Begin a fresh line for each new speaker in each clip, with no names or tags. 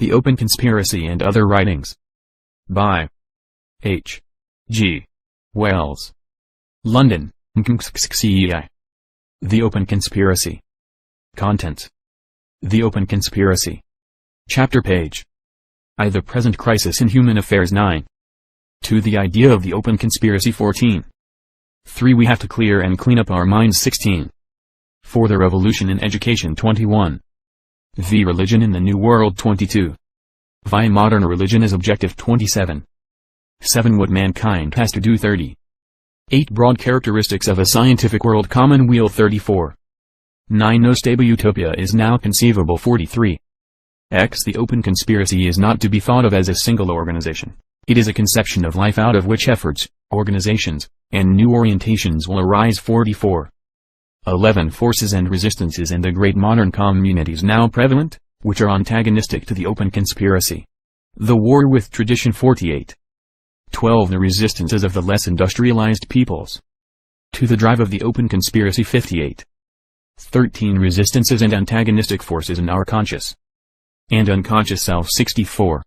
The Open Conspiracy and Other Writings. By H. G. Wells. London, MCCEI. The Open Conspiracy. Contents. The Open Conspiracy. Chapter page. I. The Present Crisis in Human Affairs 9. 2. The Idea of the Open Conspiracy 14. 3. We have to clear and clean up our minds 16. 4. The Revolution in Education 21. V. Religion in the New World 22. Vi. Modern Religion as Objective 27. 7. What Mankind Has to Do 30. 8. Broad Characteristics of a Scientific World Commonweal 34. 9. No stable utopia is now conceivable 43. X. The Open Conspiracy is not to be thought of as a single organization. It is a conception of life out of which efforts, organizations, and new orientations will arise 44. 11. Forces and resistances in the great modern communities now prevalent, which are antagonistic to the Open Conspiracy. The war with tradition 48. 12. The resistances of the less industrialized peoples to the drive of the Open Conspiracy 58. 13. Resistances and antagonistic forces in our conscious and unconscious self 64.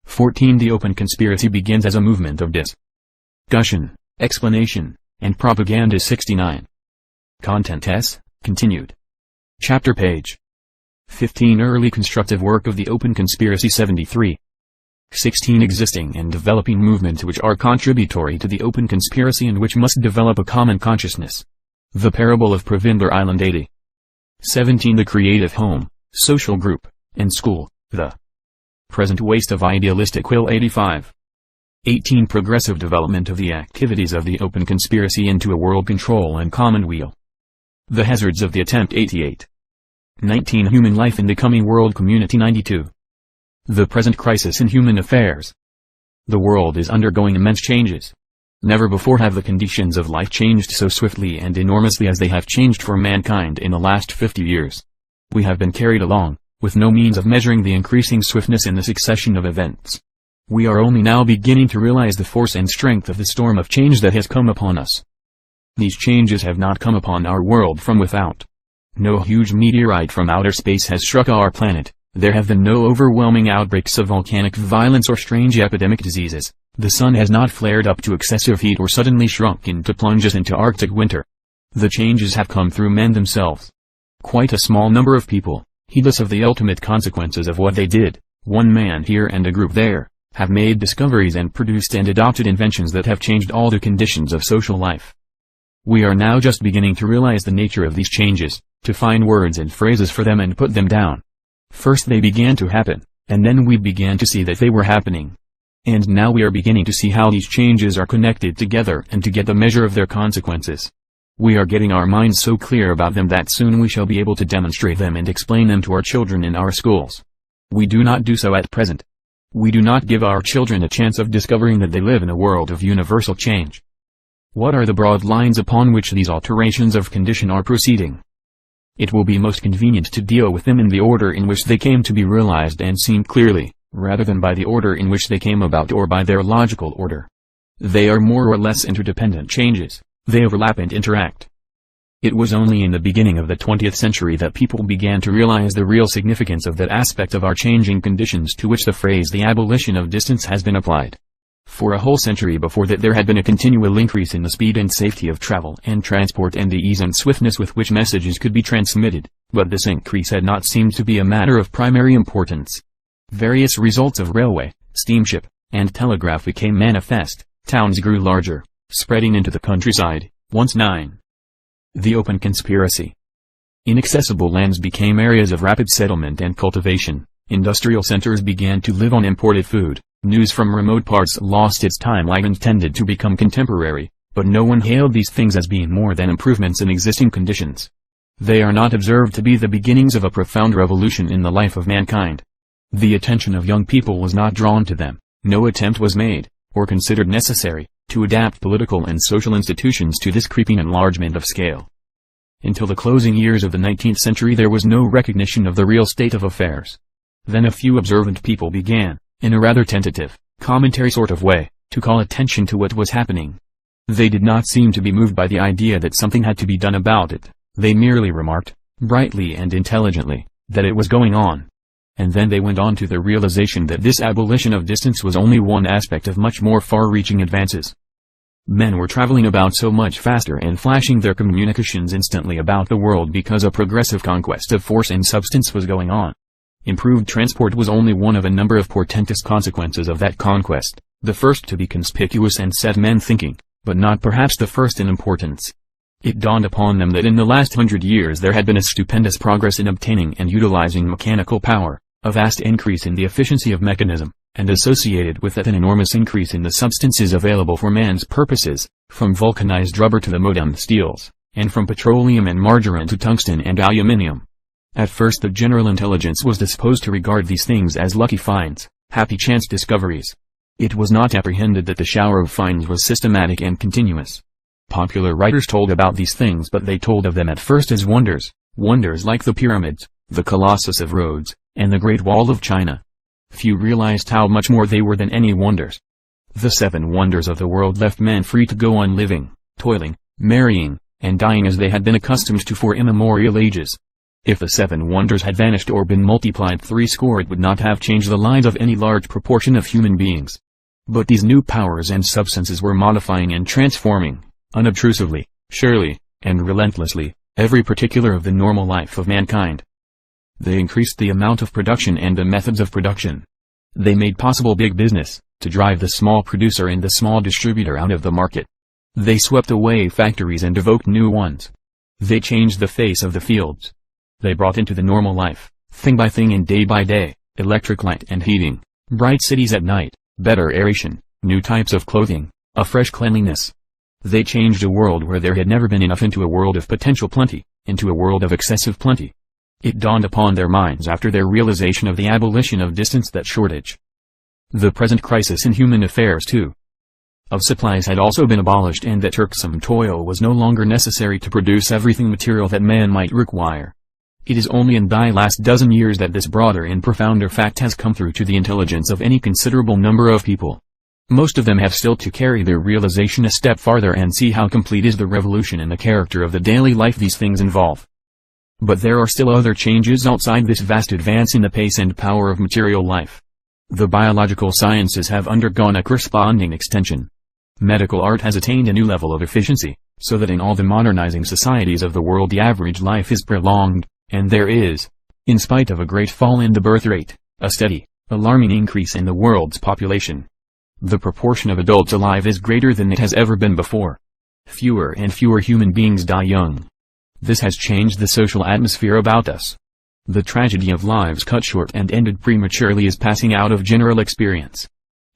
14. The Open Conspiracy begins as a movement of discussion, explanation, and propaganda 69. Content S. Continued. Chapter page. 15. Early constructive work of the Open Conspiracy 73. 16. Existing and developing movements which are contributory to the Open Conspiracy and which must develop a common consciousness. The Parable of Provender Island 80. 17. The creative home, social group, and school, the present waste of idealistic will 85. 18. Progressive development of the activities of the Open Conspiracy into a world control and commonweal. The hazards of the attempt 88. 19. Human life in the coming world community 92. The present crisis in human affairs. The world is undergoing immense changes. Never before have the conditions of life changed so swiftly and enormously as they have changed for mankind in the last 50 years. We have been carried along, with no means of measuring the increasing swiftness in the succession of events. We are only now beginning to realize the force and strength of the storm of change that has come upon us. These changes have not come upon our world from without. No huge meteorite from outer space has struck our planet, there have been no overwhelming outbreaks of volcanic violence or strange epidemic diseases, the sun has not flared up to excessive heat or suddenly shrunk into plunges into Arctic winter. The changes have come through men themselves. Quite a small number of people, heedless of the ultimate consequences of what they did, one man here and a group there, have made discoveries and produced and adopted inventions that have changed all the conditions of social life. We are now just beginning to realize the nature of these changes, to find words and phrases for them and put them down. First they began to happen, and then we began to see that they were happening. And now we are beginning to see how these changes are connected together and to get the measure of their consequences. We are getting our minds so clear about them that soon we shall be able to demonstrate them and explain them to our children in our schools. We do not do so at present. We do not give our children a chance of discovering that they live in a world of universal change. What are the broad lines upon which these alterations of condition are proceeding? It will be most convenient to deal with them in the order in which they came to be realized and seen clearly, rather than by the order in which they came about or by their logical order. They are more or less interdependent changes, they overlap and interact. It was only in the beginning of the 20th century that people began to realize the real significance of that aspect of our changing conditions to which the phrase the abolition of distance has been applied. For a whole century before that there had been a continual increase in the speed and safety of travel and transport and the ease and swiftness with which messages could be transmitted, but this increase had not seemed to be a matter of primary importance. Various results of railway, steamship, and telegraph became manifest, towns grew larger, spreading into the countryside, once 9. The Open Conspiracy. Inaccessible lands became areas of rapid settlement and cultivation, industrial centers began to live on imported food. News from remote parts lost its timeline and tended to become contemporary, but no one hailed these things as being more than improvements in existing conditions. They are not observed to be the beginnings of a profound revolution in the life of mankind. The attention of young people was not drawn to them, no attempt was made, or considered necessary, to adapt political and social institutions to this creeping enlargement of scale. Until the closing years of the 19th century there was no recognition of the real state of affairs. Then a few observant people began, in a rather tentative, commentary sort of way, to call attention to what was happening. They did not seem to be moved by the idea that something had to be done about it, they merely remarked, brightly and intelligently, that it was going on. and then they went on to the realization that this abolition of distance was only one aspect of much more far-reaching advances. Men were traveling about so much faster and flashing their communications instantly about the world because a progressive conquest of force and substance was going on. Improved transport was only one of a number of portentous consequences of that conquest, the first to be conspicuous and set men thinking, but not perhaps the first in importance. It dawned upon them that in the last 100 years there had been a stupendous progress in obtaining and utilizing mechanical power, a vast increase in the efficiency of mechanism, and associated with that an enormous increase in the substances available for man's purposes, from vulcanized rubber to the modern steels, and from petroleum and margarine to tungsten and aluminium. At first the general intelligence was disposed to regard these things as lucky finds, happy chance discoveries. It was not apprehended that the shower of finds was systematic and continuous. Popular writers told about these things, but they told of them at first as wonders, wonders like the pyramids, the Colossus of Rhodes, and the Great Wall of China. Few realized how much more they were than any wonders. The 7 wonders of the world left men free to go on living, toiling, marrying, and dying as they had been accustomed to for immemorial ages. If the 7 wonders had vanished or been multiplied 70, it would not have changed the lives of any large proportion of human beings. But these new powers and substances were modifying and transforming, unobtrusively, surely, and relentlessly, every particular of the normal life of mankind. They increased the amount of production and the methods of production. They made possible big business, to drive the small producer and the small distributor out of the market. They swept away factories and evoked new ones. They changed the face of the fields. They brought into the normal life, thing by thing and day by day, electric light and heating, bright cities at night, better aeration, new types of clothing, a fresh cleanliness. They changed a world where there had never been enough into a world of potential plenty, into a world of excessive plenty. It dawned upon their minds after their realization of the abolition of distance that shortage. The present crisis in human affairs too, of supplies had also been abolished, and that irksome toil was no longer necessary to produce everything material that man might require. It is only in the last dozen years that this broader and profounder fact has come through to the intelligence of any considerable number of people. Most of them have still to carry their realization a step farther and see how complete is the revolution in the character of the daily life these things involve. But there are still other changes outside this vast advance in the pace and power of material life. The biological sciences have undergone a corresponding extension. Medical art has attained a new level of efficiency, so that in all the modernizing societies of the world the average life is prolonged, and there is, in spite of a great fall in the birth rate, a steady, alarming increase in the world's population. The proportion of adults alive is greater than it has ever been before. Fewer and fewer human beings die young. This has changed the social atmosphere about us. The tragedy of lives cut short and ended prematurely is passing out of general experience.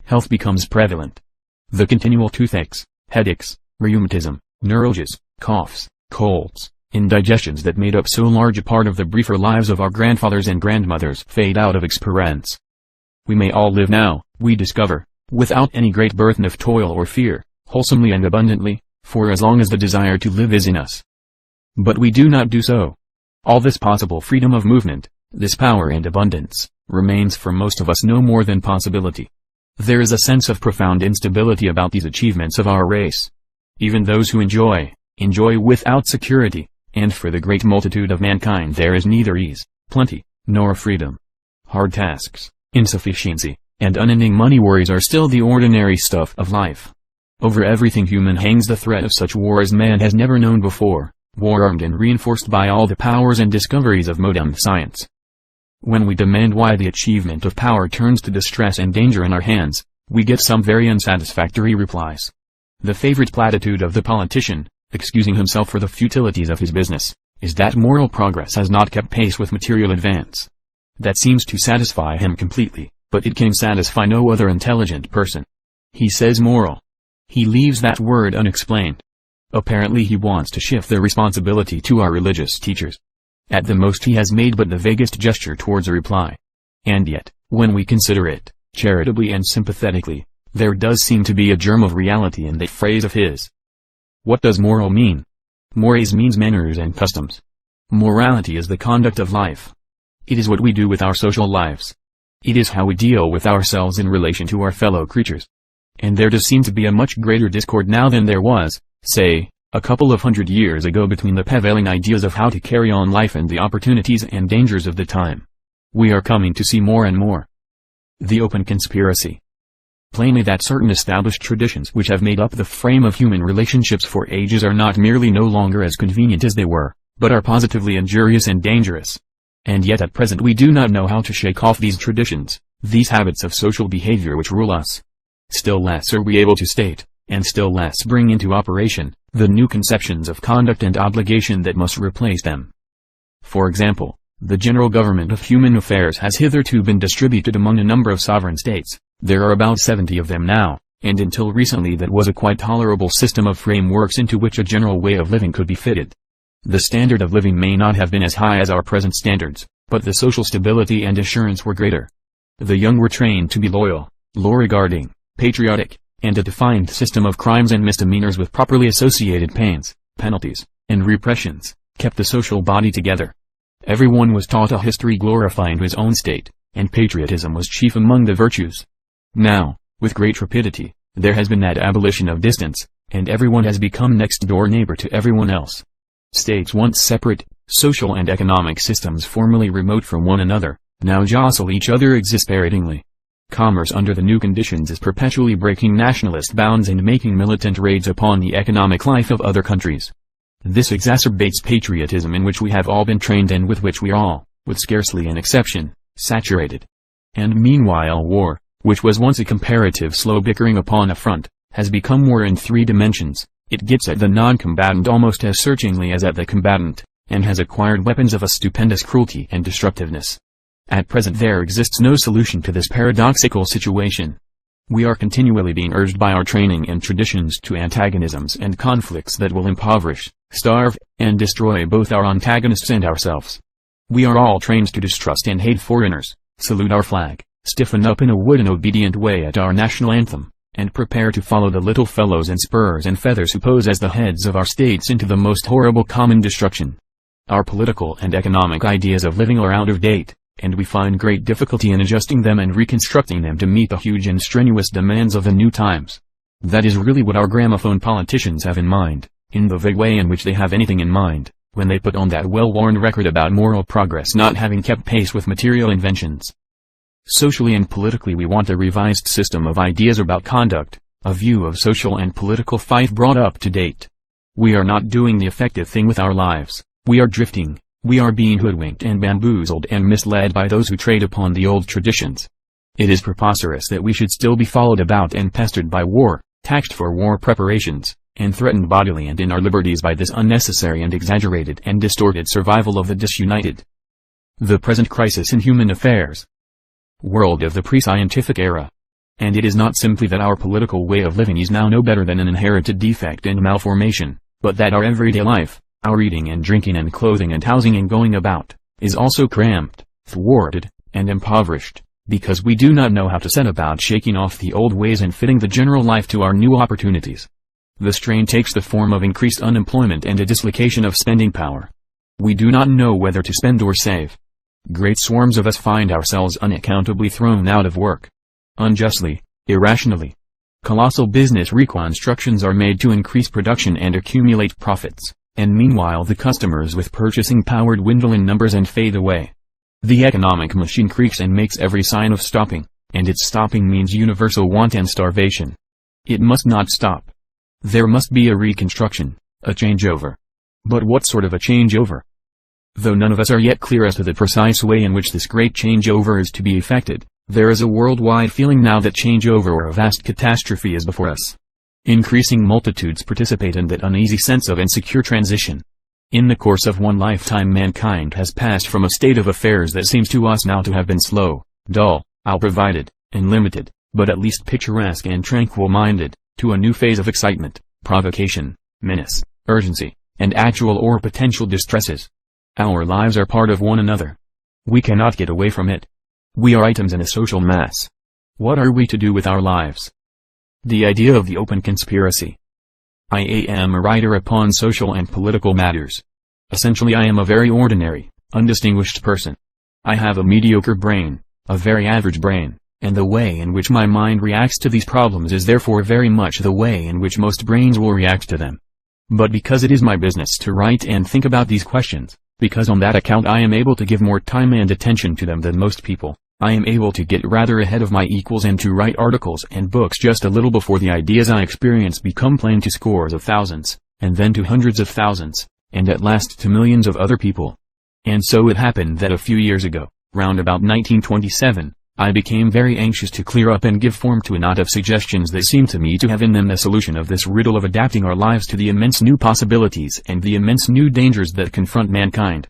Health becomes prevalent. The continual toothaches, headaches, rheumatism, neuralgias, coughs, colds, indigestions that made up so large a part of the briefer lives of our grandfathers and grandmothers fade out of experience. We may all live now, we discover, without any great burden of toil or fear, wholesomely and abundantly, for as long as the desire to live is in us. But we do not do so. All this possible freedom of movement, this power and abundance, remains for most of us no more than possibility. There is a sense of profound instability about these achievements of our race. Even those who enjoy without security, and for the great multitude of mankind there is neither ease, plenty, nor freedom. Hard tasks, insufficiency, and unending money worries are still the ordinary stuff of life. Over everything human hangs the threat of such war as man has never known before. War armed and reinforced by all the powers and discoveries of modern science. When we demand why the achievement of power turns to distress and danger in our hands, we get some very unsatisfactory replies. The favorite platitude of the politician, excusing himself for the futilities of his business, is that moral progress has not kept pace with material advance. That seems to satisfy him completely, but it can satisfy no other intelligent person. He says moral. He leaves that word unexplained. Apparently he wants to shift the responsibility to our religious teachers. At the most he has made but the vaguest gesture towards a reply. And yet, when we consider it, charitably and sympathetically, there does seem to be a germ of reality in that phrase of his. What does moral mean? Mores means manners and customs. Morality is the conduct of life. It is what we do with our social lives. It is how we deal with ourselves in relation to our fellow creatures. And there does seem to be a much greater discord now than there was, say, a couple of 100 years ago between the prevailing ideas of how to carry on life and the opportunities and dangers of the time. We are coming to see more and more. The open conspiracy. Plainly that certain established traditions which have made up the frame of human relationships for ages are not merely no longer as convenient as they were, but are positively injurious and dangerous. And yet at present we do not know how to shake off these traditions, these habits of social behavior which rule us. Still less are we able to state, and still less bring into operation, the new conceptions of conduct and obligation that must replace them. For example, the general government of human affairs has hitherto been distributed among a number of sovereign states. There are about 70 of them now, and until recently that was a quite tolerable system of frameworks into which a general way of living could be fitted. The standard of living may not have been as high as our present standards, but the social stability and assurance were greater. The young were trained to be loyal, law-regarding, patriotic, and a defined system of crimes and misdemeanors with properly associated pains, penalties, and repressions, kept the social body together. Everyone was taught a history glorifying his own state, and patriotism was chief among the virtues. Now, with great rapidity, there has been that abolition of distance, and everyone has become next-door neighbor to everyone else. States once separate, social and economic systems formerly remote from one another, now jostle each other exasperatingly. Commerce under the new conditions is perpetually breaking nationalist bounds and making militant raids upon the economic life of other countries. This exacerbates patriotism in which we have all been trained and with which we are all, with scarcely an exception, saturated. And meanwhile war, which was once a comparative slow bickering upon a front, has become war in 3 dimensions. It gets at the non-combatant almost as searchingly as at the combatant, and has acquired weapons of a stupendous cruelty and destructiveness. At present there exists no solution to this paradoxical situation. We are continually being urged by our training and traditions to antagonisms and conflicts that will impoverish, starve, and destroy both our antagonists and ourselves. We are all trained to distrust and hate foreigners, salute our flag, stiffen up in a wooden obedient way at our national anthem, and prepare to follow the little fellows in spurs and feathers who pose as the heads of our states into the most horrible common destruction. Our political and economic ideas of living are out of date, and we find great difficulty in adjusting them and reconstructing them to meet the huge and strenuous demands of the new times. That is really what our gramophone politicians have in mind, in the vague way in which they have anything in mind, when they put on that well-worn record about moral progress not having kept pace with material inventions. Socially and politically we want a revised system of ideas about conduct, a view of social and political fight brought up to date. We are not doing the effective thing with our lives, we are drifting, we are being hoodwinked and bamboozled and misled by those who trade upon the old traditions. It is preposterous that we should still be followed about and pestered by war, taxed for war preparations, and threatened bodily and in our liberties by this unnecessary and exaggerated and distorted survival of the disunited. The present crisis in human affairs. World of the pre-scientific era. And it is not simply that our political way of living is now no better than an inherited defect and malformation, but that our everyday life, our eating and drinking and clothing and housing and going about, is also cramped, thwarted, and impoverished, because we do not know how to set about shaking off the old ways and fitting the general life to our new opportunities. The strain takes the form of increased unemployment and a dislocation of spending power. We do not know whether to spend or save. Great swarms of us find ourselves unaccountably thrown out of work. Unjustly, irrationally. Colossal business reconstructions are made to increase production and accumulate profits, and meanwhile the customers with purchasing power dwindle in numbers and fade away. The economic machine creaks and makes every sign of stopping, and its stopping means universal want and starvation. It must not stop. There must be a reconstruction, a changeover. But what sort of a changeover? Though none of us are yet clear as to the precise way in which this great changeover is to be effected, there is a worldwide feeling now that changeover or a vast catastrophe is before us. Increasing multitudes participate in that uneasy sense of insecure transition. In the course of one lifetime mankind has passed from a state of affairs that seems to us now to have been slow, dull, ill-provided, and limited, but at least picturesque and tranquil-minded, to a new phase of excitement, provocation, menace, urgency, and actual or potential distresses. Our lives are part of one another. We cannot get away from it. We are items in a social mass. What are we to do with our lives? The idea of the open conspiracy. I am a writer upon social and political matters. Essentially I am a very ordinary, undistinguished person. I have a mediocre brain, a very average brain, and the way in which my mind reacts to these problems is therefore very much the way in which most brains will react to them. But because it is my business to write and think about these questions, because on that account I am able to give more time and attention to them than most people. I am able to get rather ahead of my equals and to write articles and books just a little before the ideas I experience become plain to scores of thousands, and then to hundreds of thousands, and at last to millions of other people. And so it happened that a few years ago, round about 1927, I became very anxious to clear up and give form to a knot of suggestions that seemed to me to have in them the solution of this riddle of adapting our lives to the immense new possibilities and the immense new dangers that confront mankind.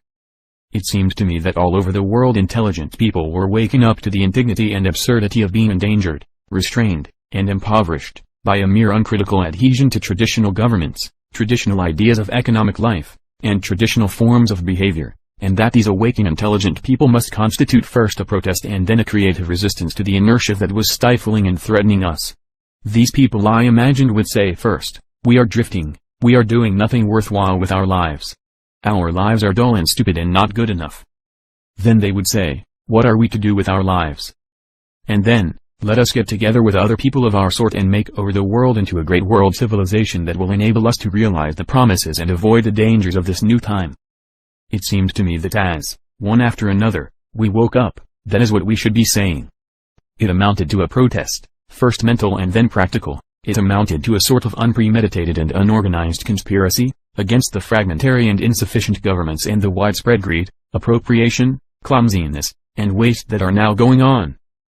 It seemed to me that all over the world intelligent people were waking up to the indignity and absurdity of being endangered, restrained, and impoverished, by a mere uncritical adhesion to traditional governments, traditional ideas of economic life, and traditional forms of behavior, and that these awaking intelligent people must constitute first a protest and then a creative resistance to the inertia that was stifling and threatening us. These people I imagined would say first, "We are drifting, we are doing nothing worthwhile with our lives. Our lives are dull and stupid and not good enough." Then they would say, "What are we to do with our lives? And then, let us get together with other people of our sort and make over the world into a great world civilization that will enable us to realize the promises and avoid the dangers of this new time." It seemed to me that as, one after another, we woke up, that is what we should be saying. It amounted to a protest, first mental and then practical. It amounted to a sort of unpremeditated and unorganized conspiracy, against the fragmentary and insufficient governments and the widespread greed, appropriation, clumsiness, and waste that are now going on.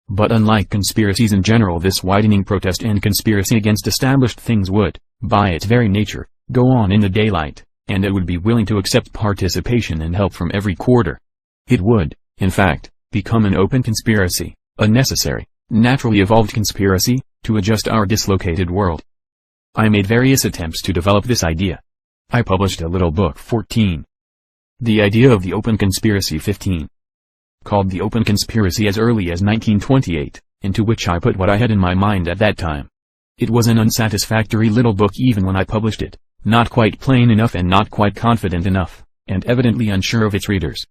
But unlike conspiracies in general, this widening protest and conspiracy against established things would, by its very nature, go on in the daylight, and it would be willing to accept participation and help from every quarter. It would, in fact, become an open conspiracy, a necessary, naturally evolved conspiracy, to adjust our dislocated world. I made various attempts to develop this idea. I published a little book 14. The idea of the open conspiracy 15. Called The Open Conspiracy as early as 1928, into which I put what I had in my mind at that time. It was an unsatisfactory little book even when I published it, not quite plain enough and not quite confident enough, and evidently unsure of its readers.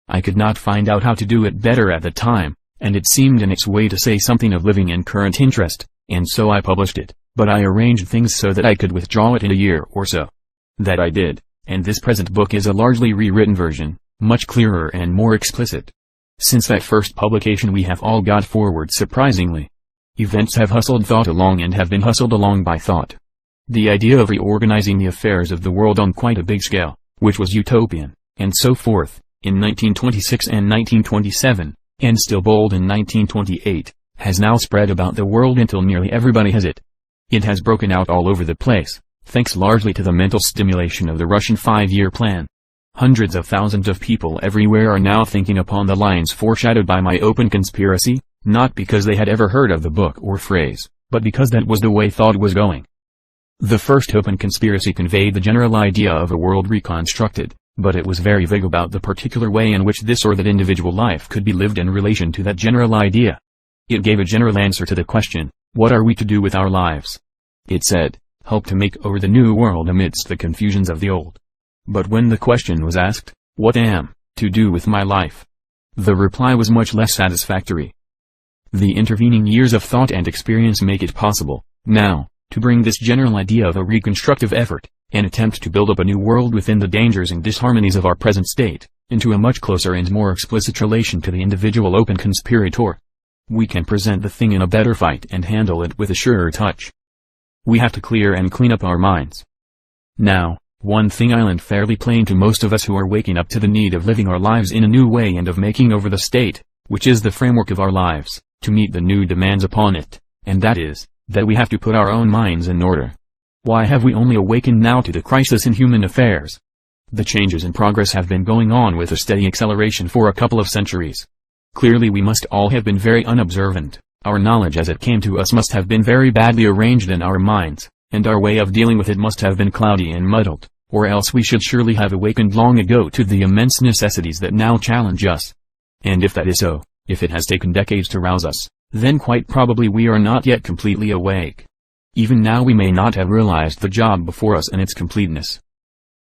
I could not find out how to do it better at the time, and it seemed in its way to say something of living and current interest, and so I published it, but I arranged things so that I could withdraw it in a year or so. That I did, and this present book is a largely rewritten version, much clearer and more explicit. Since that first publication we have all got forward surprisingly. Events have hustled thought along and have been hustled along by thought. The idea of reorganizing the affairs of the world on quite a big scale, which was utopian, and so forth, in 1926 and 1927, and still bold in 1928, has now spread about the world until nearly everybody has it. It has broken out all over the place, thanks largely to the mental stimulation of the Russian 5-year plan. Hundreds of thousands of people everywhere are now thinking upon the lines foreshadowed by my open conspiracy, not because they had ever heard of the book or phrase, but because that was the way thought was going. The first open conspiracy conveyed the general idea of a world reconstructed, but it was very vague about the particular way in which this or that individual life could be lived in relation to that general idea. It gave a general answer to the question, what are we to do with our lives? It said, help to make over the new world amidst the confusions of the old. But when the question was asked, what am to do with my life? The reply was much less satisfactory. The intervening years of thought and experience make it possible, now, to bring this general idea of a reconstructive effort, an attempt to build up a new world within the dangers and disharmonies of our present state, into a much closer and more explicit relation to the individual open conspirator. We can present the thing in a better fight and handle it with a surer touch. We have to clear and clean up our minds. Now, one thing island fairly plain to most of us who are waking up to the need of living our lives in a new way and of making over the state, which is the framework of our lives, to meet the new demands upon it, and that is, that we have to put our own minds in order. Why have we only awakened now to the crisis in human affairs? The changes in progress have been going on with a steady acceleration for a couple of centuries. Clearly we must all have been very unobservant, our knowledge as it came to us must have been very badly arranged in our minds, and our way of dealing with it must have been cloudy and muddled, or else we should surely have awakened long ago to the immense necessities that now challenge us. And if that is so, if it has taken decades to rouse us, then quite probably we are not yet completely awake. Even now we may not have realized the job before us in its completeness.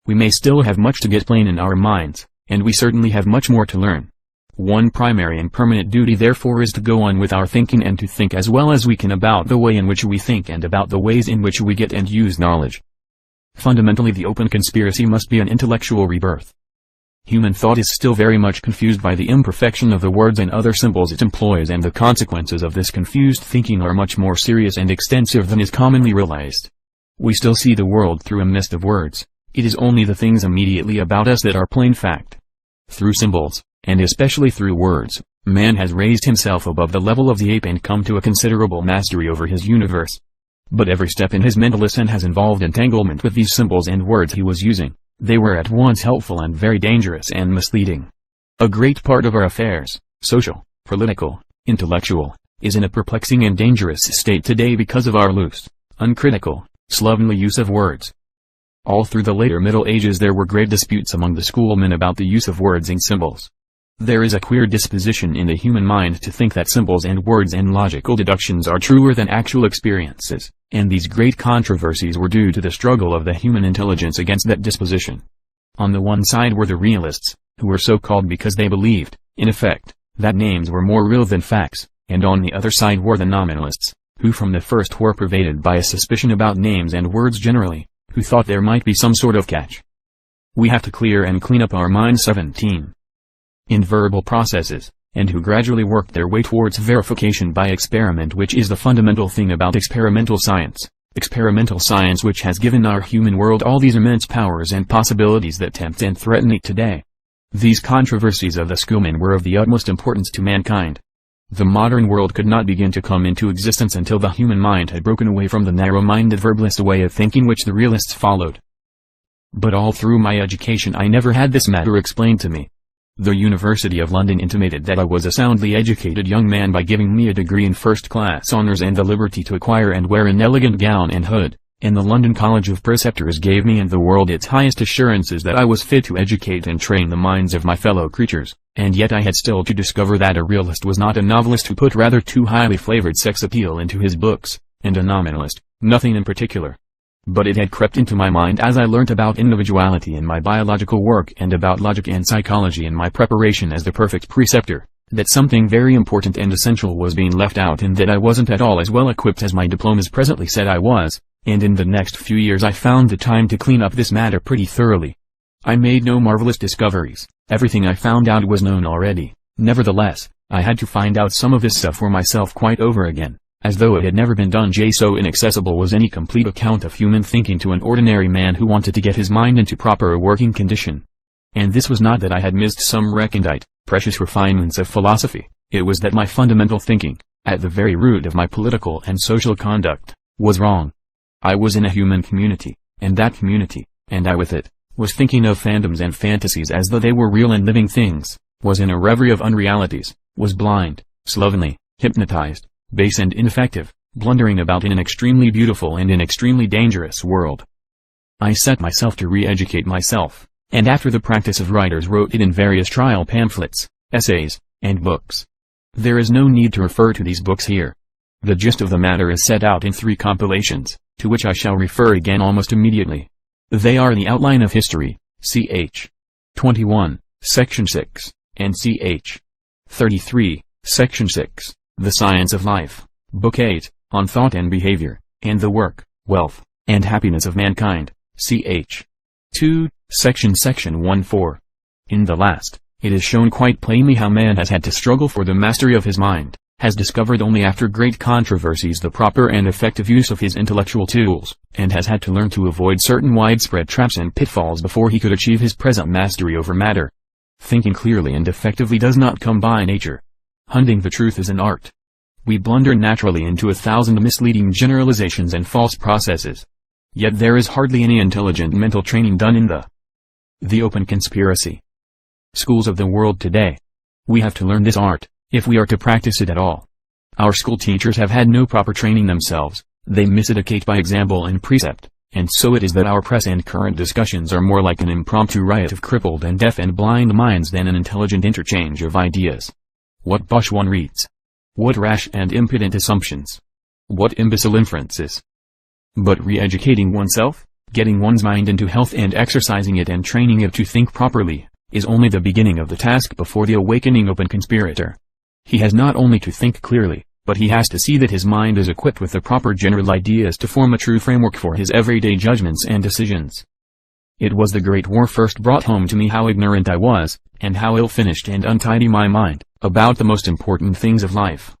We may still have much to get plain in our minds, and we certainly have much more to learn. One primary and permanent duty therefore is to go on with our thinking and to think as well as we can about the way in which we think and about the ways in which we get and use knowledge. Fundamentally the open conspiracy must be an intellectual rebirth. Human thought is still very much confused by the imperfection of the words and other symbols it employs, and the consequences of this confused thinking are much more serious and extensive than is commonly realized. We still see the world through a mist of words. It is only the things immediately about us that are plain fact. Through symbols, and especially through words, man has raised himself above the level of the ape and come to a considerable mastery over his universe. But every step in his mental ascent has involved entanglement with these symbols and words he was using. They were at once helpful and very dangerous and misleading. A great part of our affairs, social, political, intellectual, is in a perplexing and dangerous state today because of our loose, uncritical, slovenly use of words. All through the later Middle Ages there were great disputes among the schoolmen about the use of words and symbols. There is a queer disposition in the human mind to think that symbols and words and logical deductions are truer than actual experiences, and these great controversies were due to the struggle of the human intelligence against that disposition. On the one side were the realists, who were so called because they believed, in effect, that names were more real than facts, and on the other side were the nominalists, who from the first were pervaded by a suspicion about names and words generally, who thought there might be some sort of catch. We have to clear and clean up our minds 17. In verbal processes, and who gradually worked their way towards verification by experiment, which is the fundamental thing about experimental science which has given our human world all these immense powers and possibilities that tempt and threaten it today. These controversies of the schoolmen were of the utmost importance to mankind. The modern world could not begin to come into existence until the human mind had broken away from the narrow-minded verbalist way of thinking which the realists followed. But all through my education I never had this matter explained to me. The University of London intimated that I was a soundly educated young man by giving me a degree in first-class honours and the liberty to acquire and wear an elegant gown and hood, and the London College of Preceptors gave me and the world its highest assurances that I was fit to educate and train the minds of my fellow creatures, and yet I had still to discover that a realist was not a novelist who put rather too highly flavored sex appeal into his books, and a nominalist, nothing in particular. But it had crept into my mind as I learnt about individuality in my biological work and about logic and psychology in my preparation as the perfect preceptor, that something very important and essential was being left out and that I wasn't at all as well equipped as my diplomas presently said I was, and in the next few years I found the time to clean up this matter pretty thoroughly. I made no marvelous discoveries, everything I found out was known already. Nevertheless, I had to find out some of this stuff for myself quite over again, as though it had never been done. So inaccessible was any complete account of human thinking to an ordinary man who wanted to get his mind into proper working condition. And this was not that I had missed some recondite, precious refinements of philosophy, it was that my fundamental thinking, at the very root of my political and social conduct, was wrong. I was in a human community, and that community, and I with it, was thinking of phantoms and fantasies as though they were real and living things, was in a reverie of unrealities, was blind, slovenly, hypnotized, base and ineffective, blundering about in an extremely beautiful and an extremely dangerous world. I set myself to re-educate myself, and after the practice of writers wrote it in various trial pamphlets, essays, and books. There is no need to refer to these books here. The gist of the matter is set out in 3 compilations, to which I shall refer again almost immediately. They are The Outline of History, ch. 21, section 6, and ch. 33, section 6. The Science of Life, Book 8, on Thought and Behavior, and the Work, Wealth, and Happiness of Mankind, ch. 2, section 1-4. In the last, it is shown quite plainly how man has had to struggle for the mastery of his mind, has discovered only after great controversies the proper and effective use of his intellectual tools, and has had to learn to avoid certain widespread traps and pitfalls before he could achieve his present mastery over matter. Thinking clearly and effectively does not come by nature. Hunting the truth is an art. We blunder naturally into 1,000 misleading generalizations and false processes. Yet there is hardly any intelligent mental training done in the open conspiracy schools of the world today. We have to learn this art, if we are to practice it at all. Our school teachers have had no proper training themselves, they miseducate by example and precept, and so it is that our press and current discussions are more like an impromptu riot of crippled and deaf and blind minds than an intelligent interchange of ideas. What bosh one reads! What rash and impudent assumptions! What imbecile inferences! But re-educating oneself, getting one's mind into health and exercising it and training it to think properly, is only the beginning of the task before the awakening open conspirator. He has not only to think clearly, but he has to see that his mind is equipped with the proper general ideas to form a true framework for his everyday judgments and decisions. It was the Great War first brought home to me how ignorant I was, and how ill-finished and untidy my mind, about the most important things of life.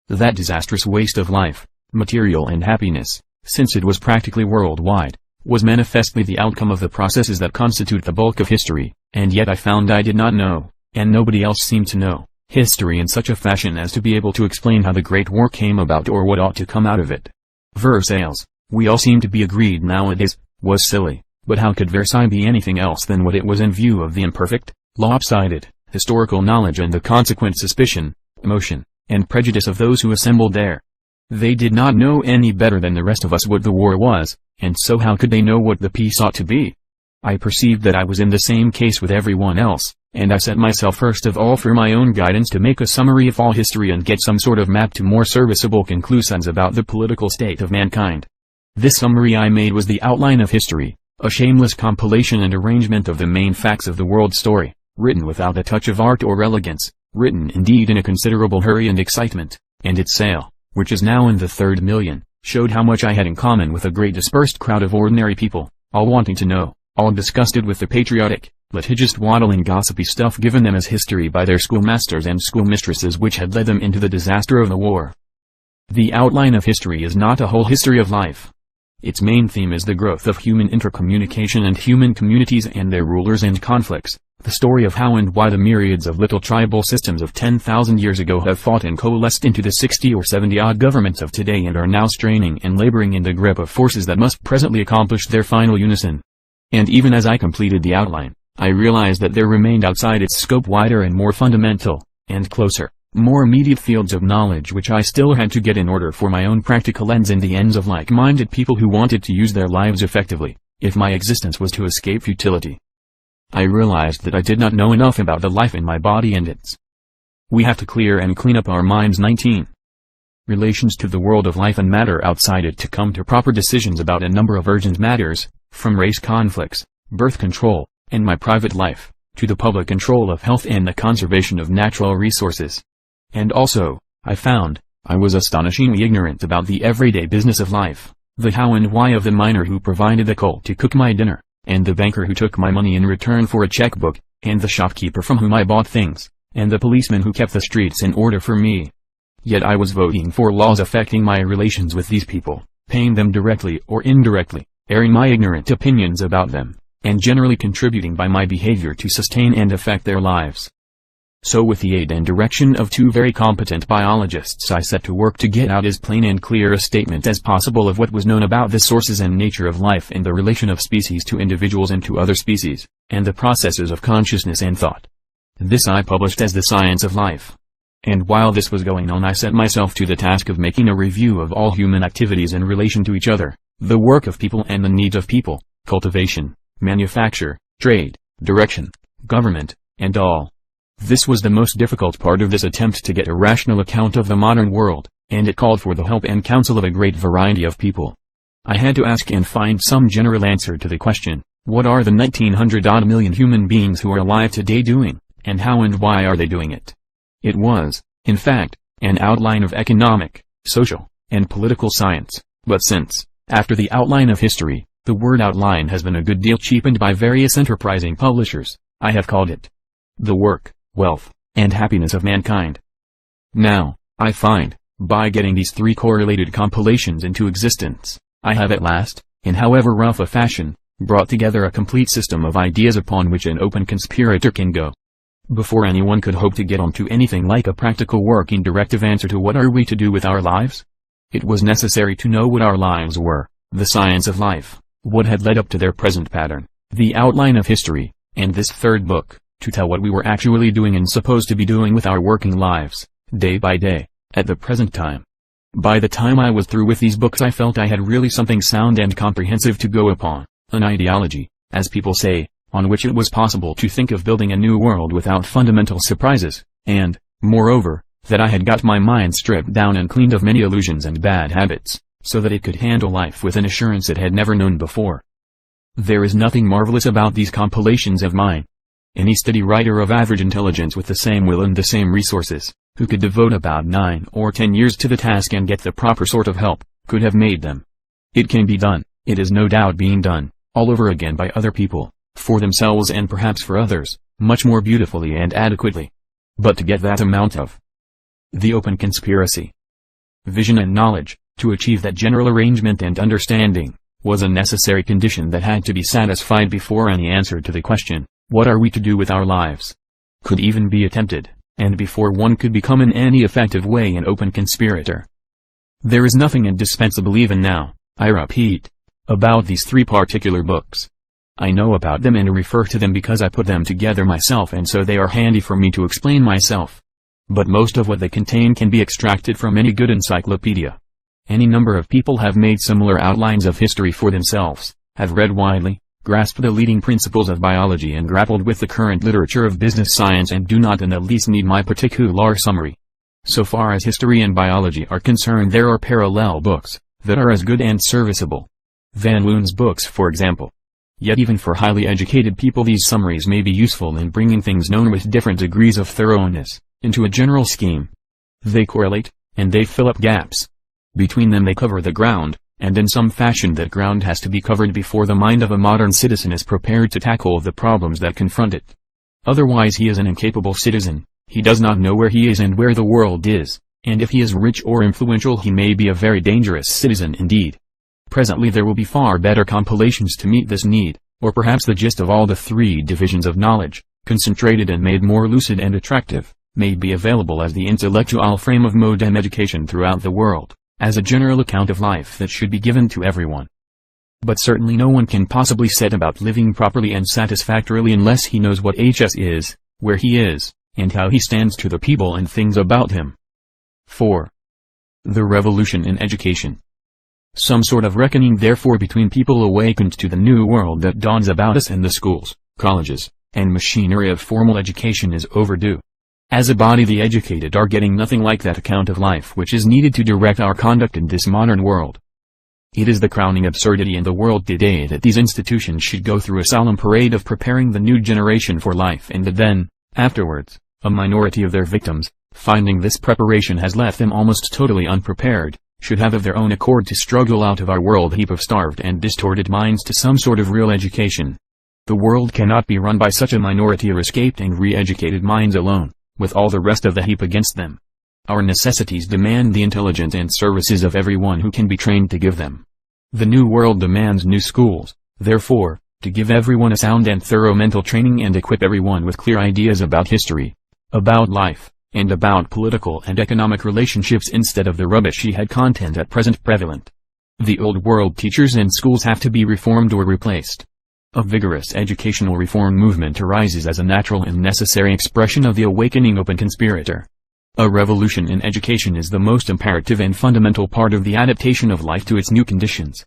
That disastrous waste of life, material and happiness, since it was practically worldwide, was manifestly the outcome of the processes that constitute the bulk of history, and yet I found I did not know, and nobody else seemed to know, history in such a fashion as to be able to explain how the Great War came about or what ought to come out of it. Versailles, we all seem to be agreed nowadays, was silly, but how could Versailles be anything else than what it was in view of the imperfect, lopsided, historical knowledge and the consequent suspicion, emotion, and prejudice of those who assembled there? They did not know any better than the rest of us what the war was, and so how could they know what the peace ought to be? I perceived that I was in the same case with everyone else, and I set myself first of all for my own guidance to make a summary of all history and get some sort of map to more serviceable conclusions about the political state of mankind. This summary I made was the outline of history, a shameless compilation and arrangement of the main facts of the world story, written without a touch of art or elegance, written indeed in a considerable hurry and excitement, and its sale, which is now in the 3rd million, showed how much I had in common with a great dispersed crowd of ordinary people, all wanting to know, all disgusted with the patriotic, litigious twaddling gossipy stuff given them as history by their schoolmasters and schoolmistresses which had led them into the disaster of the war. The outline of history is not a whole history of life. Its main theme is the growth of human intercommunication and human communities and their rulers and conflicts, the story of how and why the myriads of little tribal systems of 10,000 years ago have fought and coalesced into the 60 or 70 odd governments of today and are now straining and laboring in the grip of forces that must presently accomplish their final unison. And even as I completed the outline, I realized that there remained outside its scope wider and more fundamental, and closer, more immediate fields of knowledge which I still had to get in order for my own practical ends and the ends of like-minded people who wanted to use their lives effectively, if my existence was to escape futility. I realized that I did not know enough about the life in my body and its. We have to clear and clean up our minds. 19. Relations to the world of life and matter outside it to come to proper decisions about a number of urgent matters, from race conflicts, birth control, and my private life, to the public control of health and the conservation of natural resources. And also, I found, I was astonishingly ignorant about the everyday business of life, the how and why of the miner who provided the coal to cook my dinner, and the banker who took my money in return for a checkbook, and the shopkeeper from whom I bought things, and the policeman who kept the streets in order for me. Yet I was voting for laws affecting my relations with these people, paying them directly or indirectly, airing my ignorant opinions about them, and generally contributing by my behavior to sustain and affect their lives. So with the aid and direction of 2 very competent biologists I set to work to get out as plain and clear a statement as possible of what was known about the sources and nature of life and the relation of species to individuals and to other species, and the processes of consciousness and thought. This I published as The Science of Life. And while this was going on I set myself to the task of making a review of all human activities in relation to each other, the work of people and the needs of people, cultivation, manufacture, trade, direction, government, and all. This was the most difficult part of this attempt to get a rational account of the modern world, and it called for the help and counsel of a great variety of people. I had to ask and find some general answer to the question, what are the 1900-odd million human beings who are alive today doing, and how and why are they doing it? It was, in fact, an outline of economic, social, and political science, but since, after the outline of history, the word outline has been a good deal cheapened by various enterprising publishers, I have called it the work, wealth, and happiness of mankind. Now, I find, by getting these 3 correlated compilations into existence, I have at last, in however rough a fashion, brought together a complete system of ideas upon which an open conspirator can go. Before anyone could hope to get on to anything like a practical working directive answer to what are we to do with our lives? It was necessary to know what our lives were, the science of life, what had led up to their present pattern, the outline of history, and this 3rd book, to tell what we were actually doing and supposed to be doing with our working lives, day by day, at the present time. By the time I was through with these books I felt I had really something sound and comprehensive to go upon, an ideology, as people say, on which it was possible to think of building a new world without fundamental surprises, and, moreover, that I had got my mind stripped down and cleaned of many illusions and bad habits, so that it could handle life with an assurance it had never known before. There is nothing marvelous about these compilations of mine. Any steady writer of average intelligence with the same will and the same resources, who could devote about 9 or 10 years to the task and get the proper sort of help, could have made them. It can be done, it is no doubt being done, all over again by other people, for themselves and perhaps for others, much more beautifully and adequately. But to get that amount of the open conspiracy, vision and knowledge, to achieve that general arrangement and understanding, was a necessary condition that had to be satisfied before any answer to the question, what are we to do with our lives, could even be attempted, and before one could become in any effective way an open conspirator. There is nothing indispensable even now, I repeat, about these three particular books. I know about them and refer to them because I put them together myself, and so they are handy for me to explain myself. But most of what they contain can be extracted from any good encyclopedia. Any number of people have made similar outlines of history for themselves, have read widely, grasped the leading principles of biology and grappled with the current literature of business science, and do not in the least need my particular summary. So far as history and biology are concerned, there are parallel books that are as good and serviceable. Van Loon's books, for example. Yet even for highly educated people these summaries may be useful in bringing things known with different degrees of thoroughness into a general scheme. They correlate, and they fill up gaps. Between them they cover the ground, and in some fashion that ground has to be covered before the mind of a modern citizen is prepared to tackle the problems that confront it. Otherwise he is an incapable citizen, he does not know where he is and where the world is, and if he is rich or influential he may be a very dangerous citizen indeed. Presently there will be far better compilations to meet this need, or perhaps the gist of all the three divisions of knowledge, concentrated and made more lucid and attractive, may be available as the intellectual frame of modern education throughout the world, as a general account of life that should be given to everyone. But certainly no one can possibly set about living properly and satisfactorily unless he knows what HS is, where he is, and how he stands to the people and things about him. 4. The revolution in education. Some sort of reckoning therefore between people awakened to the new world that dawns about us, and the schools, colleges, and machinery of formal education is overdue. As a body the educated are getting nothing like that account of life which is needed to direct our conduct in this modern world. It is the crowning absurdity in the world today that these institutions should go through a solemn parade of preparing the new generation for life, and that then, afterwards, a minority of their victims, finding this preparation has left them almost totally unprepared, should have of their own accord to struggle out of our world heap of starved and distorted minds to some sort of real education. The world cannot be run by such a minority of escaped and re-educated minds alone, with all the rest of the heap against them. Our necessities demand the intelligence and services of everyone who can be trained to give them. The new world demands new schools, therefore, to give everyone a sound and thorough mental training and equip everyone with clear ideas about history, about life, and about political and economic relationships instead of the rubbishy head content at present prevalent. The old world teachers and schools have to be reformed or replaced. A vigorous educational reform movement arises as a natural and necessary expression of the awakening open conspirator. A revolution in education is the most imperative and fundamental part of the adaptation of life to its new conditions.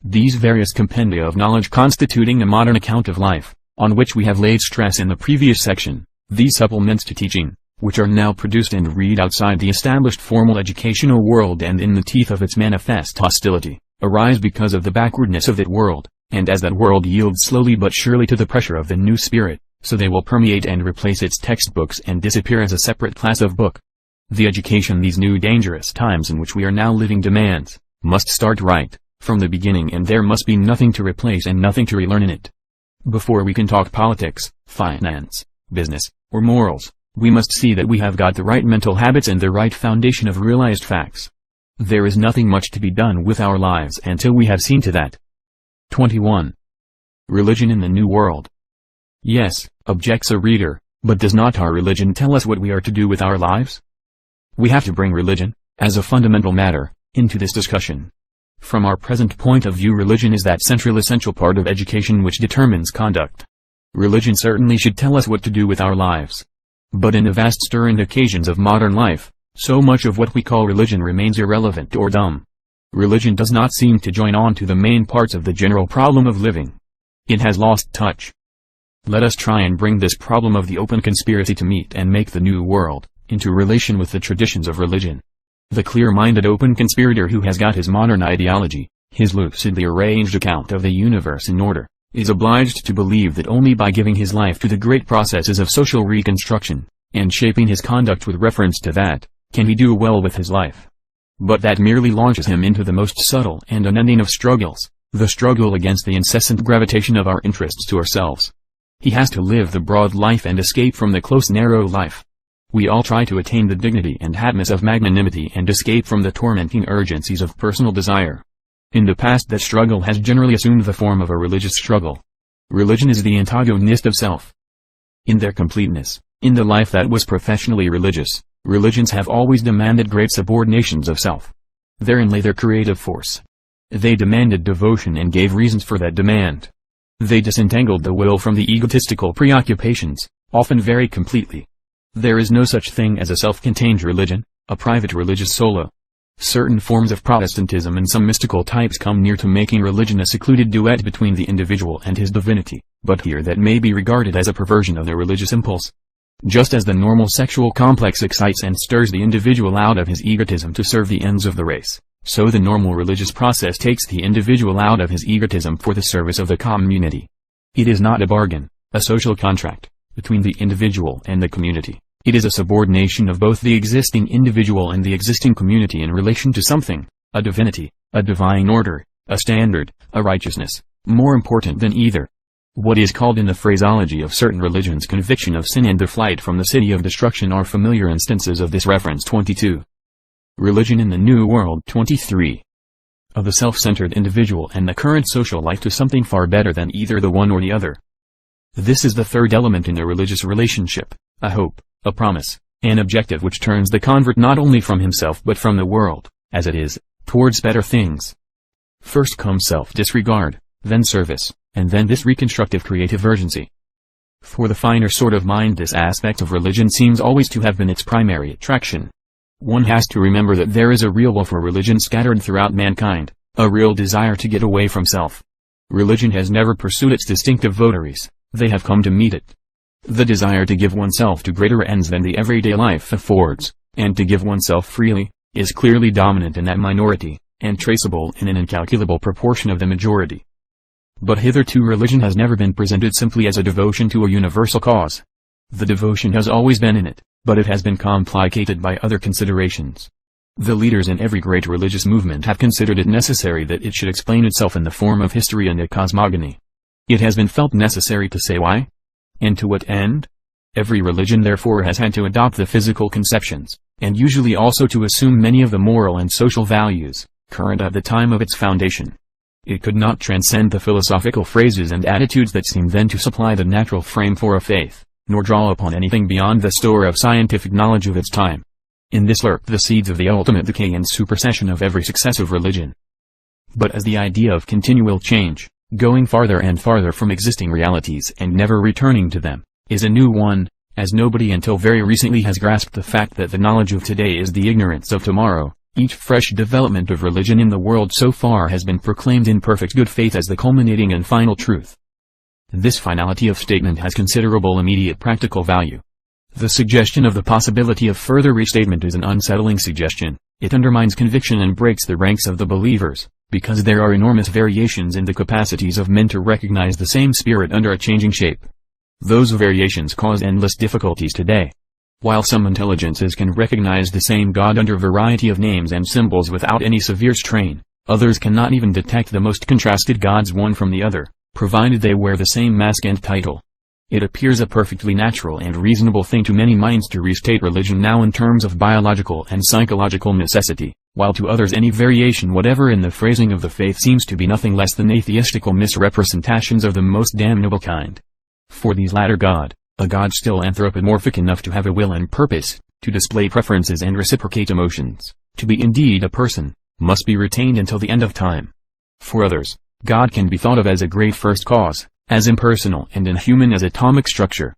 These various compendia of knowledge constituting a modern account of life, on which we have laid stress in the previous section, these supplements to teaching, which are now produced and read outside the established formal educational world and in the teeth of its manifest hostility, arise because of the backwardness of that world, and as that world yields slowly but surely to the pressure of the new spirit, so they will permeate and replace its textbooks and disappear as a separate class of book. The education these new dangerous times in which we are now living demands, must start right, from the beginning, and there must be nothing to replace and nothing to relearn in it. Before we can talk politics, finance, business, or morals, we must see that we have got the right mental habits and the right foundation of realized facts. There is nothing much to be done with our lives until we have seen to that. 21. Religion in the New World. Yes, objects a reader, but does not our religion tell us what we are to do with our lives? We have to bring religion, as a fundamental matter, into this discussion. From our present point of view, religion is that central essential part of education which determines conduct. Religion certainly should tell us what to do with our lives. But in the vast stirring occasions of modern life, so much of what we call religion remains irrelevant or dumb. Religion does not seem to join on to the main parts of the general problem of living. It has lost touch. Let us try and bring this problem of the open conspiracy to meet and make the new world, into relation with the traditions of religion. The clear-minded open conspirator who has got his modern ideology, his lucidly arranged account of the universe in order, is obliged to believe that only by giving his life to the great processes of social reconstruction, and shaping his conduct with reference to that, can he do well with his life. But that merely launches him into the most subtle and unending of struggles, the struggle against the incessant gravitation of our interests to ourselves. He has to live the broad life and escape from the close narrow life. We all try to attain the dignity and happiness of magnanimity and escape from the tormenting urgencies of personal desire. In the past that struggle has generally assumed the form of a religious struggle. Religion is the antagonist of self. In their completeness, in the life that was professionally religious, religions have always demanded great subordinations of self. Therein lay their creative force. They demanded devotion and gave reasons for that demand. They disentangled the will from the egotistical preoccupations, often very completely. There is no such thing as a self-contained religion, a private religious solo. Certain forms of Protestantism and some mystical types come near to making religion a secluded duet between the individual and his divinity, but here that may be regarded as a perversion of the religious impulse. Just as the normal sexual complex excites and stirs the individual out of his egotism to serve the ends of the race, so the normal religious process takes the individual out of his egotism for the service of the community. It is not a bargain, a social contract, between the individual and the community. It is a subordination of both the existing individual and the existing community in relation to something, a divinity, a divine order, a standard, a righteousness, more important than either. What is called in the phraseology of certain religions conviction of sin and the flight from the city of destruction are familiar instances of this. Reference 22. Religion in the New World 23. Of the self-centered individual and the current social life to something far better than either the one or the other. This is the third element in a religious relationship, a hope, a promise, an objective which turns the convert not only from himself but from the world, as it is, towards better things. First comes self-disregard, then service, and then this reconstructive creative urgency. For the finer sort of mind this aspect of religion seems always to have been its primary attraction. One has to remember that there is a real will for religion scattered throughout mankind, a real desire to get away from self. Religion has never pursued its distinctive votaries, they have come to meet it. The desire to give oneself to greater ends than the everyday life affords, and to give oneself freely, is clearly dominant in that minority, and traceable in an incalculable proportion of the majority. But hitherto religion has never been presented simply as a devotion to a universal cause. The devotion has always been in it, but it has been complicated by other considerations. The leaders in every great religious movement have considered it necessary that it should explain itself in the form of history and a cosmogony. It has been felt necessary to say why? And to what end? Every religion therefore has had to adopt the physical conceptions, and usually also to assume many of the moral and social values, current at the time of its foundation. It could not transcend the philosophical phrases and attitudes that seemed then to supply the natural frame for a faith, nor draw upon anything beyond the store of scientific knowledge of its time. In this lurked the seeds of the ultimate decay and supersession of every successive religion. But as the idea of continual change, going farther and farther from existing realities and never returning to them, is a new one, as nobody until very recently has grasped the fact that the knowledge of today is the ignorance of tomorrow, each fresh development of religion in the world so far has been proclaimed in perfect good faith as the culminating and final truth. This finality of statement has considerable immediate practical value. The suggestion of the possibility of further restatement is an unsettling suggestion. It undermines conviction and breaks the ranks of the believers, because there are enormous variations in the capacities of men to recognize the same spirit under a changing shape. Those variations cause endless difficulties today. While some intelligences can recognize the same God under a variety of names and symbols without any severe strain, others cannot even detect the most contrasted gods one from the other, provided they wear the same mask and title. It appears a perfectly natural and reasonable thing to many minds to restate religion now in terms of biological and psychological necessity, while to others any variation whatever in the phrasing of the faith seems to be nothing less than atheistical misrepresentations of the most damnable kind. For these latter God, a God still anthropomorphic enough to have a will and purpose, to display preferences and reciprocate emotions, to be indeed a person, must be retained until the end of time. For others, God can be thought of as a great first cause, as impersonal and inhuman as atomic structure.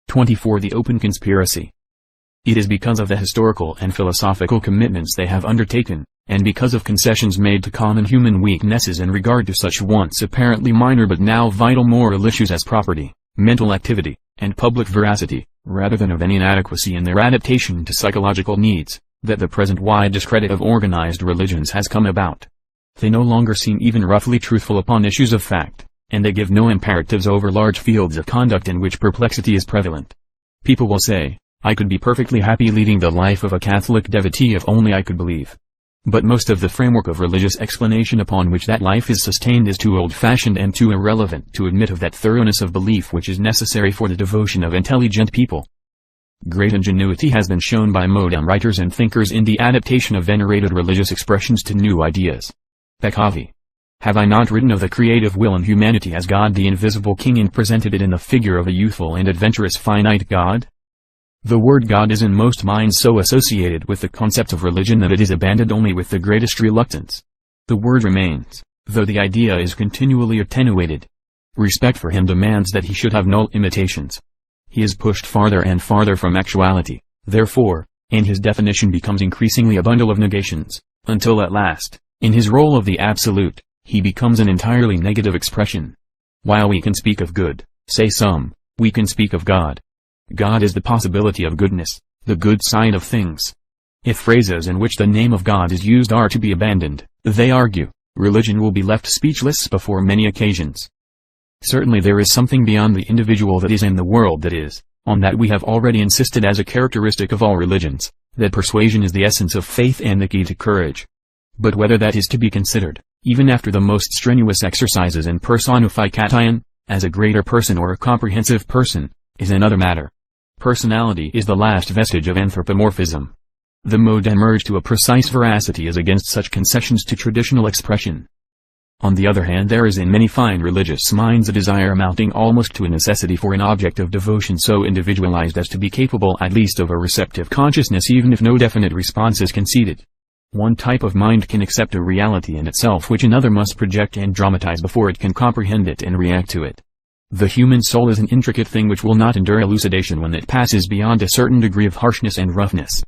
24. The open conspiracy. It is because of the historical and philosophical commitments they have undertaken, and because of concessions made to common human weaknesses in regard to such once apparently minor but now vital moral issues as property, mental activity, and public veracity, rather than of any inadequacy in their adaptation to psychological needs, that the present wide discredit of organized religions has come about. They no longer seem even roughly truthful upon issues of fact, and they give no imperatives over large fields of conduct in which perplexity is prevalent. People will say, I could be perfectly happy leading the life of a Catholic devotee if only I could believe. But most of the framework of religious explanation upon which that life is sustained is too old-fashioned and too irrelevant to admit of that thoroughness of belief which is necessary for the devotion of intelligent people. Great ingenuity has been shown by modern writers and thinkers in the adaptation of venerated religious expressions to new ideas. Peccavi. Have I not written of the creative will in humanity as God the invisible King and presented it in the figure of a youthful and adventurous finite God? The word God is in most minds so associated with the concept of religion that it is abandoned only with the greatest reluctance. The word remains, though the idea is continually attenuated. Respect for him demands that he should have no imitations. He is pushed farther and farther from actuality, therefore, and his definition becomes increasingly a bundle of negations, until at last, in his role of the absolute, he becomes an entirely negative expression. While we can speak of good, say some, we can speak of God. God is the possibility of goodness, the good side of things. If phrases in which the name of God is used are to be abandoned, they argue, religion will be left speechless before many occasions. Certainly there is something beyond the individual that is and the world that is, on that we have already insisted as a characteristic of all religions, that persuasion is the essence of faith and the key to courage. But whether that is to be considered, even after the most strenuous exercises in personification, as a greater person or a comprehensive person, is another matter. Personality is the last vestige of anthropomorphism. The modern urge to a precise veracity is against such concessions to traditional expression. On the other hand, there is in many fine religious minds a desire amounting almost to a necessity for an object of devotion so individualized as to be capable at least of a receptive consciousness even if no definite response is conceded. One type of mind can accept a reality in itself which another must project and dramatize before it can comprehend it and react to it. The human soul is an intricate thing which will not endure elucidation when it passes beyond a certain degree of harshness and roughness.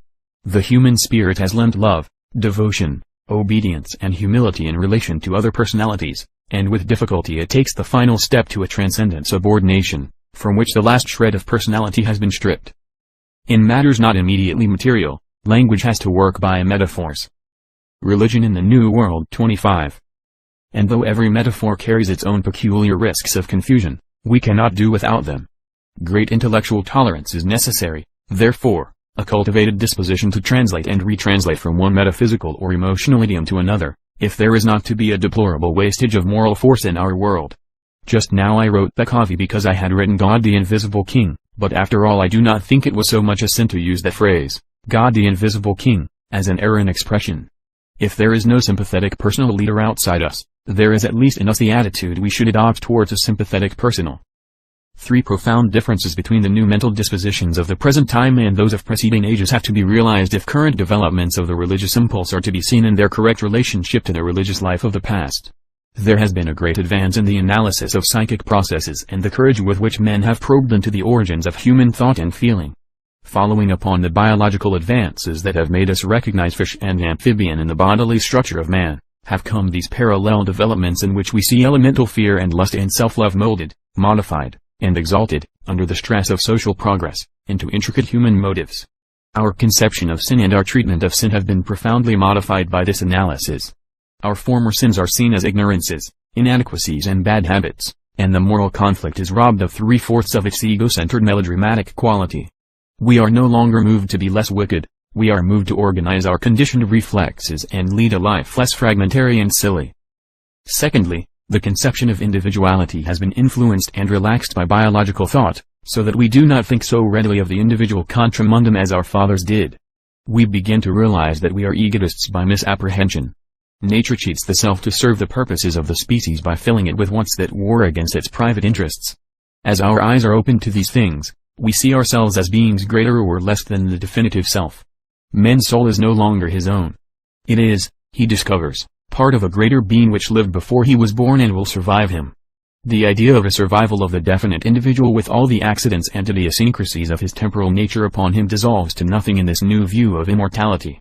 The human spirit has lent love, devotion, obedience and humility in relation to other personalities, and with difficulty it takes the final step to a transcendent subordination, from which the last shred of personality has been stripped. In matters not immediately material, language has to work by metaphors. Religion in the New World 25. And though every metaphor carries its own peculiar risks of confusion, we cannot do without them. Great intellectual tolerance is necessary, therefore, a cultivated disposition to translate and retranslate from one metaphysical or emotional idiom to another, if there is not to be a deplorable wastage of moral force in our world. Just now I wrote Peccavi because I had written God the Invisible King, but after all I do not think it was so much a sin to use that phrase, God the Invisible King, as an error in expression. If there is no sympathetic personal leader outside us, there is at least in us the attitude we should adopt towards a sympathetic personal. Three profound differences between the new mental dispositions of the present time and those of preceding ages have to be realized if current developments of the religious impulse are to be seen in their correct relationship to the religious life of the past. There has been a great advance in the analysis of psychic processes and the courage with which men have probed into the origins of human thought and feeling. Following upon the biological advances that have made us recognize fish and amphibian in the bodily structure of man, have come these parallel developments in which we see elemental fear and lust and self-love molded, modified, and exalted, under the stress of social progress, into intricate human motives. Our conception of sin and our treatment of sin have been profoundly modified by this analysis. Our former sins are seen as ignorances, inadequacies and bad habits, and the moral conflict is robbed of 3/4 of its ego-centered melodramatic quality. We are no longer moved to be less wicked, we are moved to organize our conditioned reflexes and lead a life less fragmentary and silly. Secondly, the conception of individuality has been influenced and relaxed by biological thought, so that we do not think so readily of the individual contra mundum as our fathers did. We begin to realize that we are egotists by misapprehension. Nature cheats the self to serve the purposes of the species by filling it with wants that war against its private interests. As our eyes are opened to these things, we see ourselves as beings greater or less than the definitive self. Man's soul is no longer his own. It is, he discovers, part of a greater being which lived before he was born and will survive him. The idea of a survival of the definite individual with all the accidents and idiosyncrasies of his temporal nature upon him dissolves to nothing in this new view of immortality.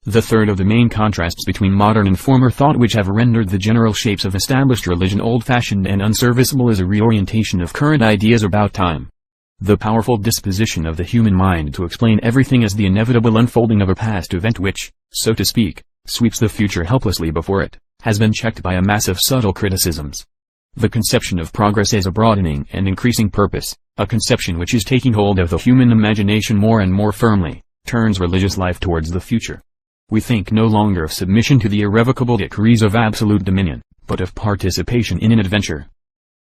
The third of the main contrasts between modern and former thought which have rendered the general shapes of established religion old-fashioned and unserviceable is a reorientation of current ideas about time. The powerful disposition of the human mind to explain everything as the inevitable unfolding of a past event which, so to speak, sweeps the future helplessly before it, has been checked by a mass of subtle criticisms. The conception of progress as a broadening and increasing purpose, a conception which is taking hold of the human imagination more and more firmly, turns religious life towards the future. We think no longer of submission to the irrevocable decrees of absolute dominion, but of participation in an adventure.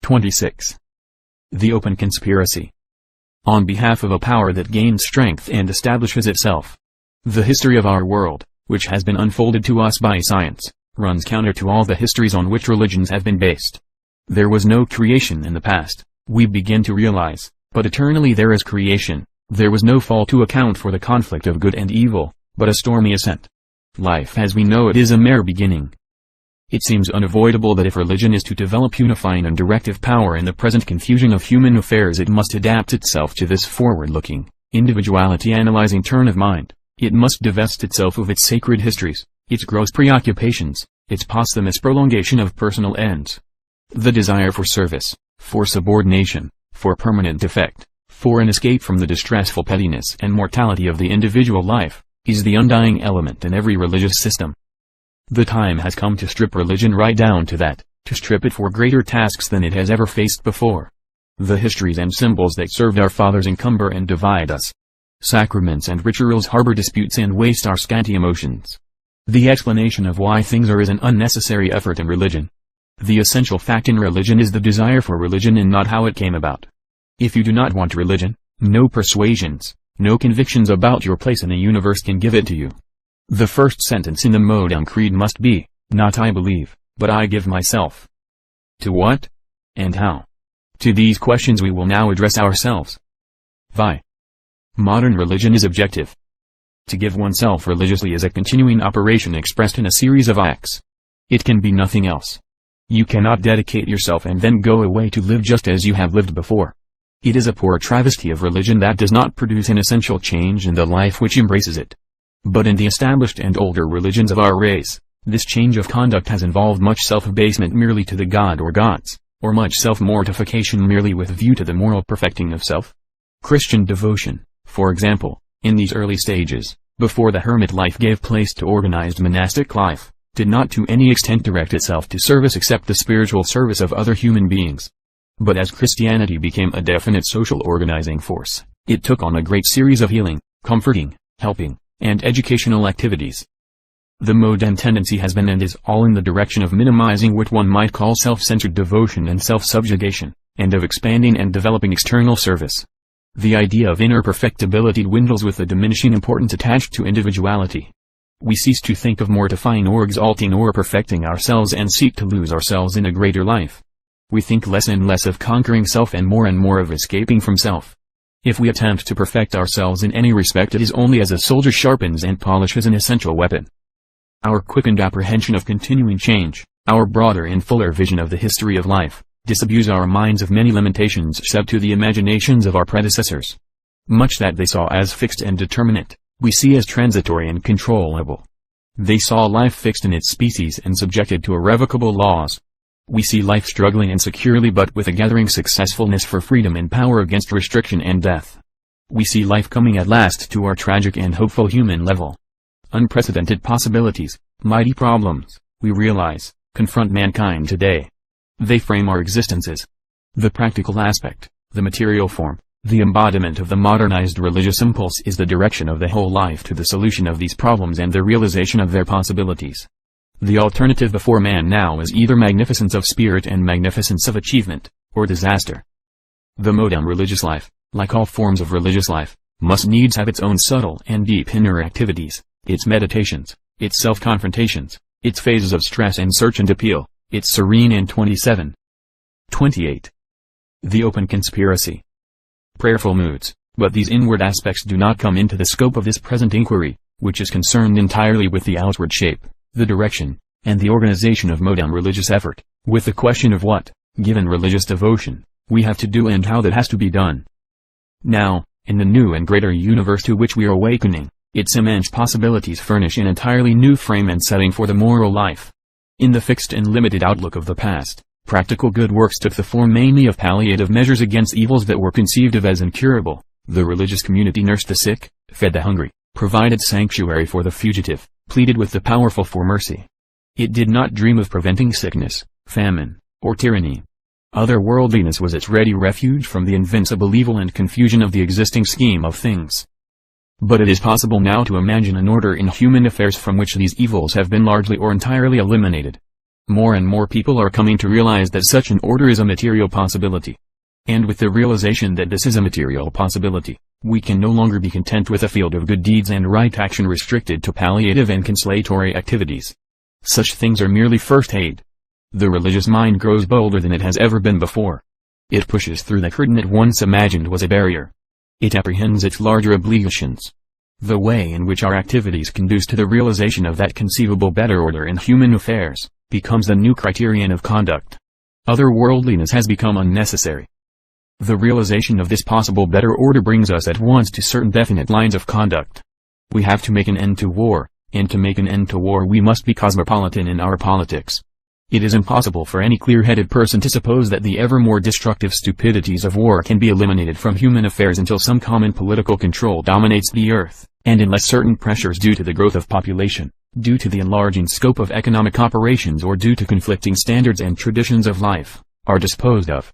26. The open conspiracy. On behalf of a power that gains strength and establishes itself. The history of our world, which has been unfolded to us by science, runs counter to all the histories on which religions have been based. There was no creation in the past, we begin to realize, but eternally there is creation. There was no fall to account for the conflict of good and evil, but a stormy ascent. Life as we know it is a mere beginning. It seems unavoidable that if religion is to develop unifying and directive power in the present confusion of human affairs, it must adapt itself to this forward-looking, individuality-analyzing turn of mind. It must divest itself of its sacred histories, its gross preoccupations, its posthumous prolongation of personal ends. The desire for service, for subordination, for permanent effect, for an escape from the distressful pettiness and mortality of the individual life, is the undying element in every religious system. The time has come to strip religion right down to that, to strip it for greater tasks than it has ever faced before. The histories and symbols that served our fathers encumber and divide us. Sacraments and rituals harbor disputes and waste our scanty emotions. The explanation of why things are is an unnecessary effort in religion. The essential fact in religion is the desire for religion and not how it came about. If you do not want religion, no persuasions, no convictions about your place in the universe can give it to you. The first sentence in the Modem Creed must be, not I believe, but I give myself. To what? And how? To these questions we will now address ourselves. Vi. Modern religion is objective. To give oneself religiously is a continuing operation expressed in a series of acts. It can be nothing else. You cannot dedicate yourself and then go away to live just as you have lived before. It is a poor travesty of religion that does not produce an essential change in the life which embraces it. But in the established and older religions of our race, this change of conduct has involved much self-abasement merely to the god or gods, or much self-mortification merely with view to the moral perfecting of self. Christian devotion, for example, in these early stages, before the hermit life gave place to organized monastic life, did not to any extent direct itself to service except the spiritual service of other human beings. But as Christianity became a definite social organizing force, it took on a great series of healing, comforting, helping, and educational activities. The modern tendency has been and is all in the direction of minimizing what one might call self-centered devotion and self-subjugation, and of expanding and developing external service. The idea of inner perfectibility dwindles with the diminishing importance attached to individuality. We cease to think of mortifying or exalting or perfecting ourselves and seek to lose ourselves in a greater life. We think less and less of conquering self and more of escaping from self. If we attempt to perfect ourselves in any respect, it is only as a soldier sharpens and polishes an essential weapon. Our quickened apprehension of continuing change, our broader and fuller vision of the history of life, disabuse our minds of many limitations set to the imaginations of our predecessors. Much that they saw as fixed and determinate, we see as transitory and controllable. They saw life fixed in its species and subjected to irrevocable laws. We see life struggling insecurely but with a gathering successfulness for freedom and power against restriction and death. We see life coming at last to our tragic and hopeful human level. Unprecedented possibilities, mighty problems, we realize, confront mankind today. They frame our existences. The practical aspect, the material form, the embodiment of the modernized religious impulse is the direction of the whole life to the solution of these problems and the realization of their possibilities. The alternative before man now is either magnificence of spirit and magnificence of achievement, or disaster. The modern religious life, like all forms of religious life, must needs have its own subtle and deep inner activities, its meditations, its self-confrontations, its phases of stress and search and appeal, its serene and 27. 28. The open conspiracy. Prayerful moods, but these inward aspects do not come into the scope of this present inquiry, which is concerned entirely with the outward shape, the direction, and the organization of modern religious effort, with the question of what, given religious devotion, we have to do and how that has to be done. Now, in the new and greater universe to which we are awakening, its immense possibilities furnish an entirely new frame and setting for the moral life. In the fixed and limited outlook of the past, practical good works took the form mainly of palliative measures against evils that were conceived of as incurable. The religious community nursed the sick, fed the hungry, provided sanctuary for the fugitive, pleaded with the powerful for mercy. It did not dream of preventing sickness, famine, or tyranny. Otherworldliness was its ready refuge from the invincible evil and confusion of the existing scheme of things. But it is possible now to imagine an order in human affairs from which these evils have been largely or entirely eliminated. More and more people are coming to realize that such an order is a material possibility. And with the realization that this is a material possibility, we can no longer be content with a field of good deeds and right action restricted to palliative and consolatory activities. Such things are merely first aid. The religious mind grows bolder than it has ever been before. It pushes through the curtain it once imagined was a barrier. It apprehends its larger obligations. The way in which our activities conduce to the realization of that conceivable better order in human affairs becomes the new criterion of conduct. Otherworldliness has become unnecessary. The realization of this possible better order brings us at once to certain definite lines of conduct. We have to make an end to war, and to make an end to war we must be cosmopolitan in our politics. It is impossible for any clear-headed person to suppose that the ever more destructive stupidities of war can be eliminated from human affairs until some common political control dominates the earth, and unless certain pressures due to the growth of population, due to the enlarging scope of economic operations or due to conflicting standards and traditions of life, are disposed of.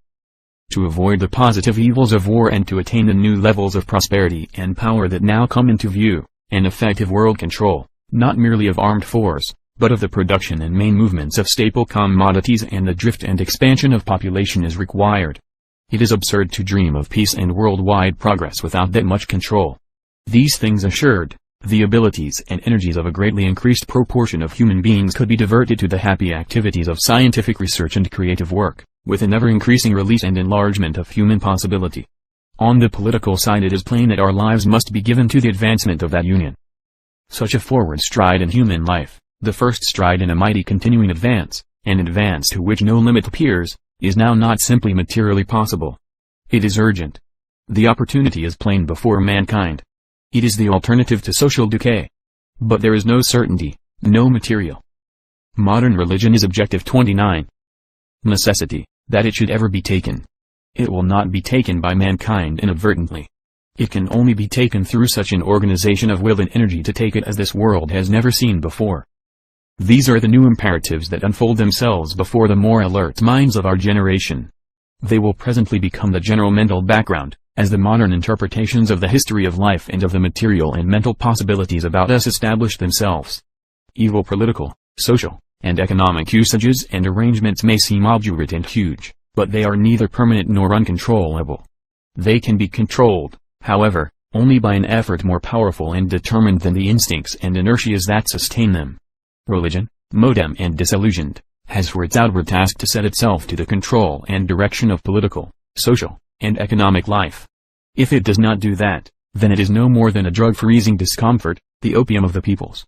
To avoid the positive evils of war and to attain the new levels of prosperity and power that now come into view, an effective world control, not merely of armed force, but of the production and main movements of staple commodities and the drift and expansion of population is required. It is absurd to dream of peace and worldwide progress without that much control. These things assured, the abilities and energies of a greatly increased proportion of human beings could be diverted to the happy activities of scientific research and creative work, with an ever-increasing release and enlargement of human possibility. On the political side it is plain that our lives must be given to the advancement of that union. Such a forward stride in human life, the first stride in a mighty continuing advance, an advance to which no limit appears, is now not simply materially possible. It is urgent. The opportunity is plain before mankind. It is the alternative to social decay. But there is no certainty, no material. Modern religion is objective 29. Necessity, that it should ever be taken. It will not be taken by mankind inadvertently. It can only be taken through such an organization of will and energy to take it as this world has never seen before. These are the new imperatives that unfold themselves before the more alert minds of our generation. They will presently become the general mental background, as the modern interpretations of the history of life and of the material and mental possibilities about us establish themselves. Evil political, social, and economic usages and arrangements may seem obdurate and huge, but they are neither permanent nor uncontrollable. They can be controlled, however, only by an effort more powerful and determined than the instincts and inertias that sustain them. Religion, modern and disillusioned, has for its outward task to set itself to the control and direction of political, social, and economic life. If it does not do that, then it is no more than a drug for easing discomfort, the opium of the peoples.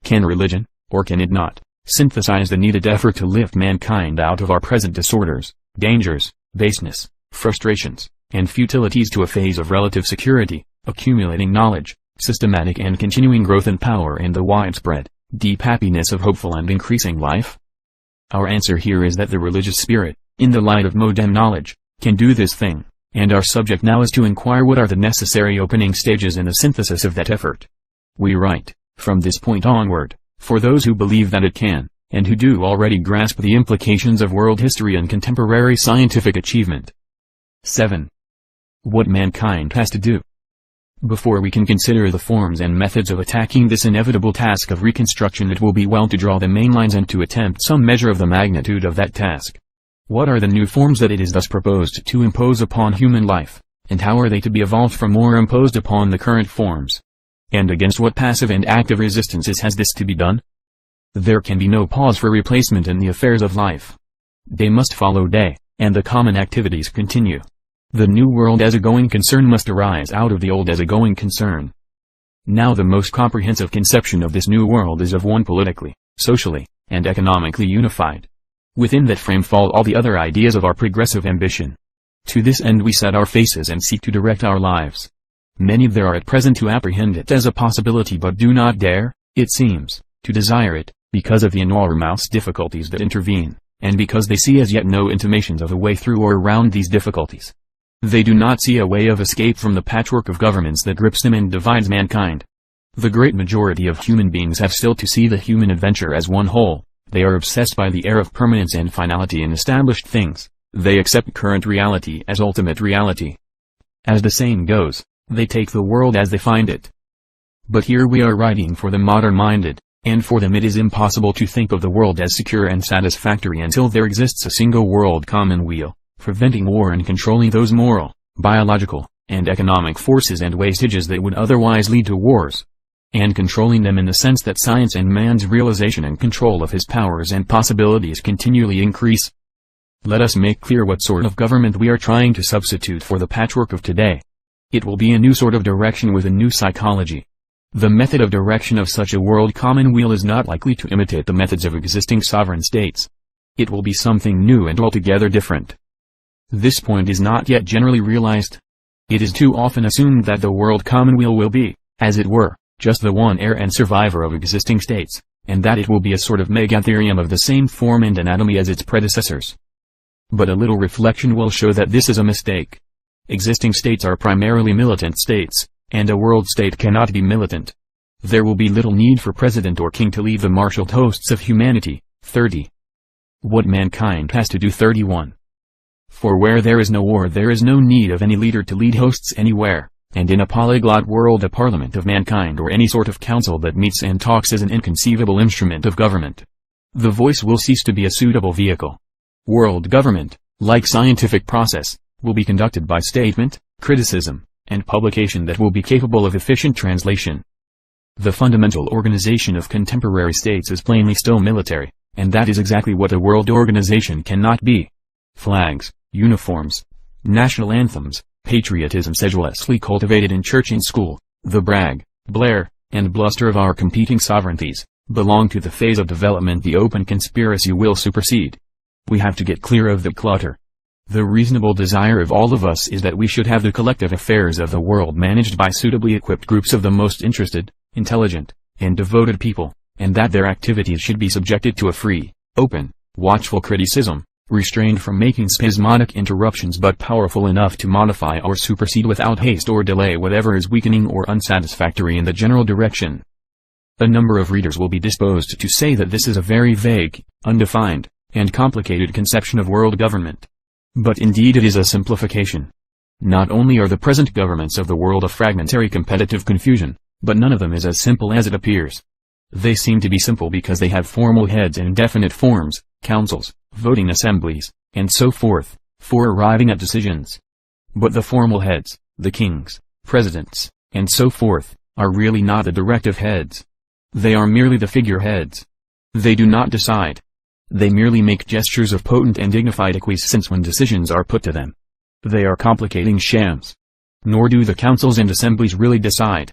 Can religion, or can it not, synthesize the needed effort to lift mankind out of our present disorders, dangers, baseness, frustrations, and futilities to a phase of relative security, accumulating knowledge, systematic and continuing growth in power and the widespread, deep happiness of hopeful and increasing life? Our answer here is that the religious spirit, in the light of modern knowledge, can do this thing, and our subject now is to inquire what are the necessary opening stages in the synthesis of that effort. We write, from this point onward, for those who believe that it can, and who do already grasp the implications of world history and contemporary scientific achievement. 7. What mankind has to do. Before we can consider the forms and methods of attacking this inevitable task of reconstruction, it will be well to draw the main lines and to attempt some measure of the magnitude of that task. What are the new forms that it is thus proposed to impose upon human life, and how are they to be evolved from or imposed upon the current forms? And against what passive and active resistances has this to be done? There can be no pause for replacement in the affairs of life. Day must follow day, and the common activities continue. The new world as a going concern must arise out of the old as a going concern. Now the most comprehensive conception of this new world is of one politically, socially, and economically unified. Within that frame fall all the other ideas of our progressive ambition. To this end we set our faces and seek to direct our lives. Many there are at present who apprehend it as a possibility but do not dare, it seems, to desire it, because of the enormous difficulties that intervene, and because they see as yet no intimations of a way through or around these difficulties. They do not see a way of escape from the patchwork of governments that grips them and divides mankind. The great majority of human beings have still to see the human adventure as one whole. They are obsessed by the air of permanence and finality in established things. They accept current reality as ultimate reality. As the saying goes, they take the world as they find it, But here we are writing for the modern-minded, and for them it is impossible to think of the world as secure and satisfactory until there exists a single world commonweal, preventing war and controlling those moral, biological, and economic forces and wastages that would otherwise lead to wars. And controlling them in the sense that science and man's realization and control of his powers and possibilities continually increase. Let us make clear what sort of government we are trying to substitute for the patchwork of today. It will be a new sort of direction with a new psychology. The method of direction of such a world commonweal is not likely to imitate the methods of existing sovereign states. It will be something new and altogether different. This point is not yet generally realized. It is too often assumed that the world commonweal will be, as it were, just the one heir and survivor of existing states, and that it will be a sort of megatherium of the same form and anatomy as its predecessors. But a little reflection will show that this is a mistake. Existing states are primarily militant states, and a world state cannot be militant. There will be little need for president or king to lead the marshaled hosts of humanity. 30. What mankind has to do. 31. For where there is no war there is no need of any leader to lead hosts anywhere, and in a polyglot world a parliament of mankind or any sort of council that meets and talks is an inconceivable instrument of government. The voice will cease to be a suitable vehicle. World government, like scientific process, will be conducted by statement, criticism, and publication that will be capable of efficient translation. The fundamental organization of contemporary states is plainly still military, and that is exactly what a world organization cannot be. Flags, uniforms, national anthems, patriotism sedulously cultivated in church and school, the brag, blare, and bluster of our competing sovereignties, belong to the phase of development the open conspiracy will supersede. We have to get clear of the clutter. The reasonable desire of all of us is that we should have the collective affairs of the world managed by suitably equipped groups of the most interested, intelligent, and devoted people, and that their activities should be subjected to a free, open, watchful criticism, restrained from making spasmodic interruptions but powerful enough to modify or supersede without haste or delay whatever is weakening or unsatisfactory in the general direction. A number of readers will be disposed to say that this is a very vague, undefined, and complicated conception of world government. But indeed it is a simplification. Not only are the present governments of the world a fragmentary competitive confusion, but none of them is as simple as it appears. They seem to be simple because they have formal heads and definite forms, councils, voting assemblies, and so forth, for arriving at decisions. But the formal heads, the kings, presidents, and so forth, are really not the directive heads. They are merely the figure heads. They do not decide. They merely make gestures of potent and dignified acquiescence when decisions are put to them. They are complicating shams. Nor do the councils and assemblies really decide.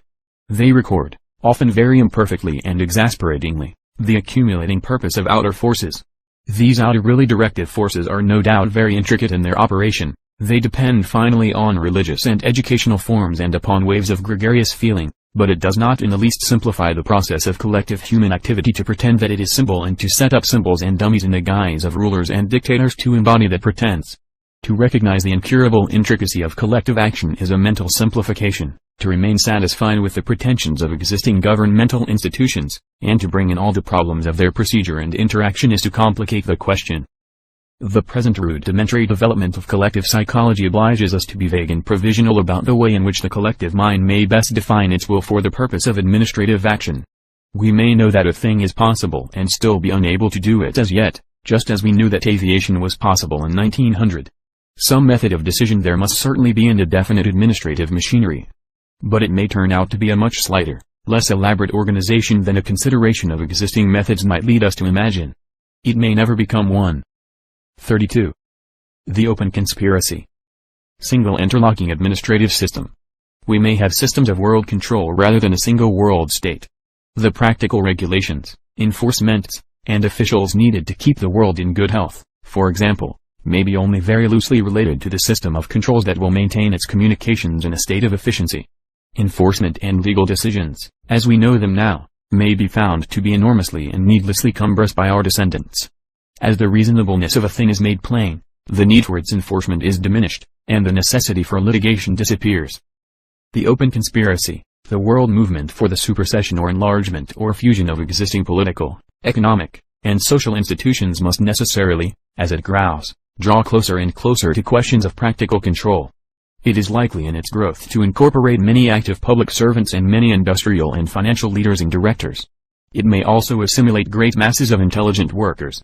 They record, often very imperfectly and exasperatingly, the accumulating purpose of outer forces. These outer really directive forces are no doubt very intricate in their operation. They depend finally on religious and educational forms and upon waves of gregarious feeling. But it does not in the least simplify the process of collective human activity to pretend that it is simple and to set up symbols and dummies in the guise of rulers and dictators to embody that pretense. To recognize the incurable intricacy of collective action is a mental simplification, to remain satisfied with the pretensions of existing governmental institutions, and to bring in all the problems of their procedure and interaction is to complicate the question. The present rudimentary development of collective psychology obliges us to be vague and provisional about the way in which the collective mind may best define its will for the purpose of administrative action. We may know that a thing is possible and still be unable to do it as yet, just as we knew that aviation was possible in 1900. Some method of decision there must certainly be in the definite administrative machinery. But it may turn out to be a much slighter, less elaborate organization than a consideration of existing methods might lead us to imagine. It may never become one. 32. The open conspiracy. Single interlocking administrative system. We may have systems of world control rather than a single world state. The practical regulations, enforcements, and officials needed to keep the world in good health, for example, may be only very loosely related to the system of controls that will maintain its communications in a state of efficiency. Enforcement and legal decisions, as we know them now, may be found to be enormously and needlessly cumbrous by our descendants. As the reasonableness of a thing is made plain, the need for its enforcement is diminished, and the necessity for litigation disappears. The open conspiracy, the world movement for the supersession or enlargement or fusion of existing political, economic, and social institutions must necessarily, as it grows, draw closer and closer to questions of practical control. It is likely in its growth to incorporate many active public servants and many industrial and financial leaders and directors. It may also assimilate great masses of intelligent workers.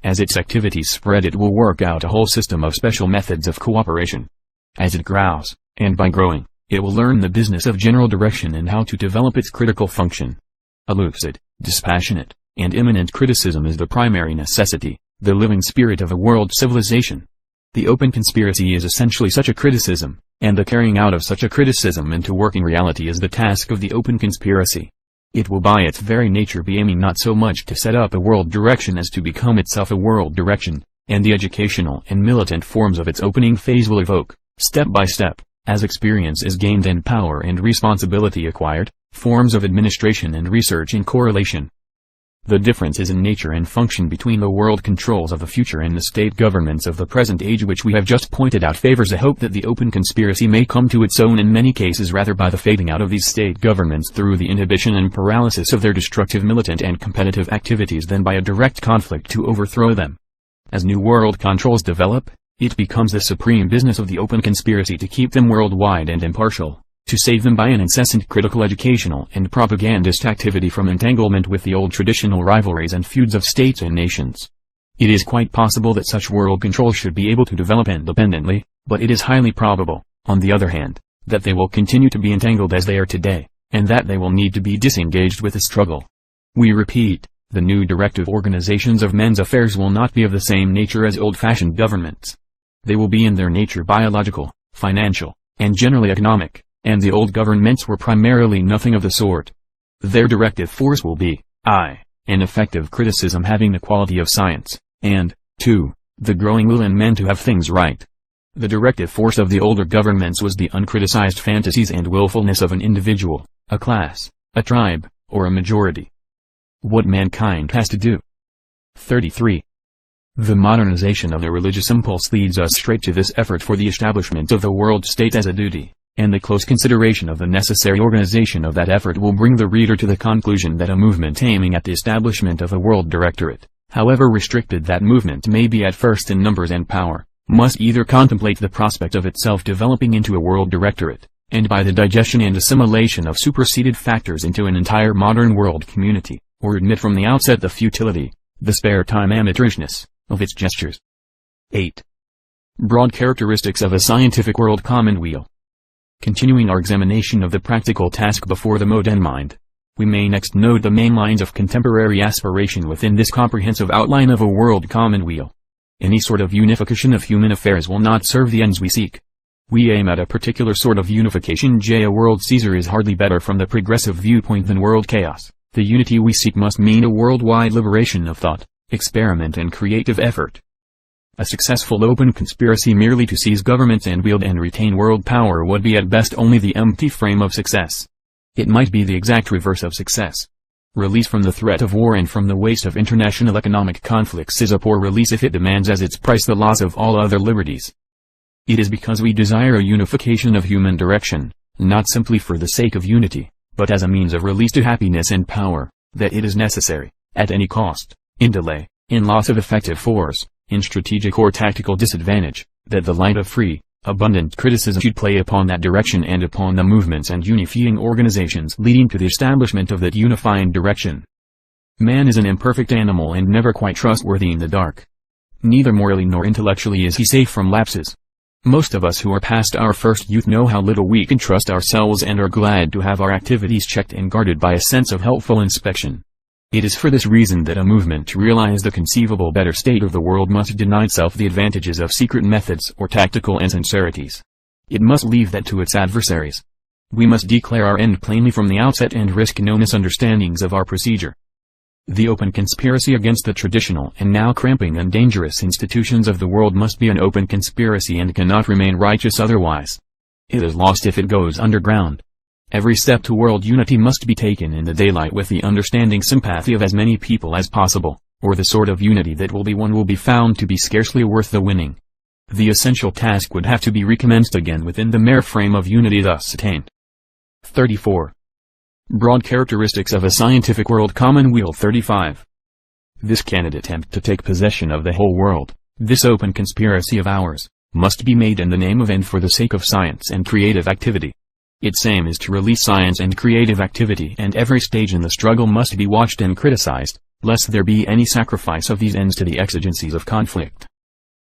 As its activities spread, it will work out a whole system of special methods of cooperation. As it grows, and by growing, it will learn the business of general direction and how to develop its critical function. A lucid, dispassionate, and imminent criticism is the primary necessity, the living spirit of a world civilization. The open conspiracy is essentially such a criticism, and the carrying out of such a criticism into working reality is the task of the open conspiracy. It will by its very nature be aiming not so much to set up a world direction as to become itself a world direction, and the educational and militant forms of its opening phase will evoke, step by step, as experience is gained and power and responsibility acquired, forms of administration and research in correlation. The difference is in nature and function between the world controls of the future and the state governments of the present age, which we have just pointed out favors a hope that the open conspiracy may come to its own in many cases rather by the fading out of these state governments through the inhibition and paralysis of their destructive militant and competitive activities than by a direct conflict to overthrow them. As new world controls develop, it becomes the supreme business of the open conspiracy to keep them worldwide and impartial, to save them by an incessant critical educational and propagandist activity from entanglement with the old traditional rivalries and feuds of states and nations. It is quite possible that such world control should be able to develop independently, but it is highly probable, on the other hand, that they will continue to be entangled as they are today, and that they will need to be disengaged with the struggle. We repeat, the new directive organizations of men's affairs will not be of the same nature as old-fashioned governments. They will be in their nature biological, financial, and generally economic. And the old governments were primarily nothing of the sort. Their directive force will be, I, an effective criticism having the quality of science, and, 2, the growing will in men to have things right. The directive force of the older governments was the uncriticized fantasies and willfulness of an individual, a class, a tribe, or a majority. What mankind has to do. 33. The modernization of the religious impulse leads us straight to this effort for the establishment of the world state as a duty. And the close consideration of the necessary organization of that effort will bring the reader to the conclusion that a movement aiming at the establishment of a world directorate, however restricted that movement may be at first in numbers and power, must either contemplate the prospect of itself developing into a world directorate, and by the digestion and assimilation of superseded factors into an entire modern world community, or admit from the outset the futility, the spare-time amateurishness, of its gestures. 8. Broad characteristics of a scientific world commonweal. Continuing our examination of the practical task before the modern mind, we may next note the main lines of contemporary aspiration within this comprehensive outline of a world commonweal. Any sort of unification of human affairs will not serve the ends we seek. We aim at a particular sort of unification. A world Caesar is hardly better from the progressive viewpoint than world chaos. The unity we seek must mean a worldwide liberation of thought, experiment and creative effort. A successful open conspiracy merely to seize governments and wield and retain world power would be at best only the empty frame of success. It might be the exact reverse of success. Release from the threat of war and from the waste of international economic conflicts is a poor release if it demands as its price the loss of all other liberties. It is because we desire a unification of human direction, not simply for the sake of unity, but as a means of release to happiness and power, that it is necessary, at any cost, in delay, in loss of effective force, in strategic or tactical disadvantage, that the light of free, abundant criticism should play upon that direction and upon the movements and unifying organizations leading to the establishment of that unifying direction. Man is an imperfect animal and never quite trustworthy in the dark. Neither morally nor intellectually is he safe from lapses. Most of us who are past our first youth know how little we can trust ourselves and are glad to have our activities checked and guarded by a sense of helpful inspection. It is for this reason that a movement to realize the conceivable better state of the world must deny itself the advantages of secret methods or tactical insincerities. It must leave that to its adversaries. We must declare our end plainly from the outset and risk no misunderstandings of our procedure. The open conspiracy against the traditional and now cramping and dangerous institutions of the world must be an open conspiracy and cannot remain righteous otherwise. It is lost if it goes underground. Every step to world unity must be taken in the daylight with the understanding sympathy of as many people as possible, or the sort of unity that will be won will be found to be scarcely worth the winning. The essential task would have to be recommenced again within the mere frame of unity thus attained. 34. Broad characteristics of a scientific world commonweal. 35. This candid attempt to take possession of the whole world, this open conspiracy of ours, must be made in the name of and for the sake of science and creative activity. Its aim is to release science and creative activity, and every stage in the struggle must be watched and criticized, lest there be any sacrifice of these ends to the exigencies of conflict.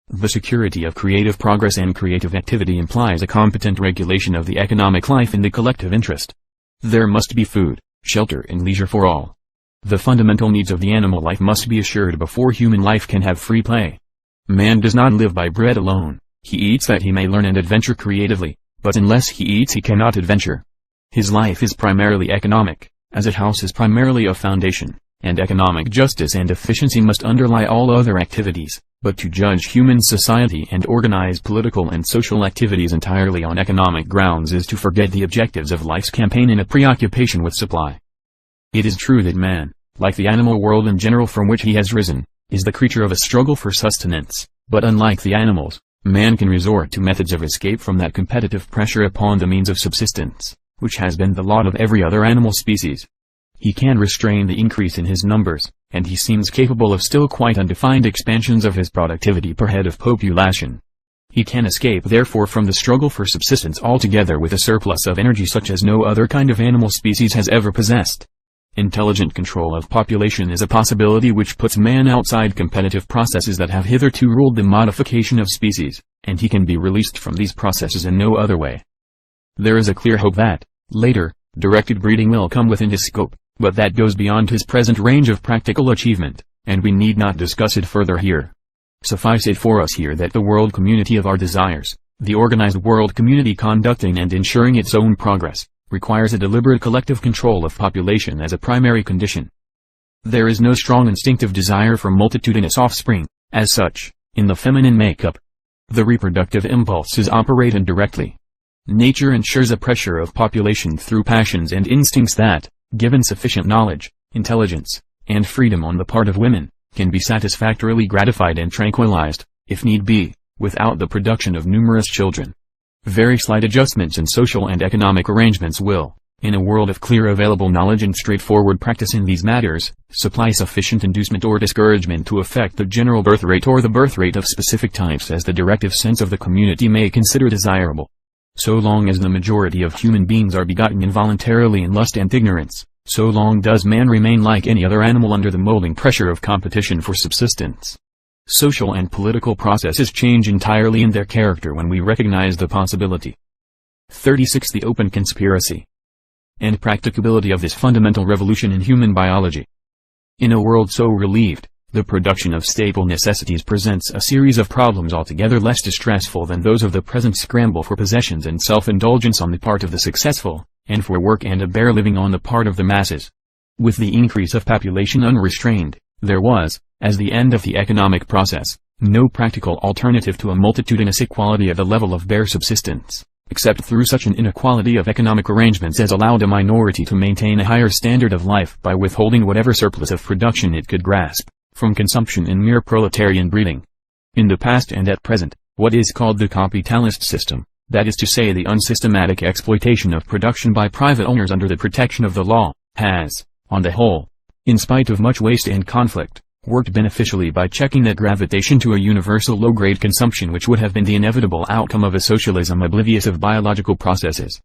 The security of creative progress and creative activity implies a competent regulation of the economic life in the collective interest. There must be food, shelter and leisure for all. The fundamental needs of the animal life must be assured before human life can have free play. Man does not live by bread alone, he eats that he may learn and adventure creatively, but unless he eats he cannot adventure. His life is primarily economic, as a house is primarily a foundation, and economic justice and efficiency must underlie all other activities, but to judge human society and organize political and social activities entirely on economic grounds is to forget the objectives of life's campaign in a preoccupation with supply. It is true that man, like the animal world in general from which he has risen, is the creature of a struggle for sustenance, but unlike the animals, man can resort to methods of escape from that competitive pressure upon the means of subsistence, which has been the lot of every other animal species. He can restrain the increase in his numbers, and he seems capable of still quite undefined expansions of his productivity per head of population. He can escape therefore from the struggle for subsistence altogether with a surplus of energy such as no other kind of animal species has ever possessed. Intelligent control of population is a possibility which puts man outside competitive processes that have hitherto ruled the modification of species, and he can be released from these processes in no other way. There is a clear hope that, later, directed breeding will come within his scope, but that goes beyond his present range of practical achievement, and we need not discuss it further here. Suffice it for us here that the world community of our desires, the organized world community conducting and ensuring its own progress, requires a deliberate collective control of population as a primary condition. There is no strong instinctive desire for multitudinous offspring, as such, in the feminine makeup. The reproductive impulses operate indirectly. Nature ensures a pressure of population through passions and instincts that, given sufficient knowledge, intelligence, and freedom on the part of women, can be satisfactorily gratified and tranquilized, if need be, without the production of numerous children. Very slight adjustments in social and economic arrangements will, in a world of clear available knowledge and straightforward practice in these matters, supply sufficient inducement or discouragement to affect the general birth rate or the birth rate of specific types as the directive sense of the community may consider desirable. So long as the majority of human beings are begotten involuntarily in lust and ignorance, so long does man remain like any other animal under the molding pressure of competition for subsistence. Social and political processes change entirely in their character when we recognize the possibility. 36. The open conspiracy and practicability of this fundamental revolution in human biology. In a world so relieved, the production of staple necessities presents a series of problems altogether less distressful than those of the present scramble for possessions and self-indulgence on the part of the successful, and for work and a bare living on the part of the masses. With the increase of population unrestrained, there was, as the end of the economic process, no practical alternative to a multitudinous equality at the level of bare subsistence, except through such an inequality of economic arrangements as allowed a minority to maintain a higher standard of life by withholding whatever surplus of production it could grasp, from consumption in mere proletarian breeding. In the past and at present, what is called the capitalist system, that is to say the unsystematic exploitation of production by private owners under the protection of the law, has, on the whole, in spite of much waste and conflict, worked beneficially by checking that gravitation to a universal low-grade consumption which would have been the inevitable outcome of a socialism oblivious of biological processes.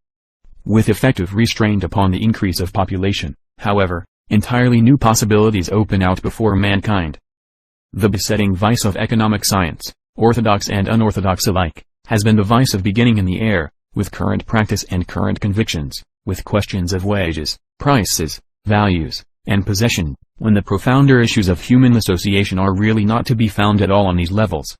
With effective restraint upon the increase of population, however, entirely new possibilities open out before mankind. The besetting vice of economic science, orthodox and unorthodox alike, has been the vice of beginning in the air, with current practice and current convictions, with questions of wages, prices, values, and possession, when the profounder issues of human association are really not to be found at all on these levels.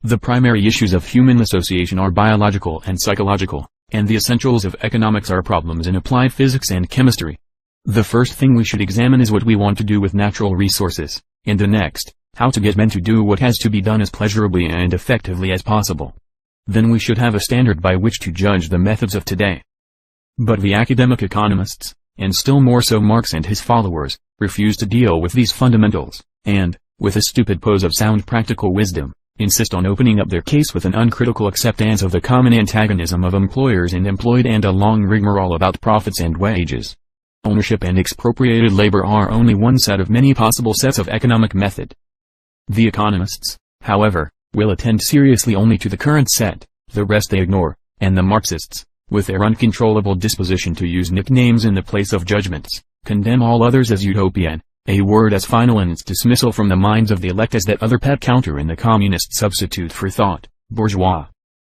The primary issues of human association are biological and psychological, and the essentials of economics are problems in applied physics and chemistry. The first thing we should examine is what we want to do with natural resources, and the next, how to get men to do what has to be done as pleasurably and effectively as possible. Then we should have a standard by which to judge the methods of today. But the academic economists, and still more so Marx and his followers, refuse to deal with these fundamentals, and, with a stupid pose of sound practical wisdom, insist on opening up their case with an uncritical acceptance of the common antagonism of employers and employed and a long rigmarole about profits and wages. Ownership and expropriated labor are only one set of many possible sets of economic method. The economists, however, will attend seriously only to the current set, the rest they ignore, and the Marxists, with their uncontrollable disposition to use nicknames in the place of judgments, condemn all others as utopian, a word as final in its dismissal from the minds of the elect as that other pet counter in the communist substitute for thought, bourgeois.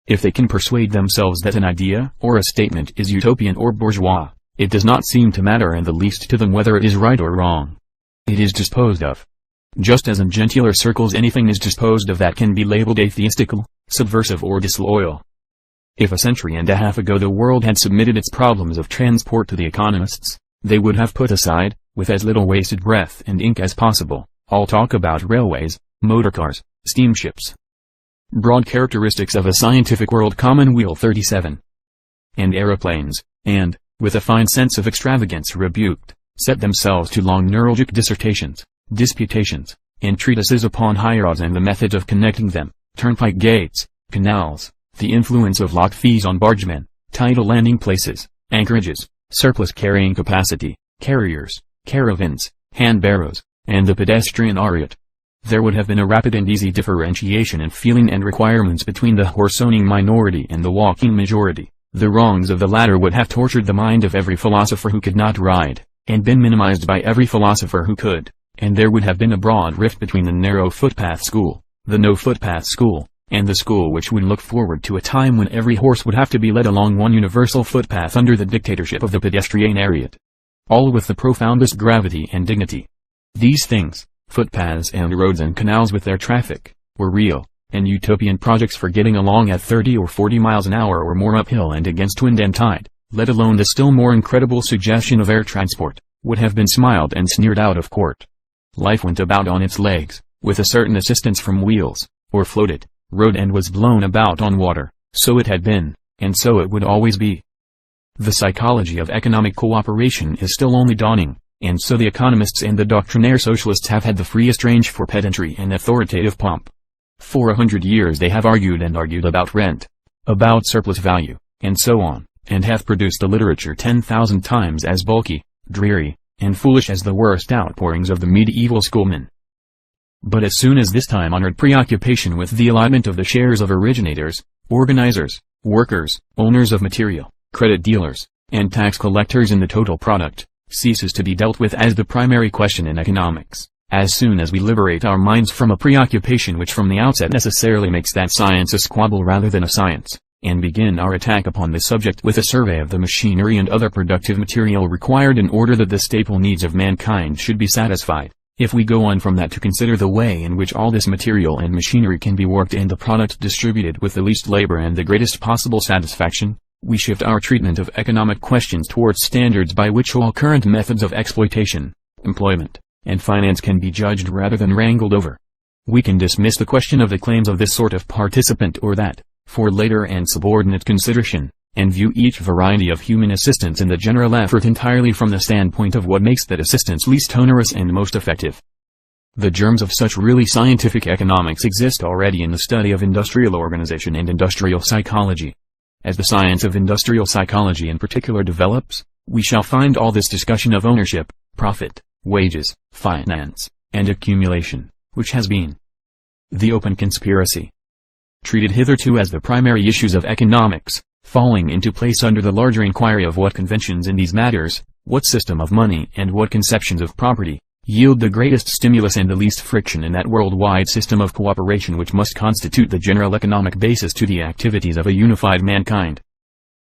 If they can persuade themselves that an idea or a statement is utopian or bourgeois, it does not seem to matter in the least to them whether it is right or wrong. It is disposed of. Just as in gentler circles anything is disposed of that can be labeled atheistical, subversive or disloyal. If a century and a half ago the world had submitted its problems of transport to the economists, they would have put aside, with as little wasted breath and ink as possible, all talk about railways, motorcars, steamships. Broad characteristics of a scientific world Commonweal 37. And aeroplanes, and, with a fine sense of extravagance rebuked, set themselves to long neuralgic dissertations, disputations, and treatises upon highroads and the methods of connecting them, turnpike gates, canals, the influence of lock fees on bargemen, tidal landing places, anchorages, surplus carrying capacity, carriers, caravans, hand-barrows, and the pedestrian ariot. There would have been a rapid and easy differentiation in feeling and requirements between the horse-owning minority and the walking majority. The wrongs of the latter would have tortured the mind of every philosopher who could not ride, and been minimized by every philosopher who could, and there would have been a broad rift between the narrow footpath school, the no footpath school, and the school which would look forward to a time when every horse would have to be led along one universal footpath under the dictatorship of the pedestrian ariot. All with the profoundest gravity and dignity. These things, footpaths and roads and canals with their traffic, were real, and utopian projects for getting along at 30 or 40 miles an hour or more uphill and against wind and tide, let alone the still more incredible suggestion of air transport, would have been smiled and sneered out of court. Life went about on its legs, with a certain assistance from wheels, or floated, rode and was blown about on water, so it had been, and so it would always be. The psychology of economic cooperation is still only dawning, and so the economists and the doctrinaire socialists have had the freest range for pedantry and authoritative pomp. For 100 years they have argued and argued about rent, about surplus value, and so on, and have produced a literature 10,000 times as bulky, dreary, and foolish as the worst outpourings of the medieval schoolmen. But as soon as this time-honored preoccupation with the allotment of the shares of originators, organizers, workers, owners of material, credit dealers, and tax collectors in the total product, ceases to be dealt with as the primary question in economics, as soon as we liberate our minds from a preoccupation which from the outset necessarily makes that science a squabble rather than a science, and begin our attack upon the subject with a survey of the machinery and other productive material required in order that the staple needs of mankind should be satisfied. If we go on from that to consider the way in which all this material and machinery can be worked and the product distributed with the least labor and the greatest possible satisfaction, we shift our treatment of economic questions towards standards by which all current methods of exploitation, employment, and finance can be judged rather than wrangled over. We can dismiss the question of the claims of this sort of participant or that, for later and subordinate consideration, and view each variety of human assistance in the general effort entirely from the standpoint of what makes that assistance least onerous and most effective. The germs of such really scientific economics exist already in the study of industrial organization and industrial psychology. As the science of industrial psychology in particular develops, we shall find all this discussion of ownership, profit, wages, finance, and accumulation, which has been the open conspiracy, treated hitherto as the primary issues of economics, falling into place under the larger inquiry of what conventions in these matters, what system of money and what conceptions of property, yield the greatest stimulus and the least friction in that worldwide system of cooperation which must constitute the general economic basis to the activities of a unified mankind.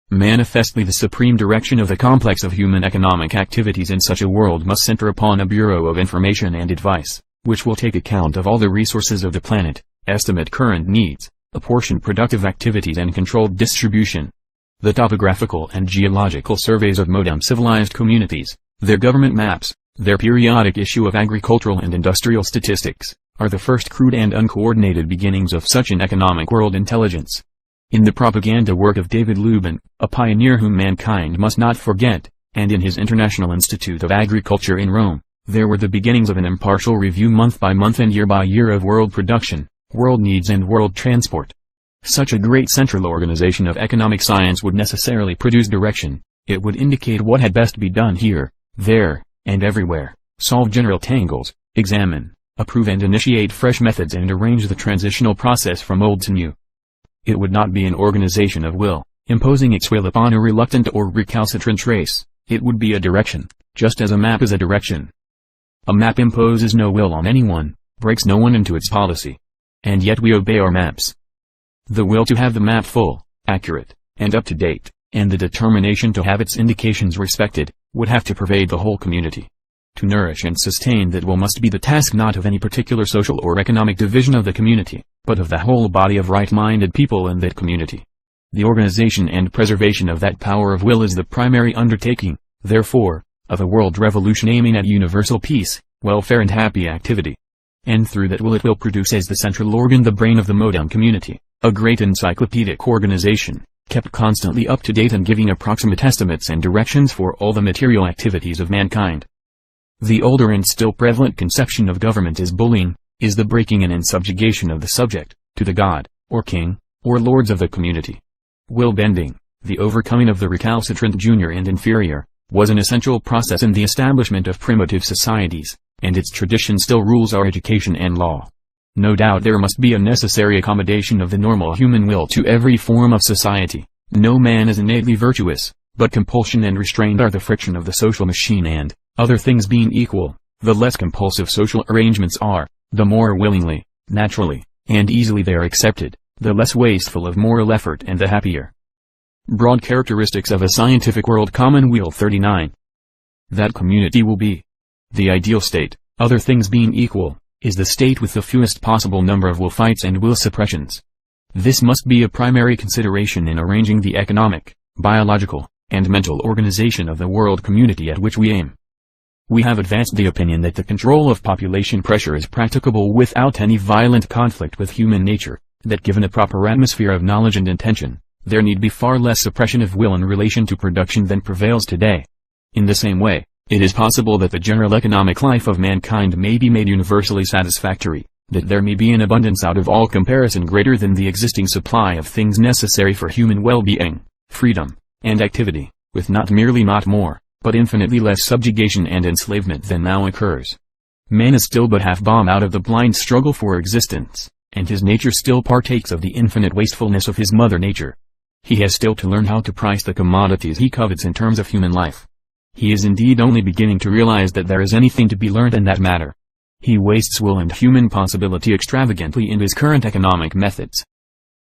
Manifestly the supreme direction of the complex of human economic activities in such a world must center upon a bureau of information and advice, which will take account of all the resources of the planet, estimate current needs, apportion productive activities and controlled distribution. The topographical and geological surveys of modern civilized communities, their government maps, their periodic issue of agricultural and industrial statistics, are the first crude and uncoordinated beginnings of such an economic world intelligence. In the propaganda work of David Lubin, a pioneer whom mankind must not forget, and in his International Institute of Agriculture in Rome, there were the beginnings of an impartial review month by month and year by year of world production, world needs and world transport. Such a great central organization of economic science would necessarily produce direction. It would indicate what had best be done here, there, and everywhere, solve general tangles, examine, approve and initiate fresh methods and arrange the transitional process from old to new. It would not be an organization of will, imposing its will upon a reluctant or recalcitrant race. It would be a direction, just as a map is a direction. A map imposes no will on anyone, breaks no one into its policy. And yet we obey our maps. The will to have the map full, accurate, and up to date, and the determination to have its indications respected, would have to pervade the whole community. To nourish and sustain that will must be the task not of any particular social or economic division of the community, but of the whole body of right-minded people in that community. The organization and preservation of that power of will is the primary undertaking, therefore, of a world revolution aiming at universal peace, welfare and happy activity. And through that will it will produce as the central organ the brain of the modern community, a great encyclopedic organization, kept constantly up to date and giving approximate estimates and directions for all the material activities of mankind. The older and still prevalent conception of government as bullying, is the breaking in and subjugation of the subject, to the god, or king, or lords of the community. Will bending, the overcoming of the recalcitrant junior and inferior, was an essential process in the establishment of primitive societies, and its tradition still rules our education and law. No doubt there must be a necessary accommodation of the normal human will to every form of society. No man is innately virtuous, but compulsion and restraint are the friction of the social machine and, other things being equal, the less compulsive social arrangements are, the more willingly, naturally, and easily they are accepted, the less wasteful of moral effort and the happier. Broad characteristics of a scientific world commonweal 39. That community will be. The ideal state, other things being equal, is the state with the fewest possible number of will fights and will suppressions. This must be a primary consideration in arranging the economic, biological, and mental organization of the world community at which we aim. We have advanced the opinion that the control of population pressure is practicable without any violent conflict with human nature, that given a proper atmosphere of knowledge and intention, there need be far less suppression of will in relation to production than prevails today. In the same way, it is possible that the general economic life of mankind may be made universally satisfactory, that there may be an abundance out of all comparison greater than the existing supply of things necessary for human well-being, freedom, and activity, with not merely not more, but infinitely less subjugation and enslavement than now occurs. Man is still but half bomb out of the blind struggle for existence, and his nature still partakes of the infinite wastefulness of his mother nature. He has still to learn how to price the commodities he covets in terms of human life. He is indeed only beginning to realize that there is anything to be learned in that matter. He wastes will and human possibility extravagantly in his current economic methods.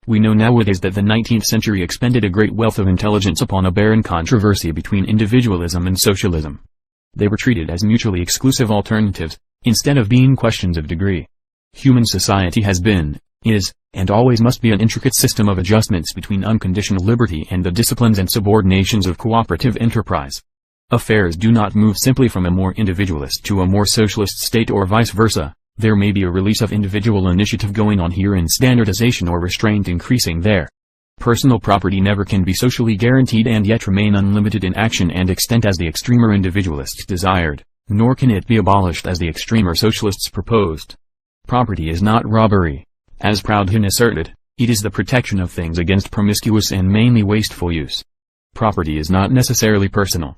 We know nowadays that the 19th century expended a great wealth of intelligence upon a barren controversy between individualism and socialism. They were treated as mutually exclusive alternatives, instead of being questions of degree. Human society has been, is, and always must be an intricate system of adjustments between unconditional liberty and the disciplines and subordinations of cooperative enterprise. Affairs do not move simply from a more individualist to a more socialist state or vice versa. There may be a release of individual initiative going on here and standardization or restraint increasing there. Personal property never can be socially guaranteed and yet remain unlimited in action and extent as the extremer individualists desired, nor can it be abolished as the extremer socialists proposed. Property is not robbery, as Proudhon asserted, it is the protection of things against promiscuous and mainly wasteful use. Property is not necessarily personal.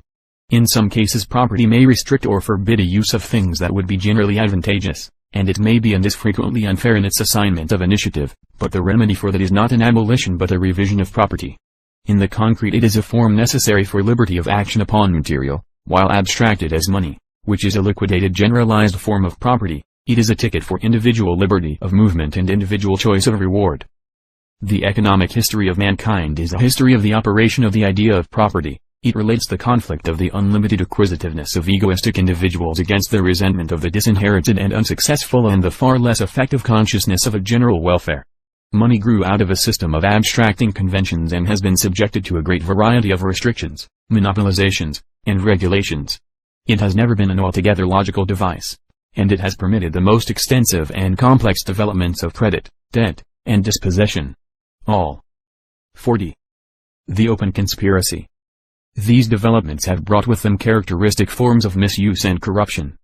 In some cases property may restrict or forbid a use of things that would be generally advantageous, and it may be and is frequently unfair in its assignment of initiative, but the remedy for that is not an abolition but a revision of property. In the concrete it is a form necessary for liberty of action upon material, while abstracted as money, which is a liquidated generalized form of property, it is a ticket for individual liberty of movement and individual choice of reward. The economic history of mankind is a history of the operation of the idea of property. It relates the conflict of the unlimited acquisitiveness of egoistic individuals against the resentment of the disinherited and unsuccessful and the far less effective consciousness of a general welfare. Money grew out of a system of abstracting conventions and has been subjected to a great variety of restrictions, monopolizations, and regulations. It has never been an altogether logical device, and it has permitted the most extensive and complex developments of credit, debt, and dispossession. All. 40. The open conspiracy. These developments have brought with them characteristic forms of misuse and corruption.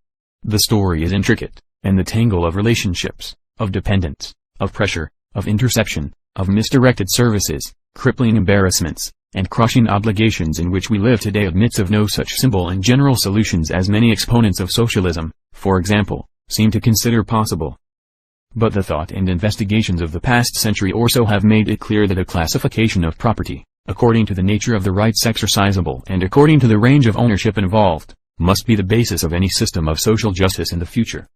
The story is intricate, and the tangle of relationships, of dependence, of pressure, of interception, of misdirected services, crippling embarrassments, and crushing obligations in which we live today admits of no such simple and general solutions as many exponents of socialism, for example, seem to consider possible. But the thought and investigations of the past century or so have made it clear that a classification of property, according to the nature of the rights exercisable and according to the range of ownership involved, must be the basis of any system of social justice in the future.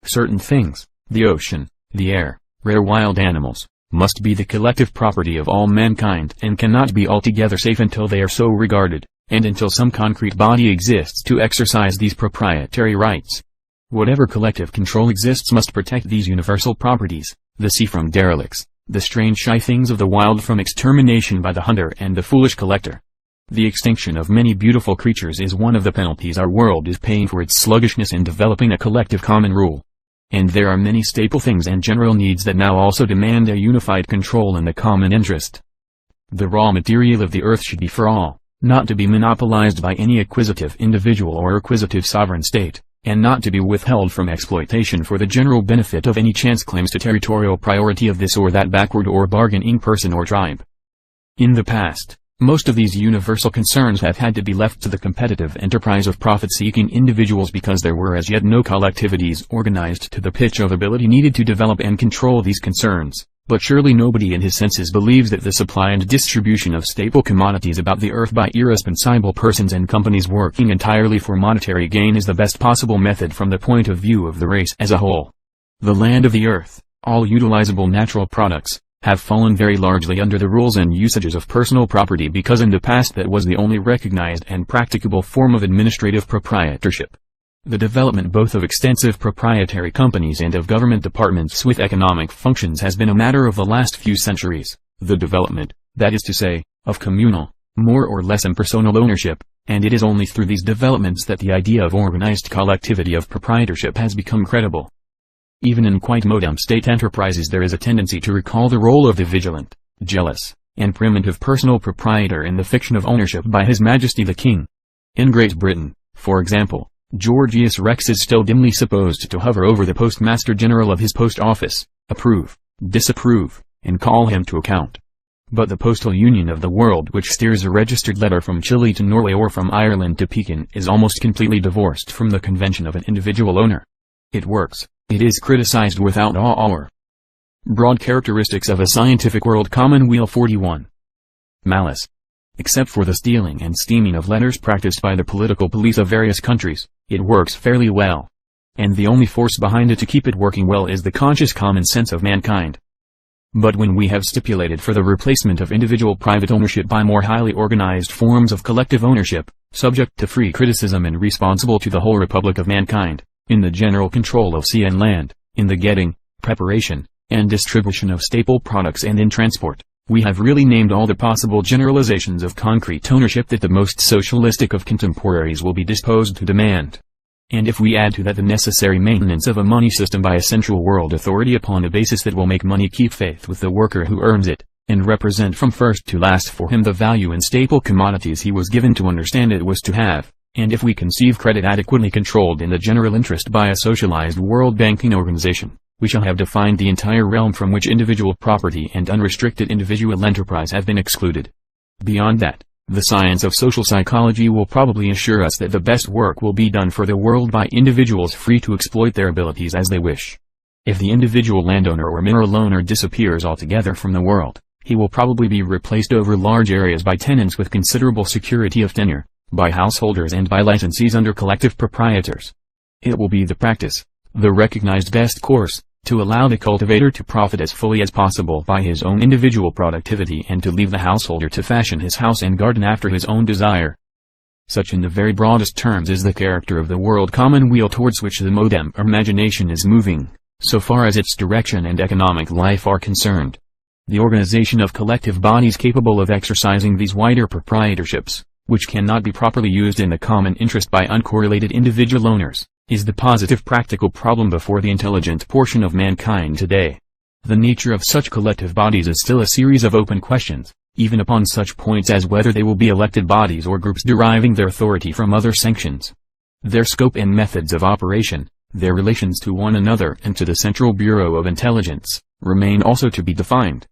Certain things, the ocean, the air, rare wild animals, must be the collective property of all mankind and cannot be altogether safe until they are so regarded, and until some concrete body exists to exercise these proprietary rights. Whatever collective control exists must protect these universal properties, the sea from derelicts, the strange shy things of the wild from extermination by the hunter and the foolish collector. The extinction of many beautiful creatures is one of the penalties our world is paying for its sluggishness in developing a collective common rule. And there are many staple things and general needs that now also demand a unified control in the common interest. The raw material of the earth should be for all, not to be monopolized by any acquisitive individual or acquisitive sovereign state, and not to be withheld from exploitation for the general benefit of any chance claims to territorial priority of this or that backward or bargaining person or tribe. In the past, most of these universal concerns have had to be left to the competitive enterprise of profit-seeking individuals because there were as yet no collectivities organized to the pitch of ability needed to develop and control these concerns. But surely nobody in his senses believes that the supply and distribution of staple commodities about the earth by irresponsible persons and companies working entirely for monetary gain is the best possible method from the point of view of the race as a whole. The land of the earth, all utilizable natural products, have fallen very largely under the rules and usages of personal property because in the past that was the only recognized and practicable form of administrative proprietorship. The development both of extensive proprietary companies and of government departments with economic functions has been a matter of the last few centuries, the development, that is to say, of communal, more or less impersonal ownership, and it is only through these developments that the idea of organized collectivity of proprietorship has become credible. Even in quite modern state enterprises there is a tendency to recall the role of the vigilant, jealous, and primitive personal proprietor in the fiction of ownership by His Majesty the King. In Great Britain, for example, Georgius Rex is still dimly supposed to hover over the Postmaster General of his post office, approve, disapprove, and call him to account. But the postal union of the world which steers a registered letter from Chile to Norway or from Ireland to Pekin is almost completely divorced from the convention of an individual owner. It works, it is criticized without awe or broad characteristics of a scientific world commonweal. 41. Malice. Except for the stealing and steaming of letters practiced by the political police of various countries, it works fairly well. And the only force behind it to keep it working well is the conscious common sense of mankind. But when we have stipulated for the replacement of individual private ownership by more highly organized forms of collective ownership, subject to free criticism and responsible to the whole republic of mankind, in the general control of sea and land, in the getting, preparation, and distribution of staple products and in transport, we have really named all the possible generalizations of concrete ownership that the most socialistic of contemporaries will be disposed to demand. And if we add to that the necessary maintenance of a money system by a central world authority upon a basis that will make money keep faith with the worker who earns it, and represent from first to last for him the value in staple commodities he was given to understand it was to have, and if we conceive credit adequately controlled in the general interest by a socialized world banking organization, we shall have defined the entire realm from which individual property and unrestricted individual enterprise have been excluded. Beyond that, the science of social psychology will probably assure us that the best work will be done for the world by individuals free to exploit their abilities as they wish. If the individual landowner or mineral owner disappears altogether from the world, he will probably be replaced over large areas by tenants with considerable security of tenure, by householders and by licensees under collective proprietors. It will be the practice, the recognized best course, to allow the cultivator to profit as fully as possible by his own individual productivity and to leave the householder to fashion his house and garden after his own desire. Such in the very broadest terms is the character of the world commonweal towards which the modern imagination is moving, so far as its direction and economic life are concerned. The organization of collective bodies capable of exercising these wider proprietorships, which cannot be properly used in the common interest by uncorrelated individual owners, is the positive practical problem before the intelligent portion of mankind today. The nature of such collective bodies is still a series of open questions, even upon such points as whether they will be elected bodies or groups deriving their authority from other sanctions. Their scope and methods of operation, their relations to one another and to the Central Bureau of Intelligence, remain also to be defined.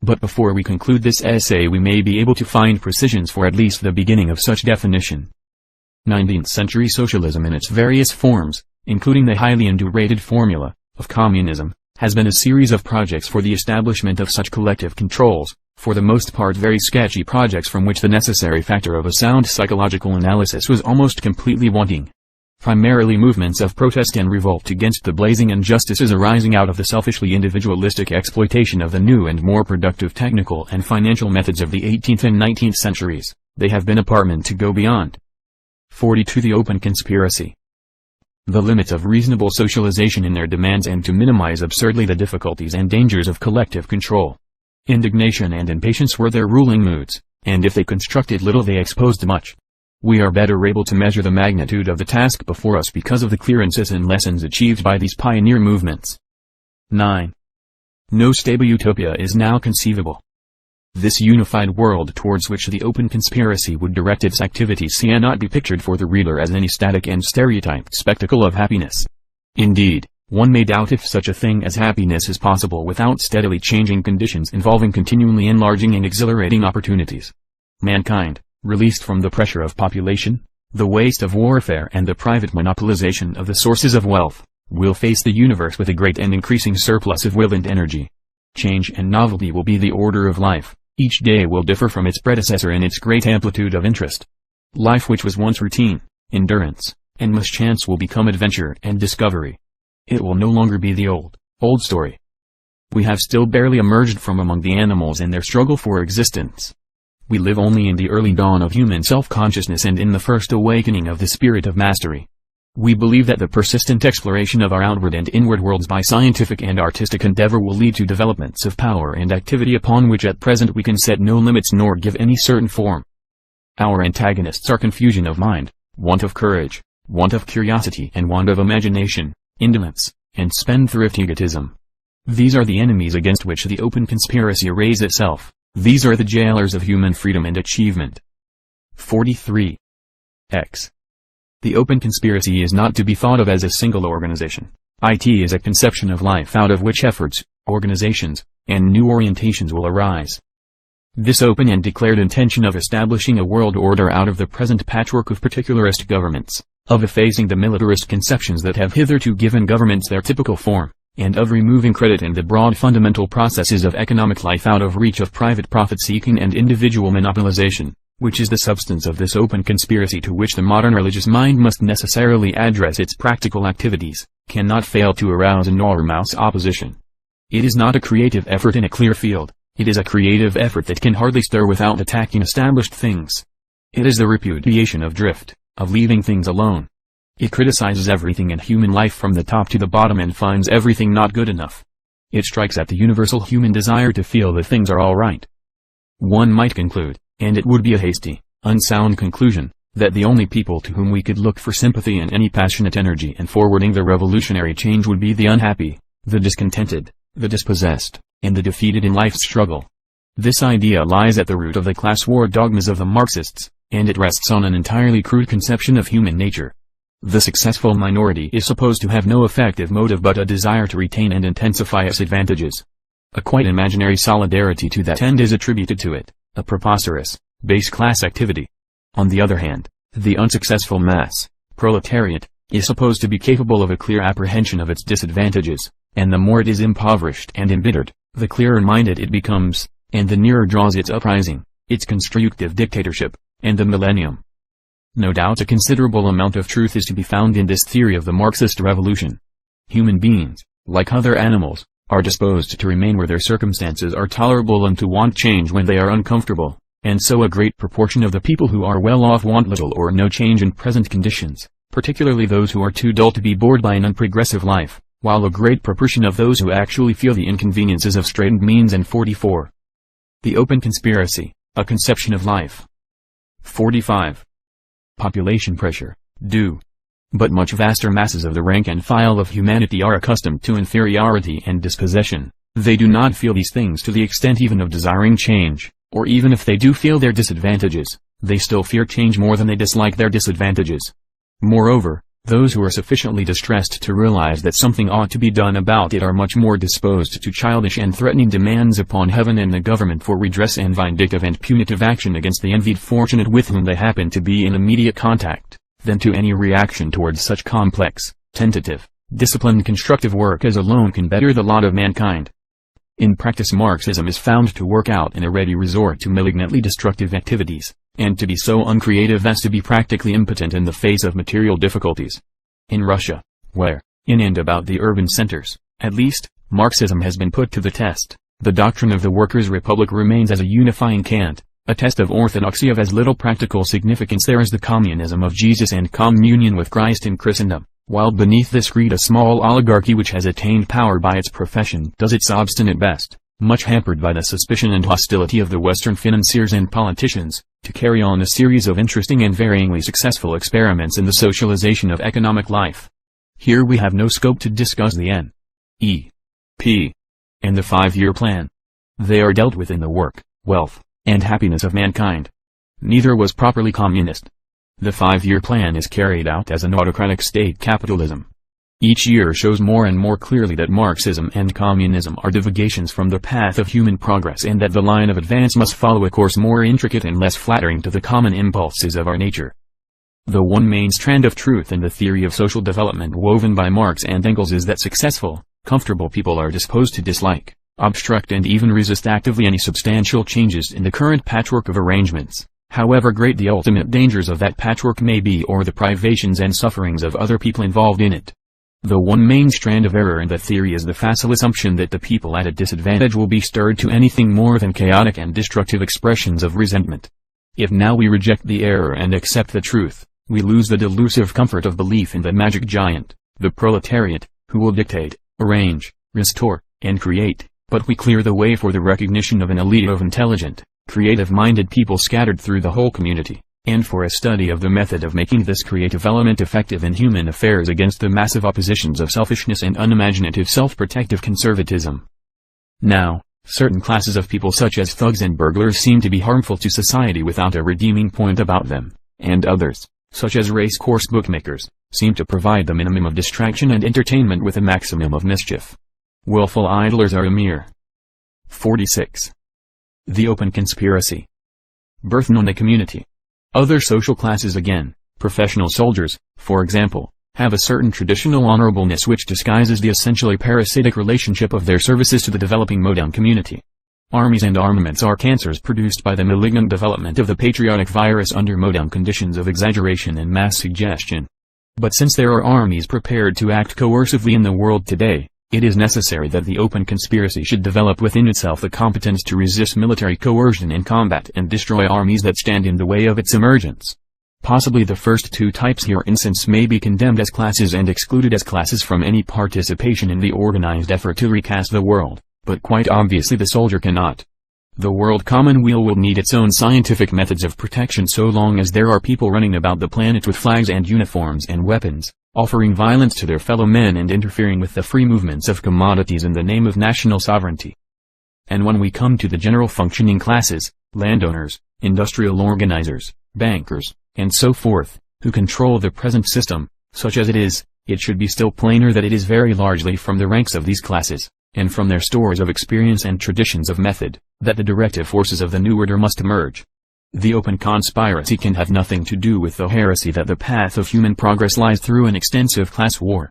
But before we conclude this essay we may be able to find precisions for at least the beginning of such definition. 19th century socialism in its various forms, including the highly underrated formula of communism, has been a series of projects for the establishment of such collective controls, for the most part very sketchy projects from which the necessary factor of a sound psychological analysis was almost completely wanting. Primarily movements of protest and revolt against the blazing injustices arising out of the selfishly individualistic exploitation of the new and more productive technical and financial methods of the 18th and 19th centuries. They have been apartment to go beyond. 42. The open conspiracy. The limits of reasonable socialization in their demands and to minimize absurdly the difficulties and dangers of collective control. Indignation and impatience were their ruling moods, and if they constructed little they exposed much. We are better able to measure the magnitude of the task before us because of the clearances and lessons achieved by these pioneer movements. 9. No stable utopia is now conceivable. This unified world towards which the open conspiracy would direct its activities cannot be pictured for the reader as any static and stereotyped spectacle of happiness. Indeed, one may doubt if such a thing as happiness is possible without steadily changing conditions involving continually enlarging and exhilarating opportunities. Mankind, released from the pressure of population, the waste of warfare and the private monopolization of the sources of wealth, will face the universe with a great and increasing surplus of will and energy. Change and novelty will be the order of life, each day will differ from its predecessor in its great amplitude of interest. Life which was once routine, endurance, and mischance will become adventure and discovery. It will no longer be the old story. We have still barely emerged from among the animals in their struggle for existence. We live only in the early dawn of human self-consciousness and in the first awakening of the spirit of mastery. We believe that the persistent exploration of our outward and inward worlds by scientific and artistic endeavor will lead to developments of power and activity upon which at present we can set no limits nor give any certain form. Our antagonists are confusion of mind, want of courage, want of curiosity and want of imagination, indolence, and spendthrift egotism. These are the enemies against which the open conspiracy arrays itself. These are the jailers of human freedom and achievement. 43. X. The open conspiracy is not to be thought of as a single organization. It is a conception of life out of which efforts, organizations, and new orientations will arise. This open and declared intention of establishing a world order out of the present patchwork of particularist governments, of effacing the militarist conceptions that have hitherto given governments their typical form, and of removing credit and the broad fundamental processes of economic life out of reach of private profit-seeking and individual monopolization, which is the substance of this open conspiracy to which the modern religious mind must necessarily address its practical activities, cannot fail to arouse enormous opposition. It is not a creative effort in a clear field, it is a creative effort that can hardly stir without attacking established things. It is the repudiation of drift, of leaving things alone. It criticizes everything in human life from the top to the bottom and finds everything not good enough. It strikes at the universal human desire to feel that things are all right. One might conclude, and it would be a hasty, unsound conclusion, that the only people to whom we could look for sympathy and any passionate energy in forwarding the revolutionary change would be the unhappy, the discontented, the dispossessed, and the defeated in life's struggle. This idea lies at the root of the class war dogmas of the Marxists, and it rests on an entirely crude conception of human nature. The successful minority is supposed to have no effective motive but a desire to retain and intensify its advantages. A quite imaginary solidarity to that end is attributed to it, a preposterous, base class activity. On the other hand, the unsuccessful mass, proletariat, is supposed to be capable of a clear apprehension of its disadvantages, and the more it is impoverished and embittered, the clearer minded it becomes, and the nearer draws its uprising, its constructive dictatorship, and the millennium. No doubt a considerable amount of truth is to be found in this theory of the Marxist revolution. Human beings, like other animals, are disposed to remain where their circumstances are tolerable and to want change when they are uncomfortable, and so a great proportion of the people who are well off want little or no change in present conditions, particularly those who are too dull to be bored by an unprogressive life, while a great proportion of those who actually feel the inconveniences of straitened means. And 44. The open conspiracy, a conception of life. 45. Population pressure, due. But much vaster masses of the rank and file of humanity are accustomed to inferiority and dispossession. They do not feel these things to the extent even of desiring change, or even if they do feel their disadvantages, they still fear change more than they dislike their disadvantages. Moreover, those who are sufficiently distressed to realize that something ought to be done about it are much more disposed to childish and threatening demands upon heaven and the government for redress and vindictive and punitive action against the envied fortunate with whom they happen to be in immediate contact, than to any reaction towards such complex, Tentative, disciplined constructive work as alone can better the lot of mankind. In practice, Marxism is found to work out in a ready resort to malignantly destructive activities, and to be so uncreative as to be practically impotent in the face of material difficulties. In Russia, where, in and about the urban centers, at least, Marxism has been put to the test, the doctrine of the Workers' Republic remains as a unifying cant, a test of orthodoxy of as little practical significance there as the communism of Jesus and communion with Christ in Christendom, while beneath this creed a small oligarchy which has attained power by its profession does its obstinate best, much hampered by the suspicion and hostility of the Western financiers and politicians, to carry on a series of interesting and varyingly successful experiments in the socialization of economic life. Here we have no scope to discuss the N.E.P. and the 5-year plan. They are dealt with in the work, wealth, and happiness of mankind. Neither was properly communist. The 5-year plan is carried out as an autocratic state capitalism. Each year shows more and more clearly that Marxism and communism are divagations from the path of human progress, and that the line of advance must follow a course more intricate and less flattering to the common impulses of our nature. The one main strand of truth in the theory of social development woven by Marx and Engels is that successful, comfortable people are disposed to dislike, obstruct and even resist actively any substantial changes in the current patchwork of arrangements, however great the ultimate dangers of that patchwork may be or the privations and sufferings of other people involved in it. The one main strand of error in the theory is the facile assumption that the people at a disadvantage will be stirred to anything more than chaotic and destructive expressions of resentment. If now we reject the error and accept the truth, we lose the delusive comfort of belief in the magic giant, the proletariat, who will dictate, arrange, restore, and create, but we clear the way for the recognition of an elite of intelligent, creative-minded people scattered through the whole community, and for a study of the method of making this creative element effective in human affairs against the massive oppositions of selfishness and unimaginative self-protective conservatism. Now, certain classes of people such as thugs and burglars seem to be harmful to society without a redeeming point about them, and others, such as race-course bookmakers, seem to provide the minimum of distraction and entertainment with a maximum of mischief. Willful idlers are a mere 46. The open conspiracy. Birth known the community. Other social classes again, professional soldiers, for example, have a certain traditional honorableness which disguises the essentially parasitic relationship of their services to the developing modern community. Armies and armaments are cancers produced by the malignant development of the patriotic virus under modern conditions of exaggeration and mass suggestion. But since there are armies prepared to act coercively in the world today, it is necessary that the open conspiracy should develop within itself the competence to resist military coercion in combat and destroy armies that stand in the way of its emergence. Possibly the first two types here instance may be condemned as classes and excluded as classes from any participation in the organized effort to recast the world, but quite obviously the soldier cannot. The world commonweal will need its own scientific methods of protection so long as there are people running about the planet with flags and uniforms and weapons, offering violence to their fellow men and interfering with the free movements of commodities in the name of national sovereignty. And when we come to the general functioning classes, landowners, industrial organizers, bankers, and so forth, who control the present system, such as it should be still plainer that it is very largely from the ranks of these classes, and from their stores of experience and traditions of method, that the directive forces of the new order must emerge. The open conspiracy can have nothing to do with the heresy that the path of human progress lies through an extensive class war.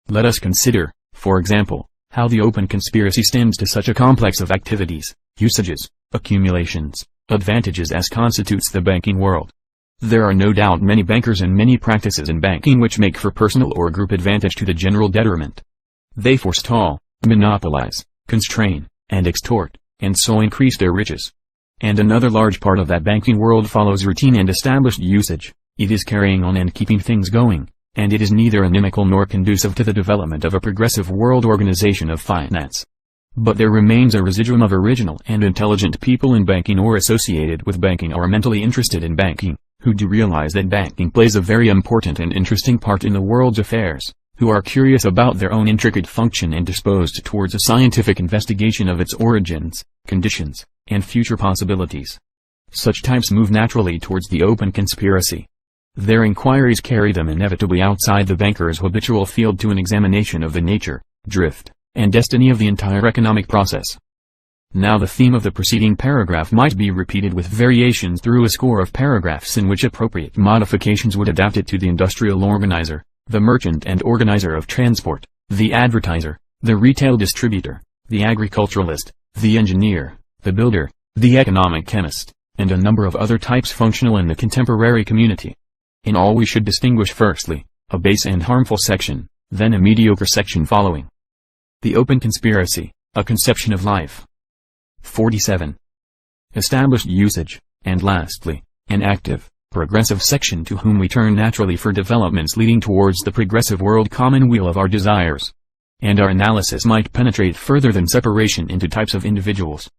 Let us consider, for example, how the open conspiracy stems to such a complex of activities, usages, accumulations, advantages as constitutes the banking world. There are no doubt many bankers and many practices in banking which make for personal or group advantage to the general detriment. They forestall, monopolize, constrain, and extort, and so increase their riches. And another large part of that banking world follows routine and established usage. It is carrying on and keeping things going, and it is neither inimical nor conducive to the development of a progressive world organization of finance. But there remains a residuum of original and intelligent people in banking or associated with banking or mentally interested in banking, who do realize that banking plays a very important and interesting part in the world's affairs, who are curious about their own intricate function and disposed towards a scientific investigation of its origins, conditions, and future possibilities. Such types move naturally towards the open conspiracy. Their inquiries carry them inevitably outside the banker's habitual field to an examination of the nature, drift, and destiny of the entire economic process. Now the theme of the preceding paragraph might be repeated with variations through a score of paragraphs in which appropriate modifications would adapt it to the industrial organizer, the merchant and organizer of transport, the advertiser, the retail distributor, the agriculturalist, the engineer, the builder, the economic chemist, and a number of other types functional in the contemporary community. In all we should distinguish firstly, a base and harmful section, then a mediocre section following. The open conspiracy, a conception of life. 47. Established usage, and lastly, an active, progressive section to whom we turn naturally for developments leading towards the progressive world commonweal of our desires. And our analysis might penetrate further than separation into types of individuals.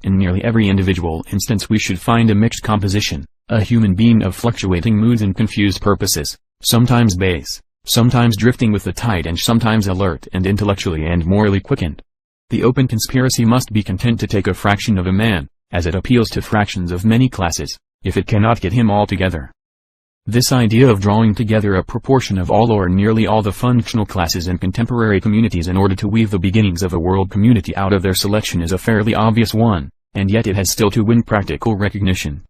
In nearly every individual instance we should find a mixed composition, a human being of fluctuating moods and confused purposes, sometimes base, sometimes drifting with the tide and sometimes alert and intellectually and morally quickened. The open conspiracy must be content to take a fraction of a man, as it appeals to fractions of many classes, if it cannot get him all together. This idea of drawing together a proportion of all or nearly all the functional classes in contemporary communities in order to weave the beginnings of a world community out of their selection is a fairly obvious one, and yet it has still to win practical recognition.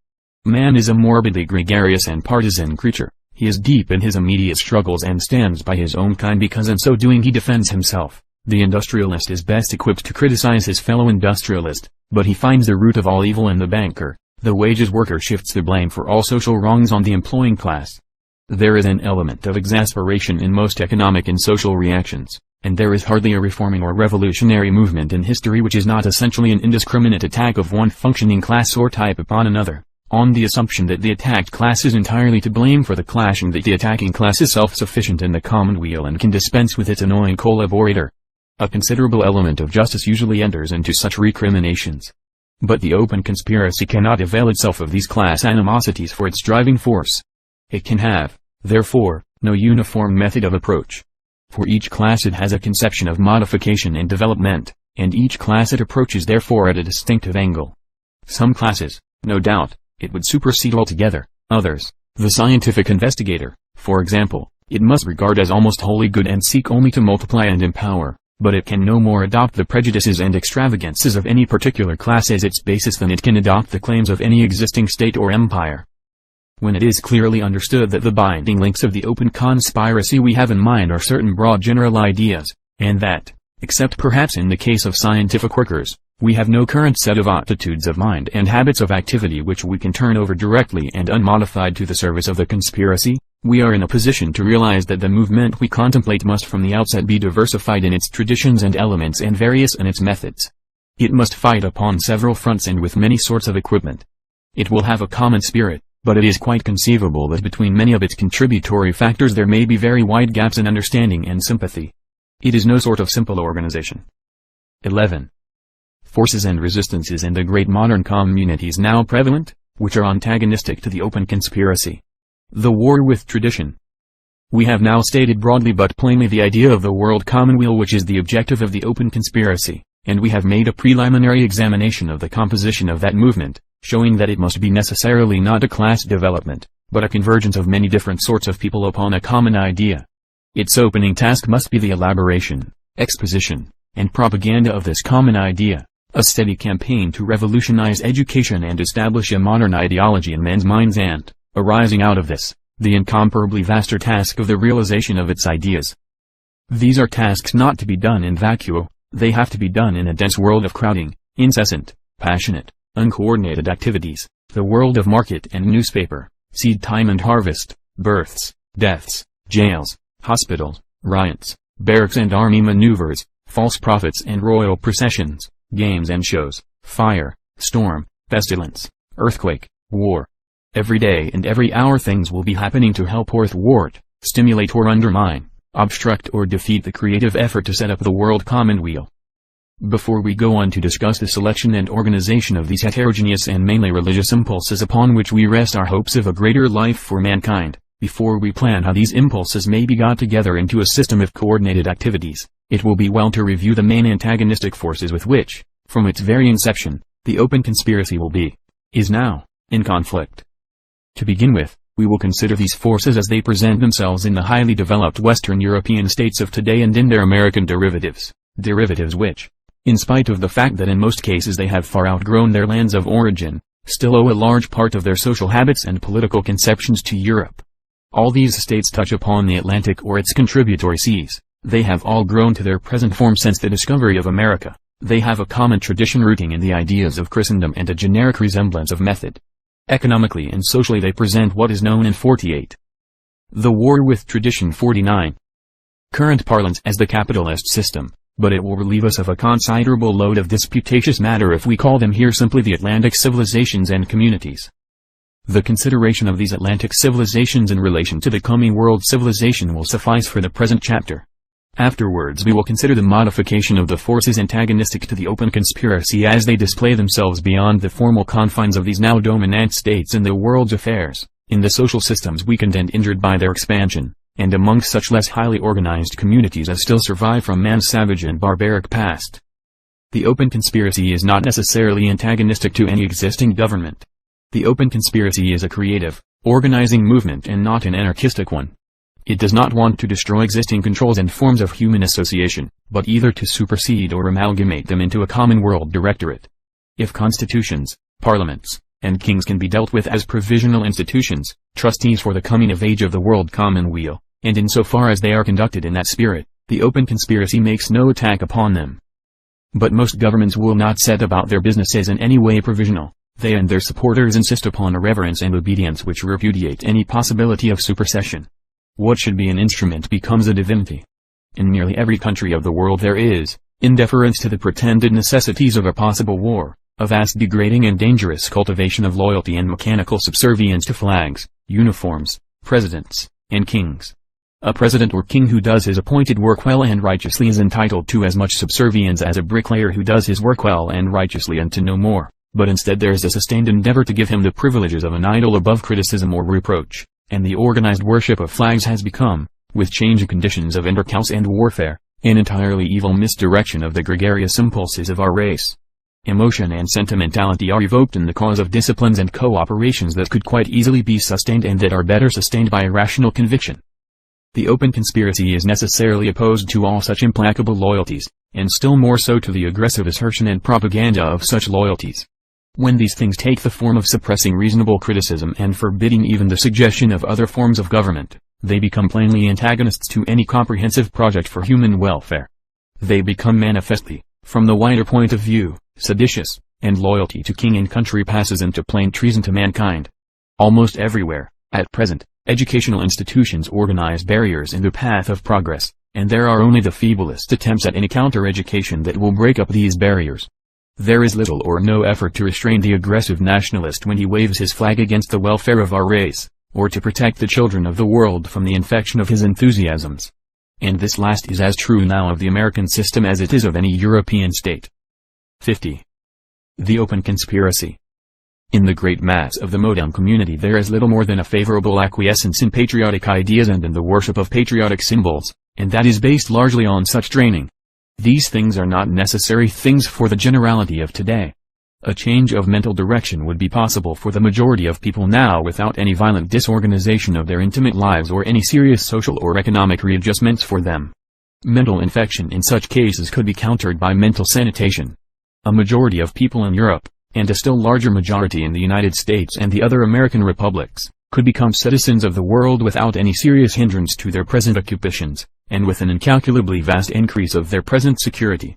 Man is a morbidly gregarious and partisan creature. He is deep in his immediate struggles and stands by his own kind because in so doing he defends himself. The industrialist is best equipped to criticize his fellow industrialist, but he finds the root of all evil in the banker. The wages worker shifts the blame for all social wrongs on the employing class. There is an element of exasperation in most economic and social reactions, and there is hardly a reforming or revolutionary movement in history which is not essentially an indiscriminate attack of one functioning class or type upon another, on the assumption that the attacked class is entirely to blame for the clash and that the attacking class is self-sufficient in the commonweal and can dispense with its annoying collaborator. A considerable element of justice usually enters into such recriminations. But the open conspiracy cannot avail itself of these class animosities for its driving force. It can have, therefore, no uniform method of approach. For each class it has a conception of modification and development, and each class it approaches therefore at a distinctive angle. Some classes, no doubt, it would supersede altogether; others, the scientific investigator, for example, it must regard as almost wholly good and seek only to multiply and empower. But it can no more adopt the prejudices and extravagances of any particular class as its basis than it can adopt the claims of any existing state or empire. When it is clearly understood that the binding links of the open conspiracy we have in mind are certain broad general ideas, and that, except perhaps in the case of scientific workers, we have no current set of attitudes of mind and habits of activity which we can turn over directly and unmodified to the service of the conspiracy, we are in a position to realize that the movement we contemplate must from the outset be diversified in its traditions and elements and various in its methods. It must fight upon several fronts and with many sorts of equipment. It will have a common spirit, but it is quite conceivable that between many of its contributory factors there may be very wide gaps in understanding and sympathy. It is no sort of simple organization. 11. Forces and resistances in the great modern communities now prevalent, which are antagonistic to the open conspiracy. The war with tradition. We have now stated broadly but plainly the idea of the world commonweal which is the objective of the open conspiracy, and we have made a preliminary examination of the composition of that movement, showing that it must be necessarily not a class development, but a convergence of many different sorts of people upon a common idea. Its opening task must be the elaboration, exposition, and propaganda of this common idea, a steady campaign to revolutionize education and establish a modern ideology in men's minds and, arising out of this, the incomparably vaster task of the realization of its ideas. These are tasks not to be done in vacuo, they have to be done in a dense world of crowding, incessant, passionate, uncoordinated activities, the world of market and newspaper, seed time and harvest, births, deaths, jails, hospitals, riots, barracks and army maneuvers, false prophets and royal processions, games and shows, fire, storm, pestilence, earthquake, war. Every day and every hour things will be happening to help or thwart, stimulate or undermine, obstruct or defeat the creative effort to set up the world commonweal. Before we go on to discuss the selection and organization of these heterogeneous and mainly religious impulses upon which we rest our hopes of a greater life for mankind, before we plan how these impulses may be got together into a system of coordinated activities, it will be well to review the main antagonistic forces with which, from its very inception, the open conspiracy is now, in conflict. To begin with, we will consider these forces as they present themselves in the highly developed Western European states of today and in their American derivatives which, in spite of the fact that in most cases they have far outgrown their lands of origin, still owe a large part of their social habits and political conceptions to Europe. All these states touch upon the Atlantic or its contributory seas. They have all grown to their present form since the discovery of America. They have a common tradition rooting in the ideas of Christendom and a generic resemblance of method. Economically and socially they present what is known in 48. The war with tradition 49. Current parlance as the capitalist system, but it will relieve us of a considerable load of disputatious matter if we call them here simply the Atlantic civilizations and communities. The consideration of these Atlantic civilizations in relation to the coming world civilization will suffice for the present chapter. Afterwards we will consider the modification of the forces antagonistic to the open conspiracy as they display themselves beyond the formal confines of these now dominant states in the world's affairs, in the social systems weakened and injured by their expansion, and among such less highly organized communities as still survive from man's savage and barbaric past. The open conspiracy is not necessarily antagonistic to any existing government. The open conspiracy is a creative, organizing movement and not an anarchistic one. It does not want to destroy existing controls and forms of human association, but either to supersede or amalgamate them into a common world directorate. If constitutions, parliaments, and kings can be dealt with as provisional institutions, trustees for the coming of age of the world commonweal, and insofar as they are conducted in that spirit, the open conspiracy makes no attack upon them. But most governments will not set about their business as in any way provisional. They and their supporters insist upon a reverence and obedience which repudiate any possibility of supersession. What should be an instrument becomes a divinity. In nearly every country of the world there is, in deference to the pretended necessities of a possible war, a vast degrading and dangerous cultivation of loyalty and mechanical subservience to flags, uniforms, presidents, and kings. A president or king who does his appointed work well and righteously is entitled to as much subservience as a bricklayer who does his work well and righteously and to no more, but instead there is a sustained endeavor to give him the privileges of an idol above criticism or reproach. And the organized worship of flags has become, with changing conditions of intercourse and warfare, an entirely evil misdirection of the gregarious impulses of our race. Emotion and sentimentality are evoked in the cause of disciplines and cooperations that could quite easily be sustained and that are better sustained by rational conviction. The open conspiracy is necessarily opposed to all such implacable loyalties, and still more so to the aggressive assertion and propaganda of such loyalties. When these things take the form of suppressing reasonable criticism and forbidding even the suggestion of other forms of government, they become plainly antagonists to any comprehensive project for human welfare. They become manifestly, from the wider point of view, seditious, and loyalty to king and country passes into plain treason to mankind. Almost everywhere, at present, educational institutions organize barriers in the path of progress, and there are only the feeblest attempts at any counter-education that will break up these barriers. There is little or no effort to restrain the aggressive nationalist when he waves his flag against the welfare of our race, or to protect the children of the world from the infection of his enthusiasms. And this last is as true now of the American system as it is of any European state. 50. The open conspiracy. In the great mass of the modern community there is little more than a favorable acquiescence in patriotic ideas and in the worship of patriotic symbols, and that is based largely on such training. These things are not necessary things for the generality of today. A change of mental direction would be possible for the majority of people now without any violent disorganization of their intimate lives or any serious social or economic readjustments for them. Mental infection in such cases could be countered by mental sanitation. A majority of people in Europe, and a still larger majority in the United States and the other American republics, could become citizens of the world without any serious hindrance to their present occupations, and with an incalculably vast increase of their present security.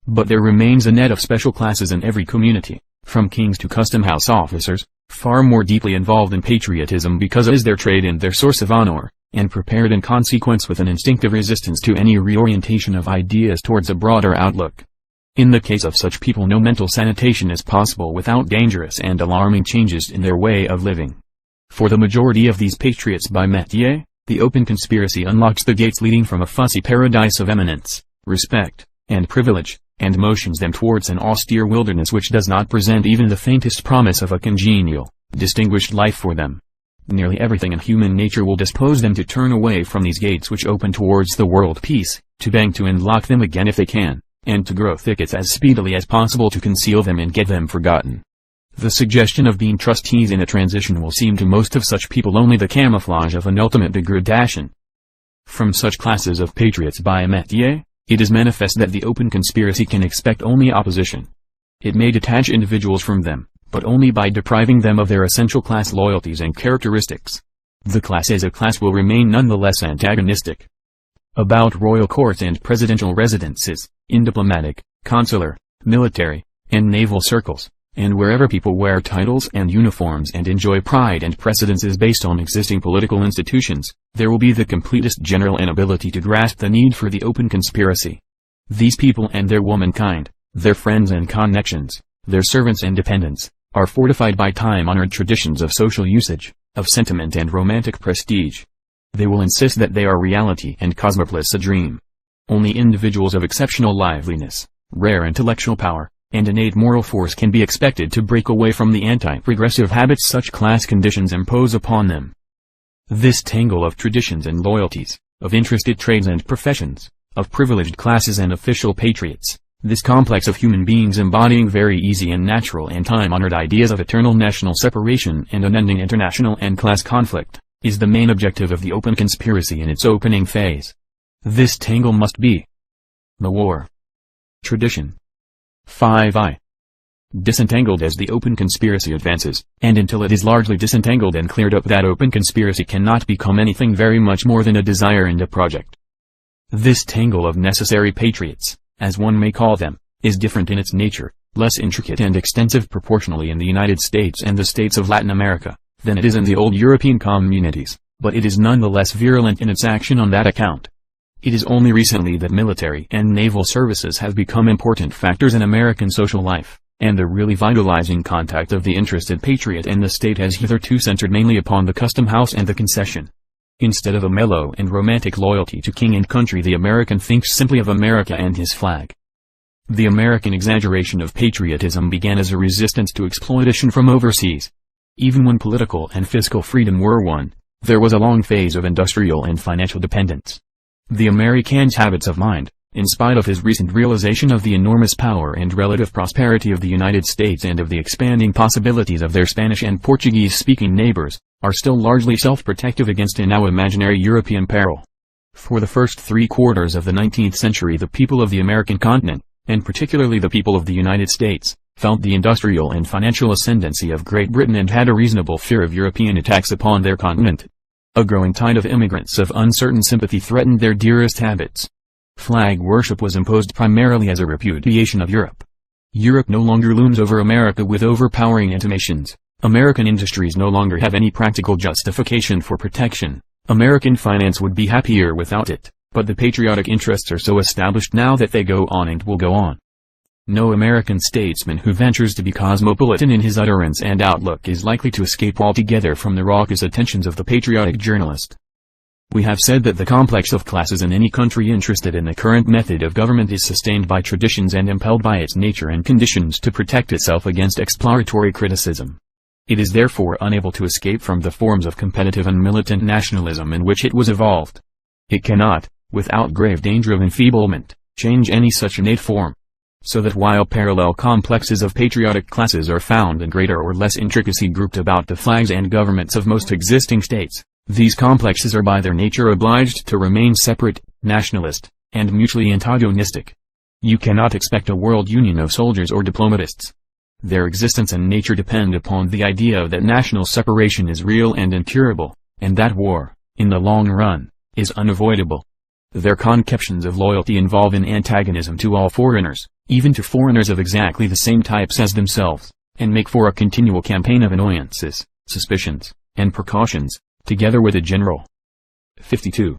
But there remains a net of special classes in every community, from kings to custom-house officers, far more deeply involved in patriotism because it is their trade and their source of honor, and prepared in consequence with an instinctive resistance to any reorientation of ideas towards a broader outlook. In the case of such people no mental sanitation is possible without dangerous and alarming changes in their way of living. For the majority of these patriots by métier, the open conspiracy unlocks the gates leading from a fussy paradise of eminence, respect, and privilege, and motions them towards an austere wilderness which does not present even the faintest promise of a congenial, distinguished life for them. Nearly everything in human nature will dispose them to turn away from these gates which open towards the world peace, to bang to unlock them again if they can, and to grow thickets as speedily as possible to conceal them and get them forgotten. The suggestion of being trustees in a transition will seem to most of such people only the camouflage of an ultimate degradation. From such classes of patriots by métier, it is manifest that the open conspiracy can expect only opposition. It may detach individuals from them, but only by depriving them of their essential class loyalties and characteristics. the class as a class will remain nonetheless antagonistic. About royal courts and presidential residences, in diplomatic, consular, military, and naval circles, and wherever people wear titles and uniforms and enjoy pride and precedences based on existing political institutions, there will be the completest general inability to grasp the need for the open conspiracy. These people and their womankind, their friends and connections, their servants and dependents, are fortified by time-honored traditions of social usage, of sentiment and romantic prestige. They will insist that they are reality and cosmopolis a dream. Only individuals of exceptional liveliness, rare intellectual power, and innate moral force can be expected to break away from the anti-progressive habits such class conditions impose upon them. This tangle of traditions and loyalties, of interested trades and professions, of privileged classes and official patriots, this complex of human beings embodying very easy and natural and time-honored ideas of eternal national separation and unending international and class conflict, is the main objective of the open conspiracy in its opening phase. This tangle must be the war. Tradition. 5i. Disentangled as the open conspiracy advances, and until it is largely disentangled and cleared up, that open conspiracy cannot become anything very much more than a desire and a project. This tangle of necessary patriots, as one may call them, is different in its nature, less intricate and extensive proportionally in the United States and the states of Latin America, than it is in the old European communities, but it is nonetheless virulent in its action on that account. It is only recently that military and naval services have become important factors in American social life, and the really vitalizing contact of the interested patriot and the state has hitherto centered mainly upon the custom house and the concession. Instead of a mellow and romantic loyalty to king and country, the American thinks simply of America and his flag. The American exaggeration of patriotism began as a resistance to exploitation from overseas. Even when political and fiscal freedom were won, there was a long phase of industrial and financial dependence. The American's habits of mind, in spite of his recent realization of the enormous power and relative prosperity of the United States and of the expanding possibilities of their Spanish and Portuguese-speaking neighbors, are still largely self-protective against a now imaginary European peril. For the first 3/4 of the 19th century, the people of the American continent, and particularly the people of the United States, felt the industrial and financial ascendancy of Great Britain and had a reasonable fear of European attacks upon their continent. A growing tide of immigrants of uncertain sympathy threatened their dearest habits. Flag worship was imposed primarily as a repudiation of Europe. Europe no longer looms over America with overpowering intimations. American industries no longer have any practical justification for protection. American finance would be happier without it, but the patriotic interests are so established now that they go on and will go on. No American statesman who ventures to be cosmopolitan in his utterance and outlook is likely to escape altogether from the raucous attentions of the patriotic journalist. We have said that the complex of classes in any country interested in the current method of government is sustained by traditions and impelled by its nature and conditions to protect itself against exploratory criticism. It is therefore unable to escape from the forms of competitive and militant nationalism in which it was evolved. It cannot, without grave danger of enfeeblement, change any such innate form. So that while parallel complexes of patriotic classes are found in greater or less intricacy grouped about the flags and governments of most existing states, these complexes are by their nature obliged to remain separate, nationalist, and mutually antagonistic. You cannot expect a world union of soldiers or diplomatists. Their existence and nature depend upon the idea that national separation is real and incurable, and that war, in the long run, is unavoidable. Their conceptions of loyalty involve an antagonism to all foreigners, even to foreigners of exactly the same types as themselves, and make for a continual campaign of annoyances, suspicions, and precautions, together with a general. 52.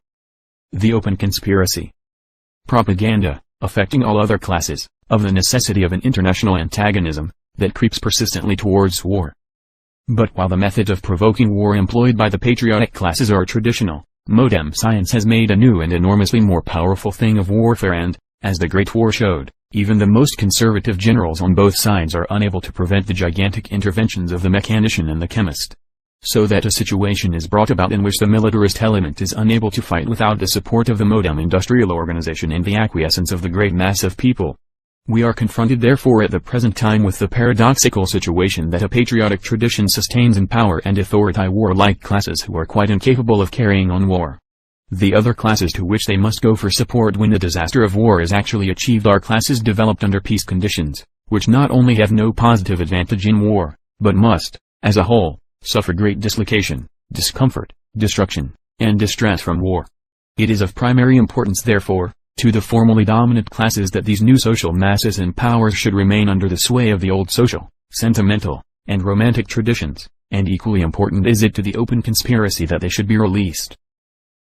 The open conspiracy. Propaganda, affecting all other classes, of the necessity of an international antagonism, that creeps persistently towards war. But while the methods of provoking war employed by the patriotic classes are traditional, modern science has made a new and enormously more powerful thing of warfare and, as the Great War showed, even the most conservative generals on both sides are unable to prevent the gigantic interventions of the mechanician and the chemist. So that a situation is brought about in which the militarist element is unable to fight without the support of the modern industrial organization and the acquiescence of the great mass of people. We are confronted therefore at the present time with the paradoxical situation that a patriotic tradition sustains in power and authority warlike classes who are quite incapable of carrying on war. The other classes to which they must go for support when the disaster of war is actually achieved are classes developed under peace conditions, which not only have no positive advantage in war, but must, as a whole, suffer great dislocation, discomfort, destruction, and distress from war. It is of primary importance therefore, to the formerly dominant classes that these new social masses and powers should remain under the sway of the old social, sentimental, and romantic traditions, and equally important is it to the open conspiracy that they should be released.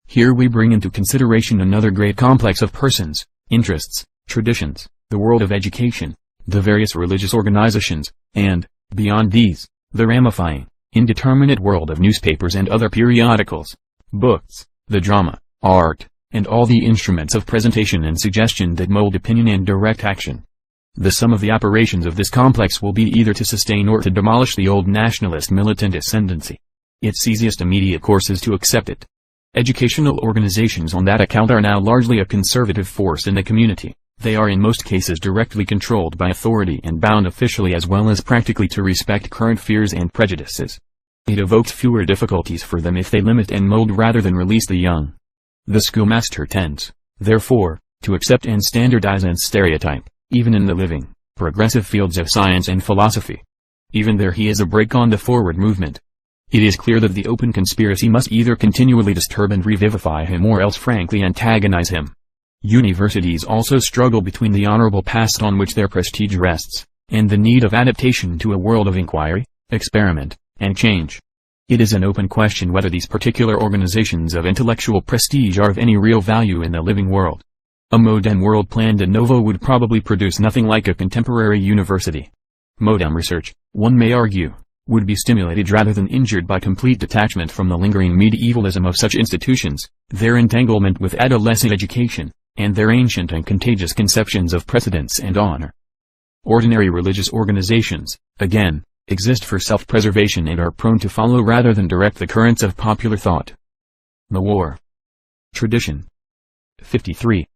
Here we bring into consideration another great complex of persons, interests, traditions, the world of education, the various religious organizations, and, beyond these, the ramifying, indeterminate world of newspapers and other periodicals, books, the drama, art, and all the instruments of presentation and suggestion that mold opinion and direct action. The sum of the operations of this complex will be either to sustain or to demolish the old nationalist militant ascendancy. Its easiest immediate course is to accept it. Educational organizations on that account are now largely a conservative force in the community. They are in most cases directly controlled by authority and bound officially as well as practically to respect current fears and prejudices. It evokes fewer difficulties for them if they limit and mold rather than release the young. The schoolmaster tends, therefore, to accept and standardize and stereotype, even in the living, progressive fields of science and philosophy. Even there he is a brake on the forward movement. It is clear that the open conspiracy must either continually disturb and revivify him or else frankly antagonize him. Universities also struggle between the honorable past on which their prestige rests, and the need of adaptation to a world of inquiry, experiment, and change. It is an open question whether these particular organizations of intellectual prestige are of any real value in the living world. A modern world plan de novo would probably produce nothing like a contemporary university. Modern research, one may argue, would be stimulated rather than injured by complete detachment from the lingering medievalism of such institutions, their entanglement with adolescent education, and their ancient and contagious conceptions of precedence and honor. Ordinary religious organizations, again, exist for self-preservation and are prone to follow rather than direct the currents of popular thought. The war. Tradition. 53.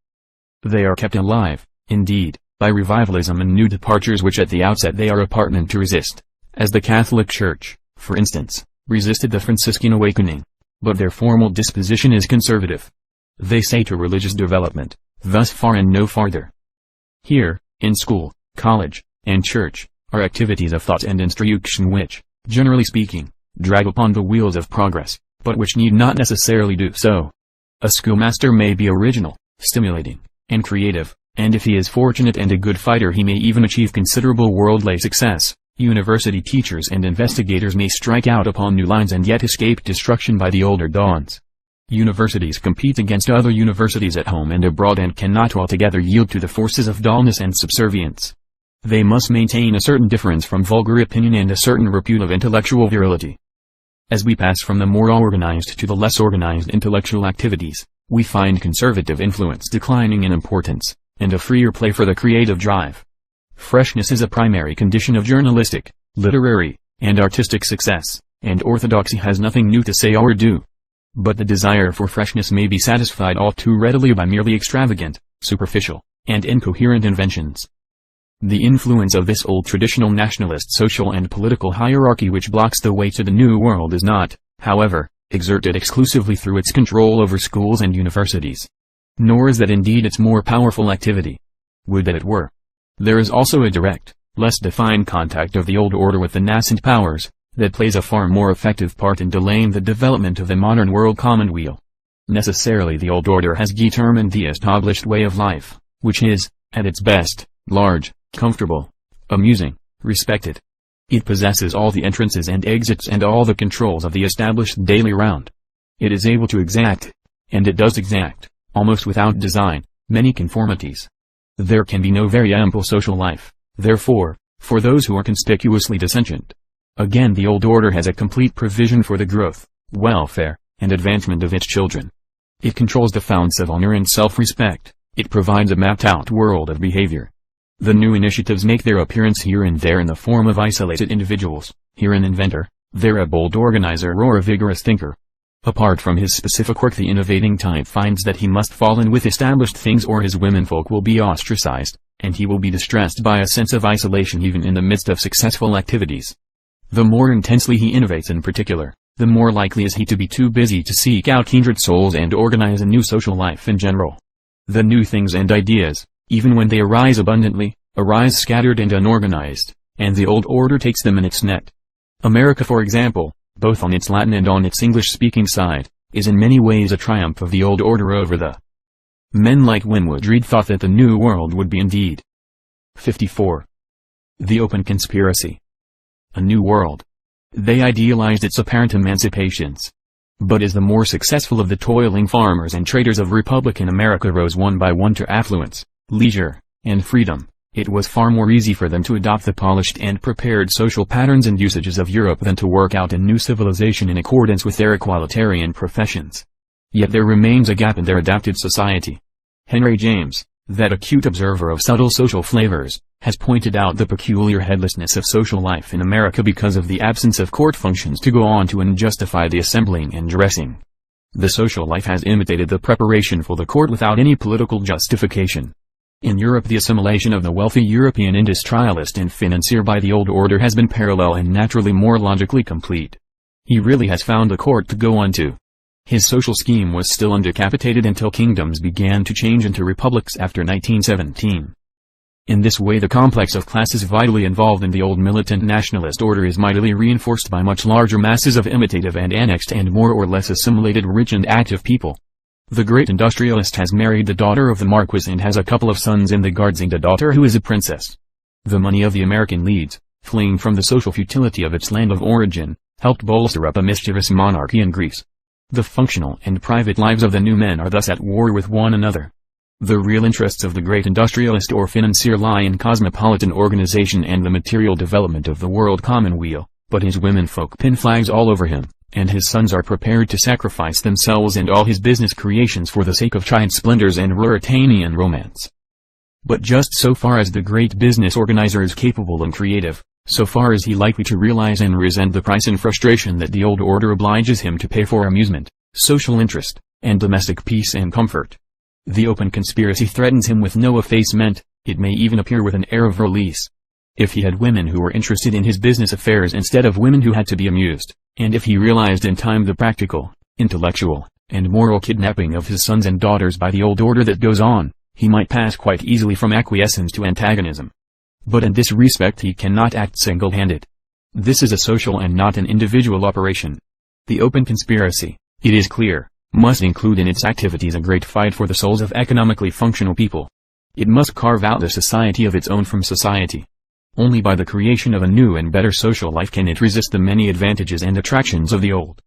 They are kept alive, indeed, by revivalism and new departures which at the outset they are repugnant to resist, as the Catholic Church, for instance, resisted the Franciscan awakening, but their formal disposition is conservative. They say to religious development, thus far and no farther. Here, in school, college, and church, are activities of thought and instruction which, generally speaking, drag upon the wheels of progress, but which need not necessarily do so. A schoolmaster may be original, stimulating, and creative, and if he is fortunate and a good fighter he may even achieve considerable worldly success. University teachers and investigators may strike out upon new lines and yet escape destruction by the older dawns. Universities compete against other universities at home and abroad and cannot altogether yield to the forces of dullness and subservience. They must maintain a certain difference from vulgar opinion and a certain repute of intellectual virility. As we pass from the more organized to the less organized intellectual activities, we find conservative influence declining in importance, and a freer play for the creative drive. Freshness is a primary condition of journalistic, literary, and artistic success, and orthodoxy has nothing new to say or do. But the desire for freshness may be satisfied all too readily by merely extravagant, superficial, and incoherent inventions. The influence of this old traditional nationalist social and political hierarchy which blocks the way to the new world is not, however, exerted exclusively through its control over schools and universities. Nor is that indeed its more powerful activity. Would that it were. There is also a direct, less defined contact of the old order with the nascent powers, that plays a far more effective part in delaying the development of the modern world commonweal. Necessarily the old order has determined the established way of life, which is, at its best, large, comfortable, amusing, respected. It possesses all the entrances and exits and all the controls of the established daily round. It is able to exact, and it does exact, almost without design, many conformities. There can be no very ample social life, therefore, for those who are conspicuously dissentient. Again the old order has a complete provision for the growth, welfare, and advancement of its children. It controls the founts of honor and self-respect, it provides a mapped-out world of behavior. The new initiatives make their appearance here and there in the form of isolated individuals, here an inventor, there a bold organizer or a vigorous thinker. Apart from his specific work the innovating type finds that he must fall in with established things or his womenfolk will be ostracized, and he will be distressed by a sense of isolation even in the midst of successful activities. The more intensely he innovates in particular, the more likely is he to be too busy to seek out kindred souls and organize a new social life in general. The new things and ideas, even when they arise abundantly, arise scattered and unorganized, and the old order takes them in its net. America for example, both on its Latin and on its English-speaking side, is in many ways a triumph of the old order over the. Men like Winwood Reade thought that the New World would be indeed. 54. The Open Conspiracy. A new world. They idealized its apparent emancipations. But as the more successful of the toiling farmers and traders of Republican America rose one by one to affluence, leisure, and freedom, it was far more easy for them to adopt the polished and prepared social patterns and usages of Europe than to work out a new civilization in accordance with their equalitarian professions. Yet there remains a gap in their adapted society. Henry James, that acute observer of subtle social flavors, has pointed out the peculiar headlessness of social life in America because of the absence of court functions to go on to and justify the assembling and dressing. The social life has imitated the preparation for the court without any political justification. In Europe, the assimilation of the wealthy European industrialist and financier by the old order has been parallel and naturally more logically complete. He really has found a court to go on to. His social scheme was still undecapitated until kingdoms began to change into republics after 1917. In this way the complex of classes vitally involved in the old militant nationalist order is mightily reinforced by much larger masses of imitative and annexed and more or less assimilated rich and active people. The great industrialist has married the daughter of the marquis and has a couple of sons in the guards and a daughter who is a princess. The money of the American leads, fleeing from the social futility of its land of origin, helped bolster up a mischievous monarchy in Greece. The functional and private lives of the new men are thus at war with one another. The real interests of the great industrialist or financier lie in cosmopolitan organization and the material development of the world commonweal, but his womenfolk pin flags all over him, and his sons are prepared to sacrifice themselves and all his business creations for the sake of tried splendors and Ruritanian romance. But just so far as the great business organizer is capable and creative, so far is he likely to realize and resent the price and frustration that the old order obliges him to pay for amusement, social interest, and domestic peace and comfort. The open conspiracy threatens him with no effacement, it may even appear with an air of release. If he had women who were interested in his business affairs instead of women who had to be amused, and if he realized in time the practical, intellectual, and moral kidnapping of his sons and daughters by the old order that goes on, he might pass quite easily from acquiescence to antagonism. But in this respect he cannot act single-handed. This is a social and not an individual operation. The open conspiracy, it is clear, must include in its activities a great fight for the souls of economically functional people. It must carve out a society of its own from society. Only by the creation of a new and better social life can it resist the many advantages and attractions of the old.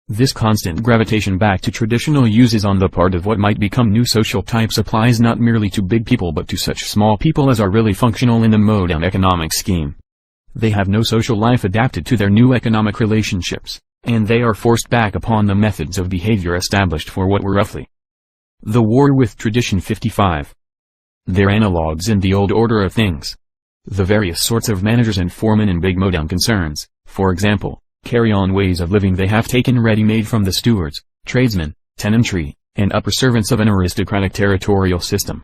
This constant gravitation back to traditional uses on the part of what might become new social types applies not merely to big people but to such small people as are really functional in the modern economic scheme. They have no social life adapted to their new economic relationships, and they are forced back upon the methods of behavior established for what were roughly the war with tradition. 55. Their analogues in the old order of things. The various sorts of managers and foremen in big modern concerns, for example, carry on ways of living they have taken ready-made from the stewards, tradesmen, tenantry, and upper servants of an aristocratic territorial system.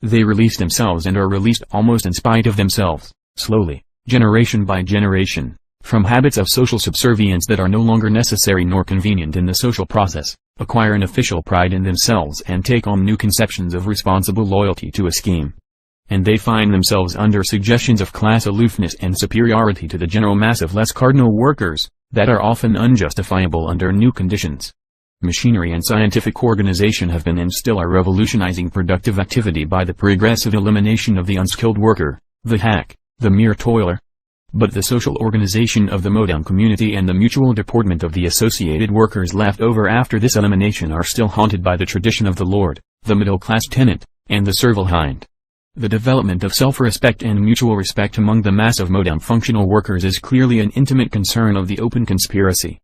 They release themselves and are released almost in spite of themselves, slowly, generation by generation, from habits of social subservience that are no longer necessary nor convenient in the social process, acquire an official pride in themselves and take on new conceptions of responsible loyalty to a scheme. And they find themselves under suggestions of class aloofness and superiority to the general mass of less cardinal workers, that are often unjustifiable under new conditions. Machinery and scientific organization have been and still are revolutionizing productive activity by the progressive elimination of the unskilled worker, the hack, the mere toiler. But the social organization of the modern community and the mutual deportment of the associated workers left over after this elimination are still haunted by the tradition of the lord, the middle-class tenant, and the servile hind. The development of self-respect and mutual respect among the mass of modern functional workers is clearly an intimate concern of the open conspiracy.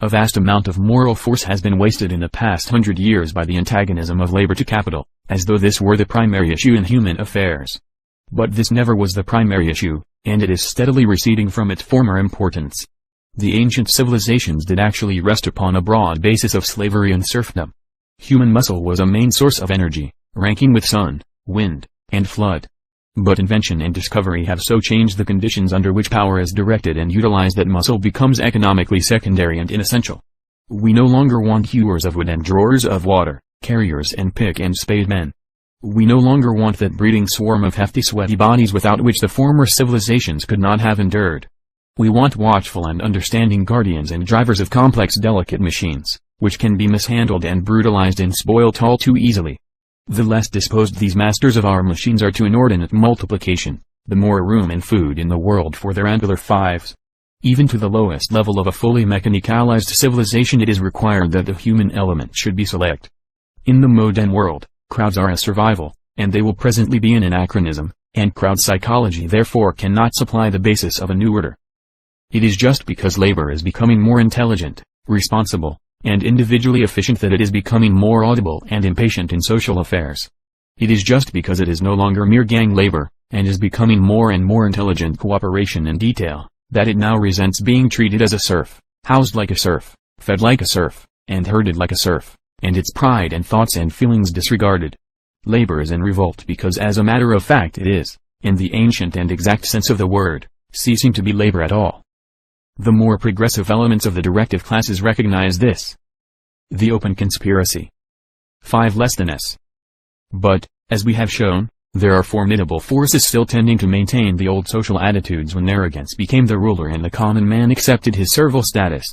A vast amount of moral force has been wasted in the past 100 years by the antagonism of labor to capital, as though this were the primary issue in human affairs. But this never was the primary issue, and it is steadily receding from its former importance. The ancient civilizations did actually rest upon a broad basis of slavery and serfdom. Human muscle was a main source of energy, ranking with sun, wind, and flood. But invention and discovery have so changed the conditions under which power is directed and utilized that muscle becomes economically secondary and inessential. We no longer want hewers of wood and drawers of water, carriers and pick and spade men. We no longer want that breeding swarm of hefty sweaty bodies without which the former civilizations could not have endured. We want watchful and understanding guardians and drivers of complex delicate machines, which can be mishandled and brutalized and spoilt all too easily. The less disposed these masters of our machines are to inordinate multiplication, the more room and food in the world for their angular fives. Even to the lowest level of a fully mechanicalized civilization it is required that the human element should be select. In the modern world, crowds are a survival, and they will presently be an anachronism, and crowd psychology therefore cannot supply the basis of a new order. It is just because labor is becoming more intelligent, responsible, and individually efficient that it is becoming more audible and impatient in social affairs. It is just because it is no longer mere gang labor, and is becoming more and more intelligent cooperation in detail, that it now resents being treated as a serf, housed like a serf, fed like a serf, and herded like a serf, and its pride and thoughts and feelings disregarded. Labor is in revolt because as a matter of fact it is, in the ancient and exact sense of the word, ceasing to be labor at all. The more progressive elements of the directive classes recognize this. The open conspiracy. 5 less than S. But, as we have shown, there are formidable forces still tending to maintain the old social attitudes when arrogance became the ruler and the common man accepted his servile status.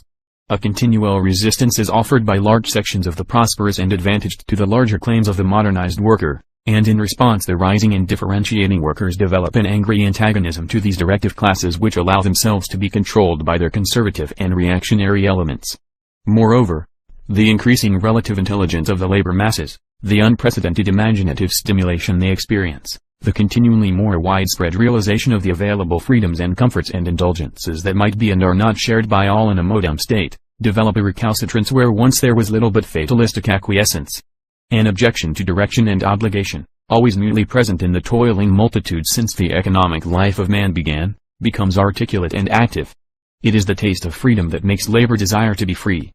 A continual resistance is offered by large sections of the prosperous and advantaged to the larger claims of the modernized worker, and in response the rising and differentiating workers develop an angry antagonism to these directive classes which allow themselves to be controlled by their conservative and reactionary elements. Moreover, the increasing relative intelligence of the labor masses, the unprecedented imaginative stimulation they experience, the continually more widespread realization of the available freedoms and comforts and indulgences that might be and are not shared by all in a modern state, develop a recalcitrance where once there was little but fatalistic acquiescence. An objection to direction and obligation, always newly present in the toiling multitude since the economic life of man began, becomes articulate and active. It is the taste of freedom that makes labor desire to be free.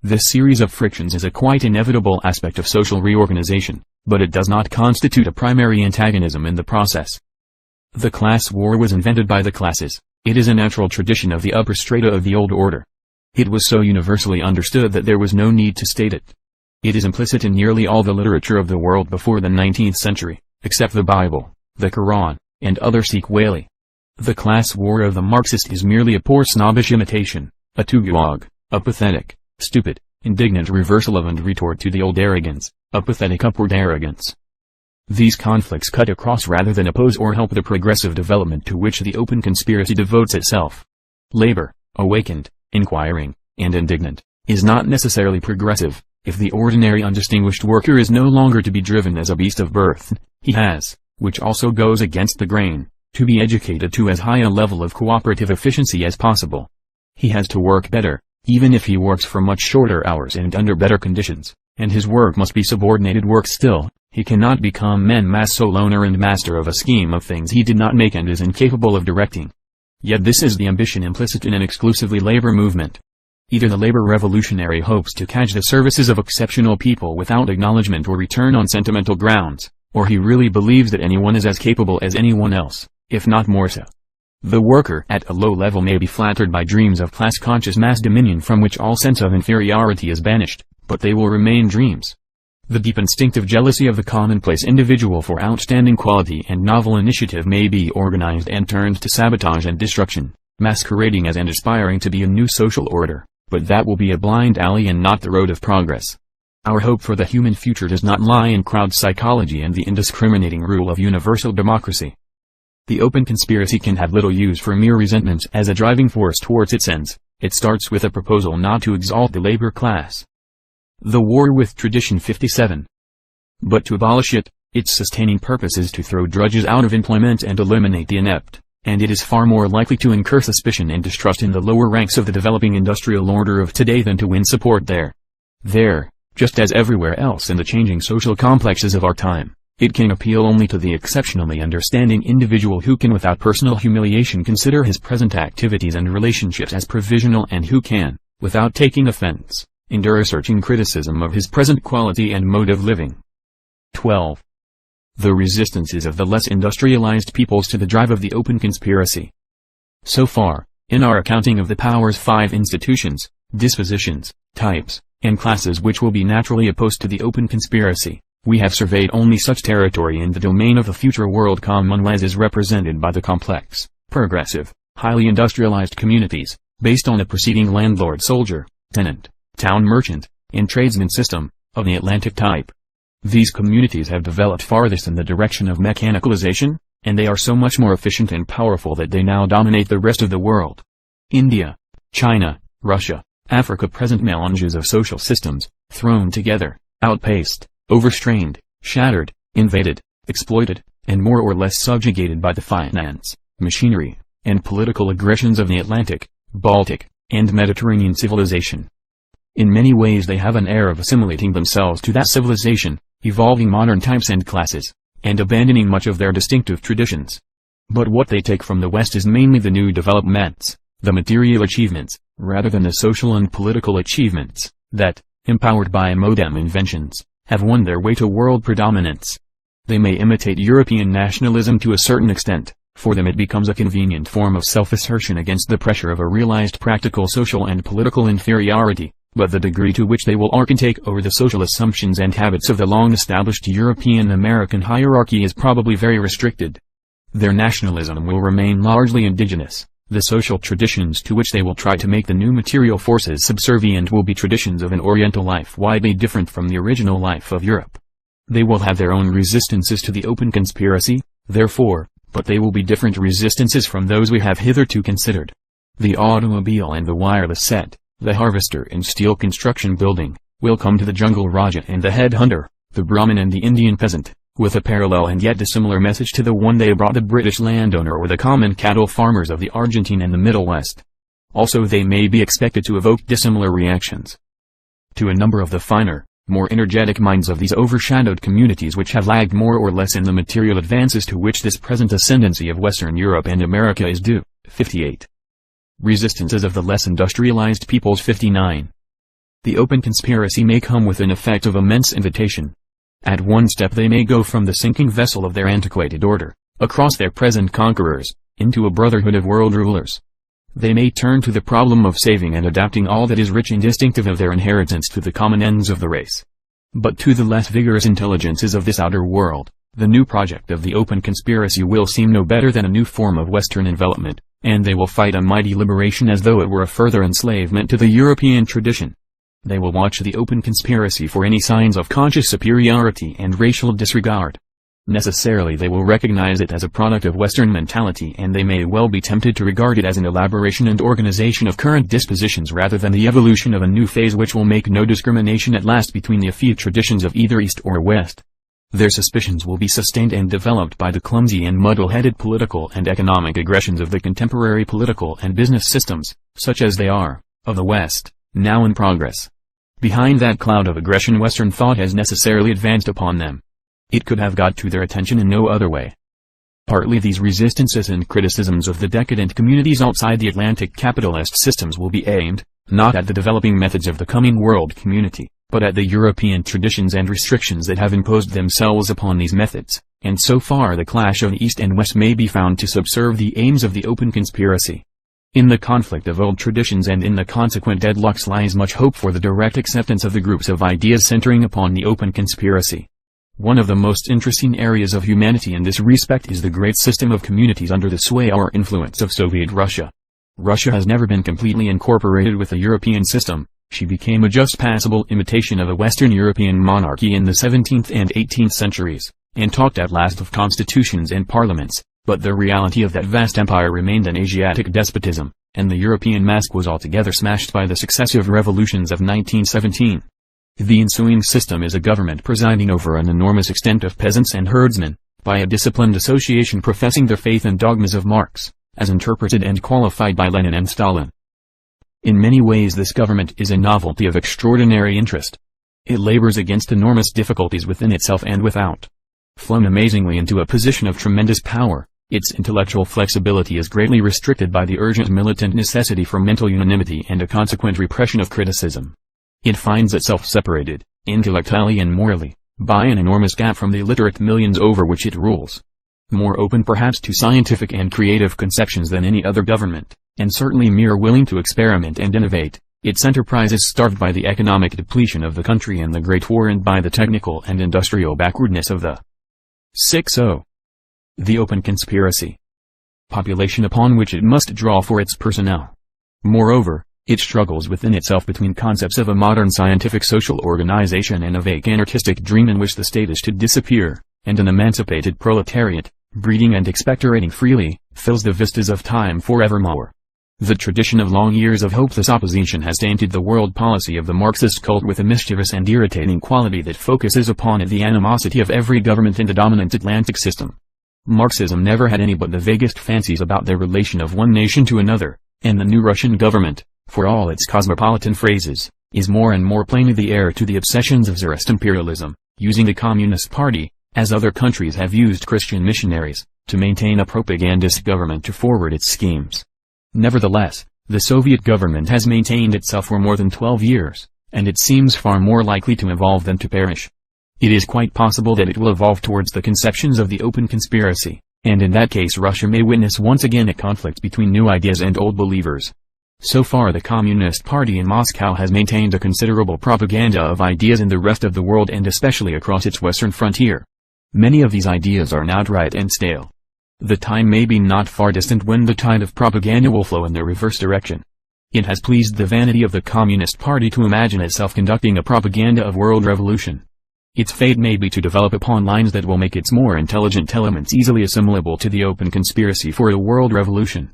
This series of frictions is a quite inevitable aspect of social reorganization, but it does not constitute a primary antagonism in the process. The class war was invented by the classes. It is a natural tradition of the upper strata of the old order. It was so universally understood that there was no need to state it. It is implicit in nearly all the literature of the world before the 19th century, except the Bible, the Quran, and other sequelae. The class war of the Marxist is merely a poor snobbish imitation, a tautologue, a pathetic, stupid, indignant reversal of and retort to the old arrogance, a pathetic upward arrogance. These conflicts cut across rather than oppose or help the progressive development to which the open conspiracy devotes itself. Labor, awakened, inquiring, and indignant, is not necessarily progressive. If the ordinary undistinguished worker is no longer to be driven as a beast of burden, he has, which also goes against the grain, to be educated to as high a level of cooperative efficiency as possible. He has to work better, even if he works for much shorter hours and under better conditions, and his work must be subordinated work still. He cannot become en masse sole owner and master of a scheme of things he did not make and is incapable of directing. Yet this is the ambition implicit in an exclusively labor movement. Either the labor revolutionary hopes to catch the services of exceptional people without acknowledgement or return on sentimental grounds, or he really believes that anyone is as capable as anyone else, if not more so. The worker at a low level may be flattered by dreams of class-conscious mass dominion from which all sense of inferiority is banished, but they will remain dreams. The deep instinctive jealousy of the commonplace individual for outstanding quality and novel initiative may be organized and turned to sabotage and destruction, masquerading as and aspiring to be a new social order, but that will be a blind alley and not the road of progress. Our hope for the human future does not lie in crowd psychology and the indiscriminating rule of universal democracy. The open conspiracy can have little use for mere resentments as a driving force towards its ends. It starts with a proposal not to exalt the labor class. The war with tradition 57. But to abolish it, its sustaining purpose is to throw drudges out of employment and eliminate the inept, and it is far more likely to incur suspicion and distrust in the lower ranks of the developing industrial order of today than to win support there. There, just as everywhere else in the changing social complexes of our time, it can appeal only to the exceptionally understanding individual who can without personal humiliation consider his present activities and relationships as provisional and who can, without taking offense, endure a searching criticism of his present quality and mode of living. 12. The resistances of the less industrialized peoples to the drive of the open conspiracy. So far, in our accounting of the Power's 5 institutions, dispositions, types, and classes which will be naturally opposed to the open conspiracy, we have surveyed only such territory in the domain of the future world common as is represented by the complex, progressive, highly industrialized communities, based on the preceding landlord-soldier, tenant, town merchant, and tradesman system, of the Atlantic type. These communities have developed farthest in the direction of mechanicalization, and they are so much more efficient and powerful that they now dominate the rest of the world. India, China, Russia, Africa present melanges of social systems, thrown together, outpaced, overstrained, shattered, invaded, exploited, and more or less subjugated by the finance, machinery, and political aggressions of the Atlantic, Baltic, and Mediterranean civilization. In many ways they have an air of assimilating themselves to that civilization, evolving modern types and classes, and abandoning much of their distinctive traditions. But what they take from the West is mainly the new developments, the material achievements, rather than the social and political achievements, that, empowered by modern inventions, have won their way to world predominance. They may imitate European nationalism to a certain extent. For them it becomes a convenient form of self-assertion against the pressure of a realized practical social and political inferiority, but the degree to which they will take over the social assumptions and habits of the long-established European-American hierarchy is probably very restricted. Their nationalism will remain largely indigenous. The social traditions to which they will try to make the new material forces subservient will be traditions of an Oriental life widely different from the original life of Europe. They will have their own resistances to the open conspiracy, therefore, but they will be different resistances from those we have hitherto considered. The automobile and the wireless set, the harvester and steel construction building, will come to the jungle Raja and the headhunter, the Brahmin and the Indian peasant, with a parallel and yet dissimilar message to the one they brought the British landowner or the common cattle farmers of the Argentine and the Middle West. Also they may be expected to evoke dissimilar reactions. To a number of the finer, more energetic minds of these overshadowed communities which have lagged more or less in the material advances to which this present ascendancy of Western Europe and America is due. 58. Resistances of the less industrialized peoples. 59. The open conspiracy may come with an effect of immense invitation. At one step they may go from the sinking vessel of their antiquated order, across their present conquerors, into a brotherhood of world rulers. They may turn to the problem of saving and adapting all that is rich and distinctive of their inheritance to the common ends of the race. But to the less vigorous intelligences of this outer world, the new project of the open conspiracy will seem no better than a new form of Western envelopment, and they will fight a mighty liberation as though it were a further enslavement to the European tradition. They will watch the open conspiracy for any signs of conscious superiority and racial disregard. Necessarily they will recognize it as a product of Western mentality, and they may well be tempted to regard it as an elaboration and organization of current dispositions rather than the evolution of a new phase which will make no discrimination at last between the effete traditions of either East or West. Their suspicions will be sustained and developed by the clumsy and muddle-headed political and economic aggressions of the contemporary political and business systems, such as they are, of the West, now in progress. Behind that cloud of aggression Western thought has necessarily advanced upon them. It could have got to their attention in no other way. Partly these resistances and criticisms of the decadent communities outside the Atlantic capitalist systems will be aimed, not at the developing methods of the coming world community, but at the European traditions and restrictions that have imposed themselves upon these methods, and so far the clash of East and West may be found to subserve the aims of the open conspiracy. In the conflict of old traditions and in the consequent deadlocks lies much hope for the direct acceptance of the groups of ideas centering upon the open conspiracy. One of the most interesting areas of humanity in this respect is the great system of communities under the sway or influence of Soviet Russia. Russia has never been completely incorporated with the European system. She became a just passable imitation of a Western European monarchy in the 17th and 18th centuries, and talked at last of constitutions and parliaments, but the reality of that vast empire remained an Asiatic despotism, and the European mask was altogether smashed by the successive revolutions of 1917. The ensuing system is a government presiding over an enormous extent of peasants and herdsmen, by a disciplined association professing the faith and dogmas of Marx, as interpreted and qualified by Lenin and Stalin. In many ways this government is a novelty of extraordinary interest. It labors against enormous difficulties within itself and without. Flown amazingly into a position of tremendous power, its intellectual flexibility is greatly restricted by the urgent militant necessity for mental unanimity and a consequent repression of criticism. It finds itself separated, intellectually and morally, by an enormous gap from the illiterate millions over which it rules. More open perhaps to scientific and creative conceptions than any other government, and certainly more willing to experiment and innovate, its enterprise is starved by the economic depletion of the country and the Great War and by the technical and industrial backwardness of the 60. The open conspiracy. population upon which it must draw for its personnel. Moreover, it struggles within itself between concepts of a modern scientific social organization and a vague anarchistic dream in which the state is to disappear, and an emancipated proletariat, breeding and expectorating freely, fills the vistas of time forevermore. The tradition of long years of hopeless opposition has tainted the world policy of the Marxist cult with a mischievous and irritating quality that focuses upon it the animosity of every government in the dominant Atlantic system. Marxism never had any but the vaguest fancies about the relation of one nation to another, and the new Russian government, for all its cosmopolitan phrases, is more and more plainly the heir to the obsessions of Tsarist imperialism, using the Communist Party, as other countries have used Christian missionaries, to maintain a propagandist government to forward its schemes. Nevertheless, the Soviet government has maintained itself for more than 12 years, and it seems far more likely to evolve than to perish. It is quite possible that it will evolve towards the conceptions of the open conspiracy, and in that case Russia may witness once again a conflict between new ideas and old believers. So far the Communist Party in Moscow has maintained a considerable propaganda of ideas in the rest of the world and especially across its western frontier. Many of these ideas are now trite and stale. The time may be not far distant when the tide of propaganda will flow in the reverse direction. It has pleased the vanity of the Communist Party to imagine itself conducting a propaganda of world revolution. Its fate may be to develop upon lines that will make its more intelligent elements easily assimilable to the open conspiracy for a world revolution.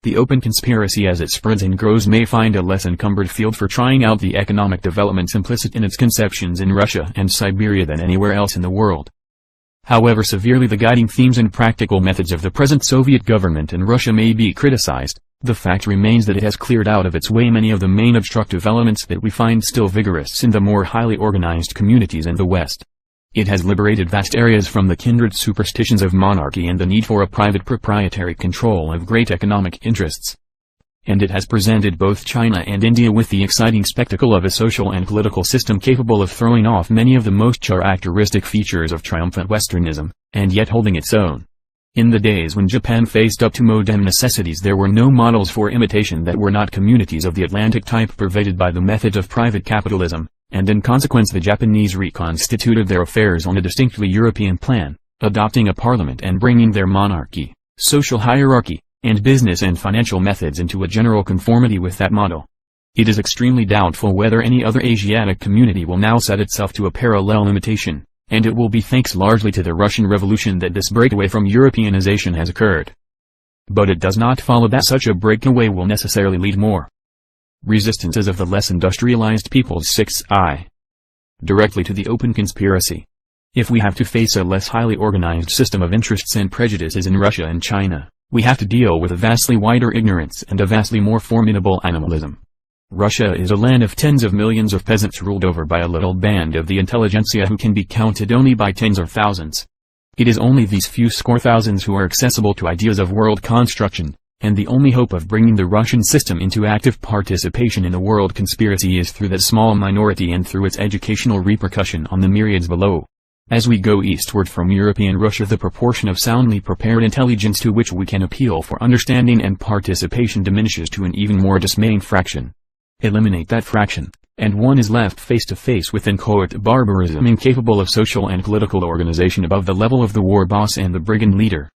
The open conspiracy as it spreads and grows may find a less encumbered field for trying out the economic developments implicit in its conceptions in Russia and Siberia than anywhere else in the world. However severely the guiding themes and practical methods of the present Soviet government in Russia may be criticized, the fact remains that it has cleared out of its way many of the main obstructive elements that we find still vigorous in the more highly organized communities in the West. It has liberated vast areas from the kindred superstitions of monarchy and the need for a private proprietary control of great economic interests. And it has presented both China and India with the exciting spectacle of a social and political system capable of throwing off many of the most characteristic features of triumphant Westernism, and yet holding its own. In the days when Japan faced up to modern necessities there were no models for imitation that were not communities of the Atlantic type pervaded by the methods of private capitalism, and in consequence the Japanese reconstituted their affairs on a distinctly European plan, adopting a parliament and bringing their monarchy, social hierarchy, and business and financial methods into a general conformity with that model. It is extremely doubtful whether any other Asiatic community will now set itself to a parallel imitation, and it will be thanks largely to the Russian Revolution that this breakaway from Europeanization has occurred. But it does not follow that such a breakaway will necessarily lead more resistances of the less industrialized peoples 6i directly to the open conspiracy. If we have to face a less highly organized system of interests and prejudices in Russia and China, we have to deal with a vastly wider ignorance and a vastly more formidable animalism. Russia is a land of tens of millions of peasants ruled over by a little band of the intelligentsia who can be counted only by tens or thousands. It is only these few score thousands who are accessible to ideas of world construction, and the only hope of bringing the Russian system into active participation in the world conspiracy is through that small minority and through its educational repercussion on the myriads below. As we go eastward from European Russia the proportion of soundly prepared intelligence to which we can appeal for understanding and participation diminishes to an even more dismaying fraction. Eliminate that fraction, and one is left face to face with inchoate barbarism incapable of social and political organization above the level of the war boss and the brigand leader.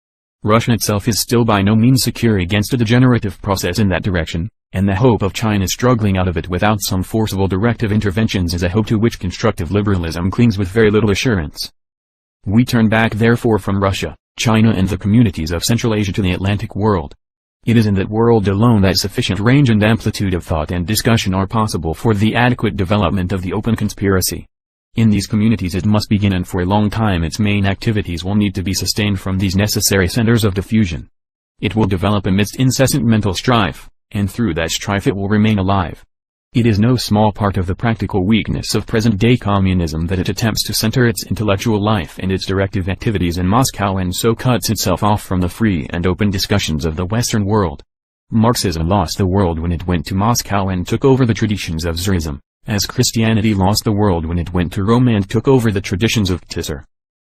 Russia itself is still by no means secure against a degenerative process in that direction, and the hope of China struggling out of it without some forcible directive interventions is a hope to which constructive liberalism clings with very little assurance. We turn back therefore from Russia, China and the communities of Central Asia to the Atlantic world. It is in that world alone that sufficient range and amplitude of thought and discussion are possible for the adequate development of the open conspiracy. In these communities it must begin, and for a long time its main activities will need to be sustained from these necessary centers of diffusion. It will develop amidst incessant mental strife, and through that strife it will remain alive. It is no small part of the practical weakness of present-day communism that it attempts to center its intellectual life and its directive activities in Moscow and so cuts itself off from the free and open discussions of the Western world. Marxism lost the world when it went to Moscow and took over the traditions of Tsarism, as Christianity lost the world when it went to Rome and took over the traditions of Tsar.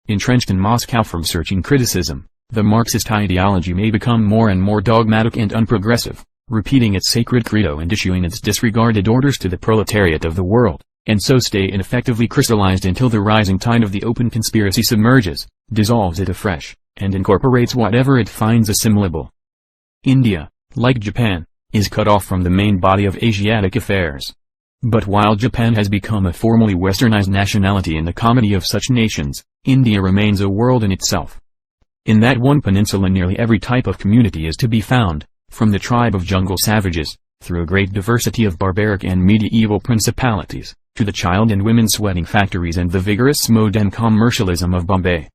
Entrenched in Moscow from searching criticism, the Marxist ideology may become more and more dogmatic and unprogressive, repeating its sacred credo and issuing its disregarded orders to the proletariat of the world, and so stay ineffectively crystallized until the rising tide of the open conspiracy submerges, dissolves it afresh, and incorporates whatever it finds assimilable. India, like Japan, is cut off from the main body of Asiatic affairs. But while Japan has become a formally westernized nationality in the comedy of such nations, India remains a world in itself. In that one peninsula nearly every type of community is to be found, from the tribe of jungle savages, through a great diversity of barbaric and medieval principalities, to the child and women sweating factories and the vigorous modern commercialism of Bombay.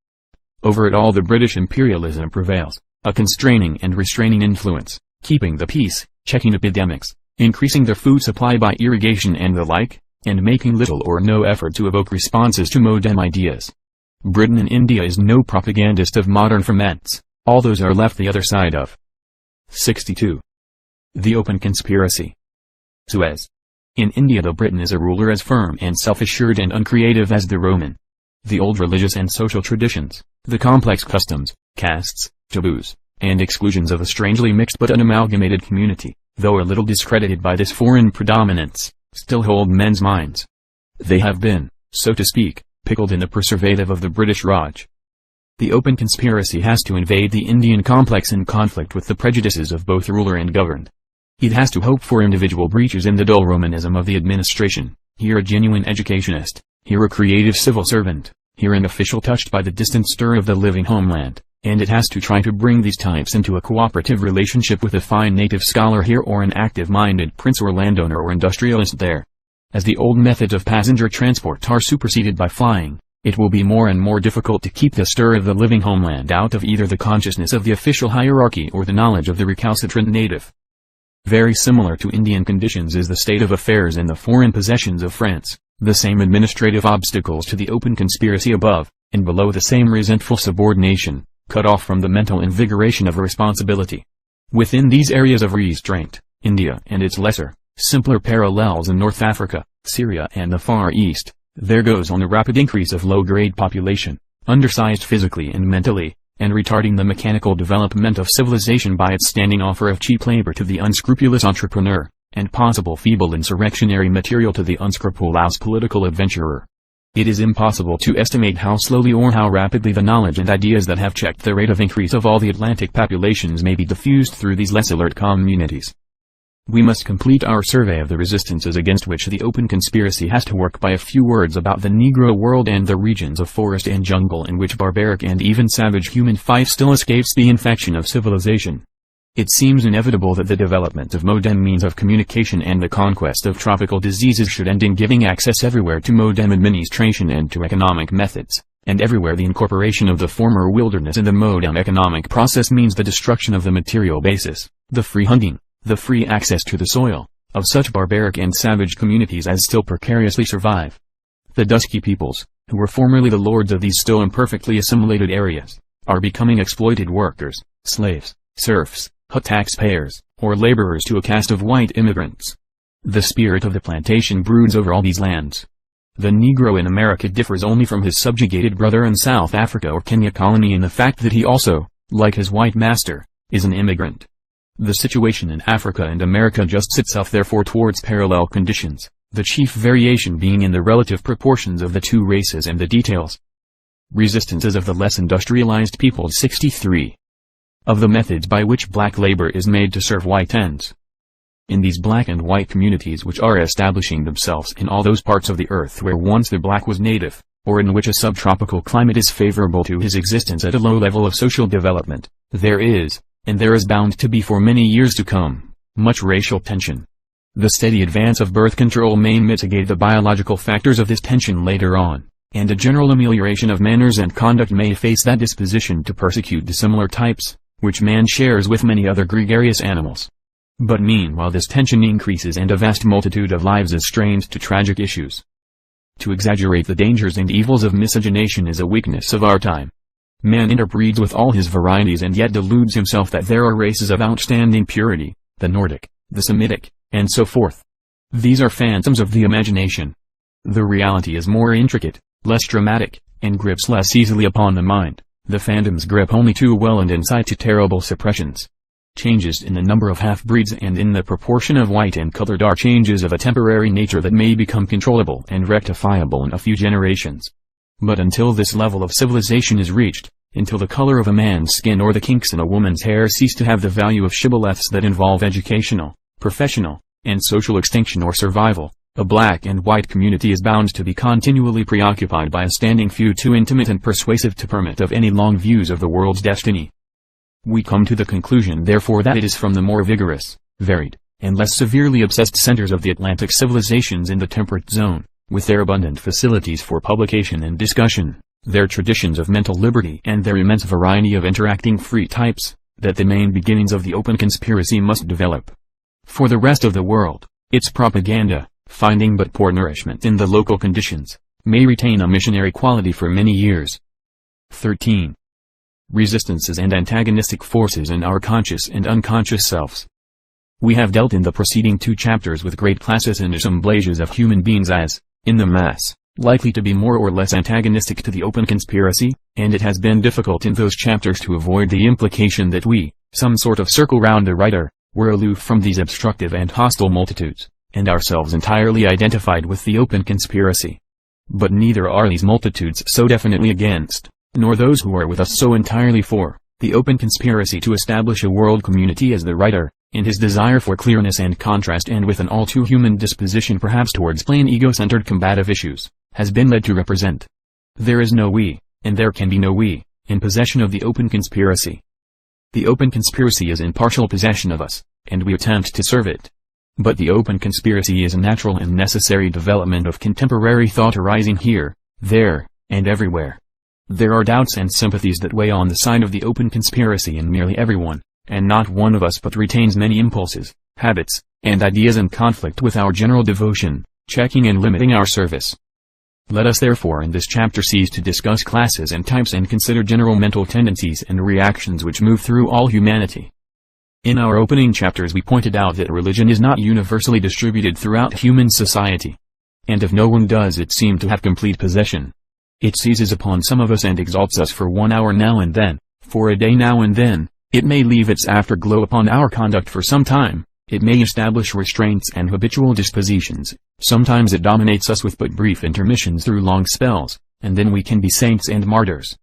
Over it all the British imperialism prevails, a constraining and restraining influence, keeping the peace, checking epidemics, increasing their food supply by irrigation and the like, and making little or no effort to evoke responses to modern ideas. Britain in India is no propagandist of modern ferments, all those are left the other side of. 62. The Open Conspiracy. Suez. In India though Britain is a ruler as firm and self-assured and uncreative as the Roman. The old religious and social traditions, the complex customs, castes, taboos, and exclusions of a strangely mixed but unamalgamated community, though a little discredited by this foreign predominance, still hold men's minds. They have been, so to speak, pickled in the preservative of the British Raj. The open conspiracy has to invade the Indian complex in conflict with the prejudices of both ruler and governed. It has to hope for individual breaches in the dull Romanism of the administration, here a genuine educationist, here a creative civil servant, here an official touched by the distant stir of the living homeland, and it has to try to bring these types into a cooperative relationship with a fine native scholar here or an active-minded prince or landowner or industrialist there. As the old methods of passenger transport are superseded by flying, it will be more and more difficult to keep the stir of the living homeland out of either the consciousness of the official hierarchy or the knowledge of the recalcitrant native. Very similar to Indian conditions is the state of affairs in the foreign possessions of France, the same administrative obstacles to the open conspiracy above, and below the same resentful subordination, cut off from the mental invigoration of a responsibility. Within these areas of restraint, India and its lesser, simpler parallels in North Africa, Syria and the Far East, there goes on a rapid increase of low-grade population, undersized physically and mentally, and retarding the mechanical development of civilization by its standing offer of cheap labor to the unscrupulous entrepreneur, and possible feeble insurrectionary material to the unscrupulous political adventurer. It is impossible to estimate how slowly or how rapidly the knowledge and ideas that have checked the rate of increase of all the Atlantic populations may be diffused through these less alert communities. We must complete our survey of the resistances against which the open conspiracy has to work by a few words about the Negro world and the regions of forest and jungle in which barbaric and even savage human fife still escapes the infection of civilization. It seems inevitable that the development of modern means of communication and the conquest of tropical diseases should end in giving access everywhere to modern administration and to economic methods, and everywhere the incorporation of the former wilderness in the modern economic process means the destruction of the material basis, the free hunting, the free access to the soil, of such barbaric and savage communities as still precariously survive. The dusky peoples, who were formerly the lords of these still imperfectly assimilated areas, are becoming exploited workers, slaves, serfs, taxpayers, or laborers to a caste of white immigrants. The spirit of the plantation broods over all these lands. The Negro in America differs only from his subjugated brother in South Africa or Kenya colony in the fact that he also, like his white master, is an immigrant. The situation in Africa and America adjusts itself therefore towards parallel conditions, the chief variation being in the relative proportions of the two races and the details. Resistances of the less industrialized peoples. 63. Of the methods by which black labor is made to serve white ends. In these black and white communities which are establishing themselves in all those parts of the earth where once the black was native, or in which a subtropical climate is favorable to his existence at a low level of social development, there is, and there is bound to be for many years to come, much racial tension. The steady advance of birth control may mitigate the biological factors of this tension later on, and a general amelioration of manners and conduct may efface that disposition to persecute dissimilar types, which man shares with many other gregarious animals. But meanwhile this tension increases and a vast multitude of lives is strained to tragic issues. To exaggerate the dangers and evils of miscegenation is a weakness of our time. Man interbreeds with all his varieties and yet deludes himself that there are races of outstanding purity, the Nordic, the Semitic, and so forth. These are phantoms of the imagination. The reality is more intricate, less dramatic, and grips less easily upon the mind. The phantoms grip only too well and incite to terrible suppressions. Changes in the number of half-breeds and in the proportion of white and colored are changes of a temporary nature that may become controllable and rectifiable in a few generations. But until this level of civilization is reached, until the color of a man's skin or the kinks in a woman's hair cease to have the value of shibboleths that involve educational, professional, and social extinction or survival, a black and white community is bound to be continually preoccupied by a standing feud too intimate and persuasive to permit of any long views of the world's destiny. We come to the conclusion therefore that it is from the more vigorous, varied, and less severely obsessed centers of the Atlantic civilizations in the temperate zone, with their abundant facilities for publication and discussion, their traditions of mental liberty and their immense variety of interacting free types, that the main beginnings of the open conspiracy must develop. For the rest of the world, its propaganda, finding but poor nourishment in the local conditions, may retain a missionary quality for many years. 13. Resistances and antagonistic forces in our conscious and unconscious selves. We have dealt in the preceding 2 chapters with great classes and assemblages of human beings as, in the mass, likely to be more or less antagonistic to the open conspiracy, and it has been difficult in those chapters to avoid the implication that we, some sort of circle round the writer, were aloof from these obstructive and hostile multitudes, and ourselves entirely identified with the open conspiracy. But neither are these multitudes so definitely against, nor those who are with us so entirely for, the open conspiracy to establish a world community as the writer, in his desire for clearness and contrast and with an all too human disposition perhaps towards plain ego-centered combative issues, has been led to represent. There is no we, and there can be no we, in possession of the open conspiracy. The open conspiracy is in partial possession of us, and we attempt to serve it. But the open conspiracy is a natural and necessary development of contemporary thought arising here, there, and everywhere. There are doubts and sympathies that weigh on the side of the open conspiracy in nearly everyone, and not one of us but retains many impulses, habits, and ideas in conflict with our general devotion, checking and limiting our service. Let us therefore in this chapter cease to discuss classes and types and consider general mental tendencies and reactions which move through all humanity. In our opening chapters we pointed out that religion is not universally distributed throughout human society. And if no one does it seem to have complete possession. It seizes upon some of us and exalts us for 1 hour now and then, for a day now and then, it may leave its afterglow upon our conduct for some time, it may establish restraints and habitual dispositions, sometimes it dominates us with but brief intermissions through long spells, and then we can be saints and martyrs.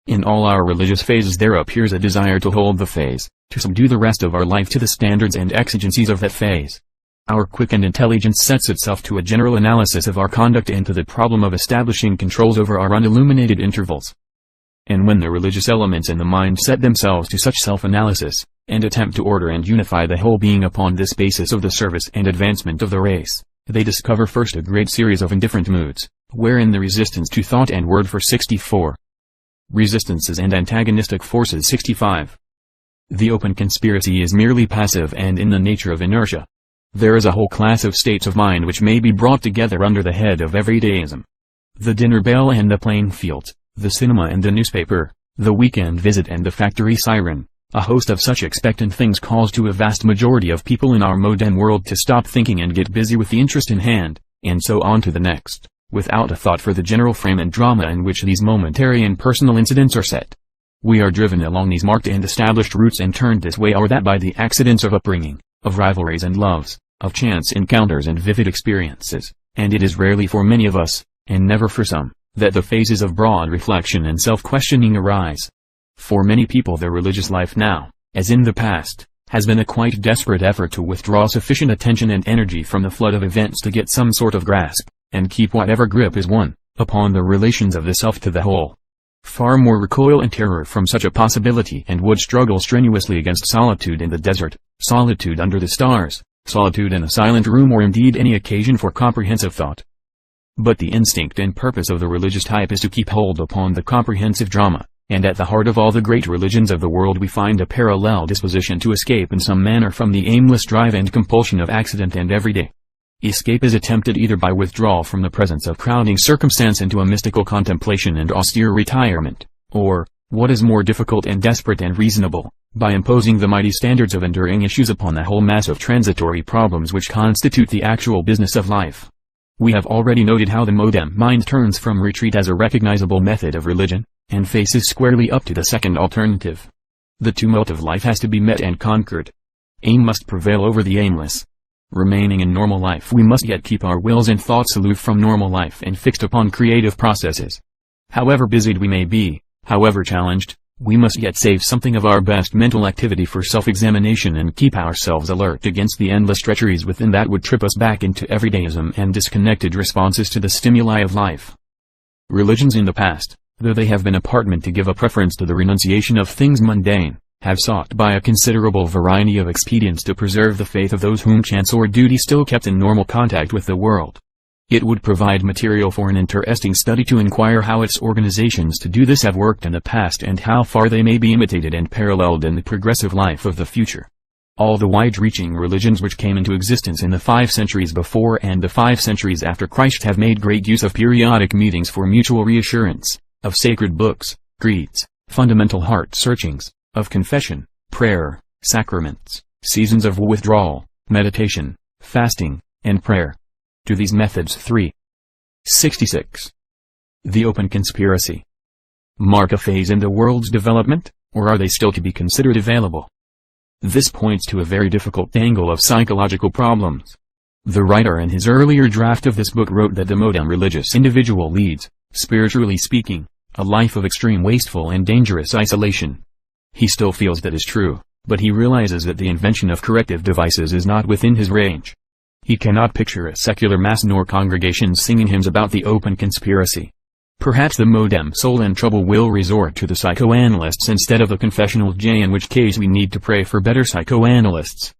In all our religious phases there appears a desire to hold the phase, to subdue the rest of our life to the standards and exigencies of that phase. Our quickened intelligence sets itself to a general analysis of our conduct and to the problem of establishing controls over our unilluminated intervals. And when the religious elements in the mind set themselves to such self-analysis, and attempt to order and unify the whole being upon this basis of the service and advancement of the race, they discover first a great series of indifferent moods, wherein the resistance to thought and word for 64. Resistances and antagonistic forces 65. The open conspiracy is merely passive and in the nature of inertia. There is a whole class of states of mind which may be brought together under the head of everydayism. The dinner bell and the playing fields, the cinema and the newspaper, the weekend visit and the factory siren, a host of such expectant things calls to a vast majority of people in our modern world to stop thinking and get busy with the interest in hand, and so on to the next, without a thought for the general frame and drama in which these momentary and personal incidents are set. We are driven along these marked and established routes and turned this way or that by the accidents of upbringing, of rivalries and loves, of chance encounters and vivid experiences, and it is rarely for many of us, and never for some, that the phases of broad reflection and self-questioning arise. For many people their religious life now, as in the past, has been a quite desperate effort to withdraw sufficient attention and energy from the flood of events to get some sort of grasp, and keep whatever grip is won, upon the relations of the self to the whole. Far more recoil in terror from such a possibility and would struggle strenuously against solitude in the desert, solitude under the stars, solitude in a silent room or indeed any occasion for comprehensive thought. But the instinct and purpose of the religious type is to keep hold upon the comprehensive drama, and at the heart of all the great religions of the world we find a parallel disposition to escape in some manner from the aimless drive and compulsion of accident and everyday. Escape is attempted either by withdrawal from the presence of crowding circumstance into a mystical contemplation and austere retirement, or, what is more difficult and desperate and reasonable, by imposing the mighty standards of enduring issues upon the whole mass of transitory problems which constitute the actual business of life. We have already noted how the modern mind turns from retreat as a recognizable method of religion, and faces squarely up to the second alternative. The tumult of life has to be met and conquered. Aim must prevail over the aimless. Remaining in normal life we must yet keep our wills and thoughts aloof from normal life and fixed upon creative processes. However busied we may be, however challenged, We must yet save something of our best mental activity for self-examination and keep ourselves alert against the endless treacheries within that would trip us back into everydayism and disconnected responses to the stimuli of life. Religions in the past, though they have been apartment to give a preference to the renunciation of things mundane, have sought by a considerable variety of expedients to preserve the faith of those whom chance or duty still kept in normal contact with the world. It would provide material for an interesting study to inquire how its organizations to do this have worked in the past and how far they may be imitated and paralleled in the progressive life of the future. All the wide-reaching religions which came into existence in the 5 centuries before and the 5 centuries after Christ have made great use of periodic meetings for mutual reassurance, of sacred books, creeds, fundamental heart searchings, of confession, prayer, sacraments, seasons of withdrawal, meditation, fasting, and prayer. To these methods 366. The open conspiracy. Mark a phase in the world's development, or are they still to be considered available? This points to a very difficult angle of psychological problems. The writer in his earlier draft of this book wrote that the modern religious individual leads, spiritually speaking, a life of extreme wasteful and dangerous isolation. He still feels that is true, but he realizes that the invention of corrective devices is not within his range. He cannot picture a secular mass nor congregations singing hymns about the open conspiracy. Perhaps the modem soul in trouble will resort to the psychoanalysts instead of the confessional J, in which case we need to pray for better psychoanalysts.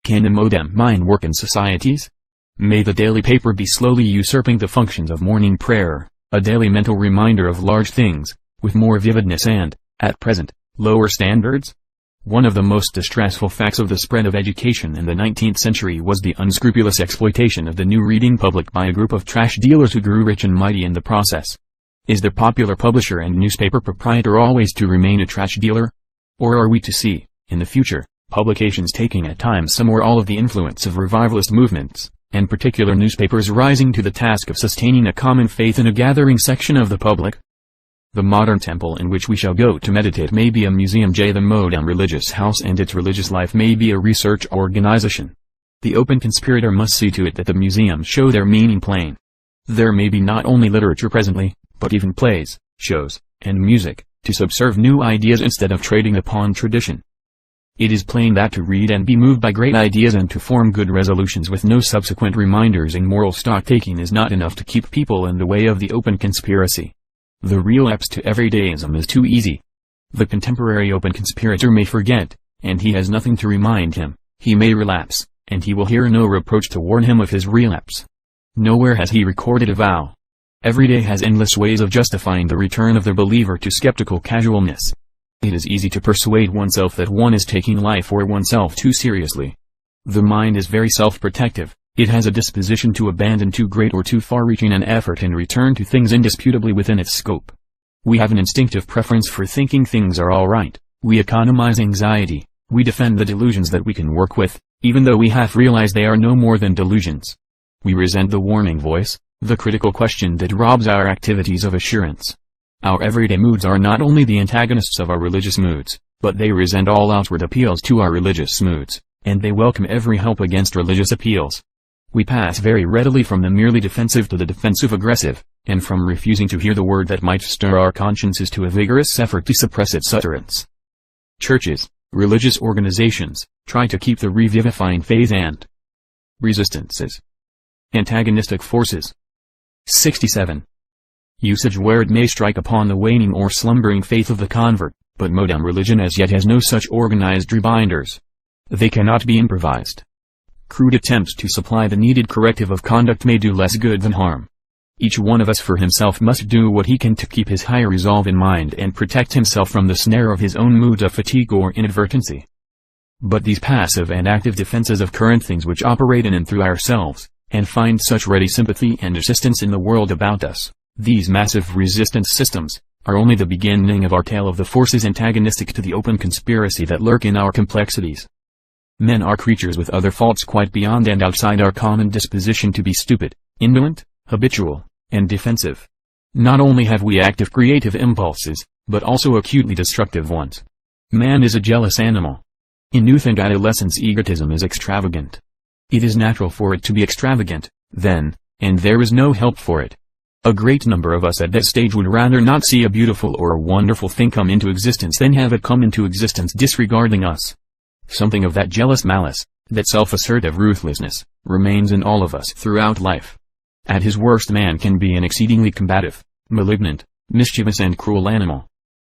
Can the modem mind work in societies? May the daily paper be slowly usurping the functions of morning prayer, a daily mental reminder of large things, with more vividness and, at present, lower standards? One of the most distressful facts of the spread of education in the 19th century was the unscrupulous exploitation of the new reading public by a group of trash dealers who grew rich and mighty in the process. Is the popular publisher and newspaper proprietor always to remain a trash dealer? Or are we to see, in the future, publications taking at times some or all of the influence of revivalist movements, and particular newspapers rising to the task of sustaining a common faith in a gathering section of the public? The modern temple in which we shall go to meditate may be a museum. The modern religious house and its religious life may be a research organization. The open conspirator must see to it that the museums show their meaning plain. There may be not only literature presently, but even plays, shows, and music, to subserve new ideas instead of trading upon tradition. It is plain that to read and be moved by great ideas and to form good resolutions with no subsequent reminders in moral stock-taking is not enough to keep people in the way of the open conspiracy. The relapse to everydayism is too easy. The contemporary open conspirator may forget, and he has nothing to remind him. He may relapse, and he will hear no reproach to warn him of his relapse. Nowhere has he recorded a vow. Every day has endless ways of justifying the return of the believer to skeptical casualness. It is easy to persuade oneself that one is taking life or oneself too seriously. The mind is very self-protective. It has a disposition to abandon too great or too far-reaching an effort and return to things indisputably within its scope. We have an instinctive preference for thinking things are all right. We economize anxiety. We defend the delusions that we can work with, even though we half realize they are no more than delusions. We resent the warning voice, the critical question that robs our activities of assurance. Our everyday moods are not only the antagonists of our religious moods, but they resent all outward appeals to our religious moods, and they welcome every help against religious appeals. We pass very readily from the merely defensive to the defensive-aggressive, and from refusing to hear the word that might stir our consciences to a vigorous effort to suppress its utterance. Churches, religious organizations, try to keep the revivifying faith and resistances. Antagonistic forces. 67. Usage where it may strike upon the waning or slumbering faith of the convert, but modern religion as yet has no such organized reminders. They cannot be improvised. Crude attempts to supply the needed corrective of conduct may do less good than harm. Each one of us for himself must do what he can to keep his higher resolve in mind and protect himself from the snare of his own moods of fatigue or inadvertency. But these passive and active defenses of current things which operate in and through ourselves, and find such ready sympathy and assistance in the world about us, these massive resistance systems, are only the beginning of our tale of the forces antagonistic to the open conspiracy that lurk in our complexities. Men are creatures with other faults quite beyond and outside our common disposition to be stupid, indolent, habitual, and defensive. Not only have we active creative impulses, but also acutely destructive ones. Man is a jealous animal. In youth and adolescence egotism is extravagant. It is natural for it to be extravagant, then, and there is no help for it. A great number of us at that stage would rather not see a beautiful or a wonderful thing come into existence than have it come into existence disregarding us. Something of that jealous malice, that self-assertive ruthlessness, remains in all of us throughout life. At his worst man can be an exceedingly combative, malignant, mischievous and cruel animal.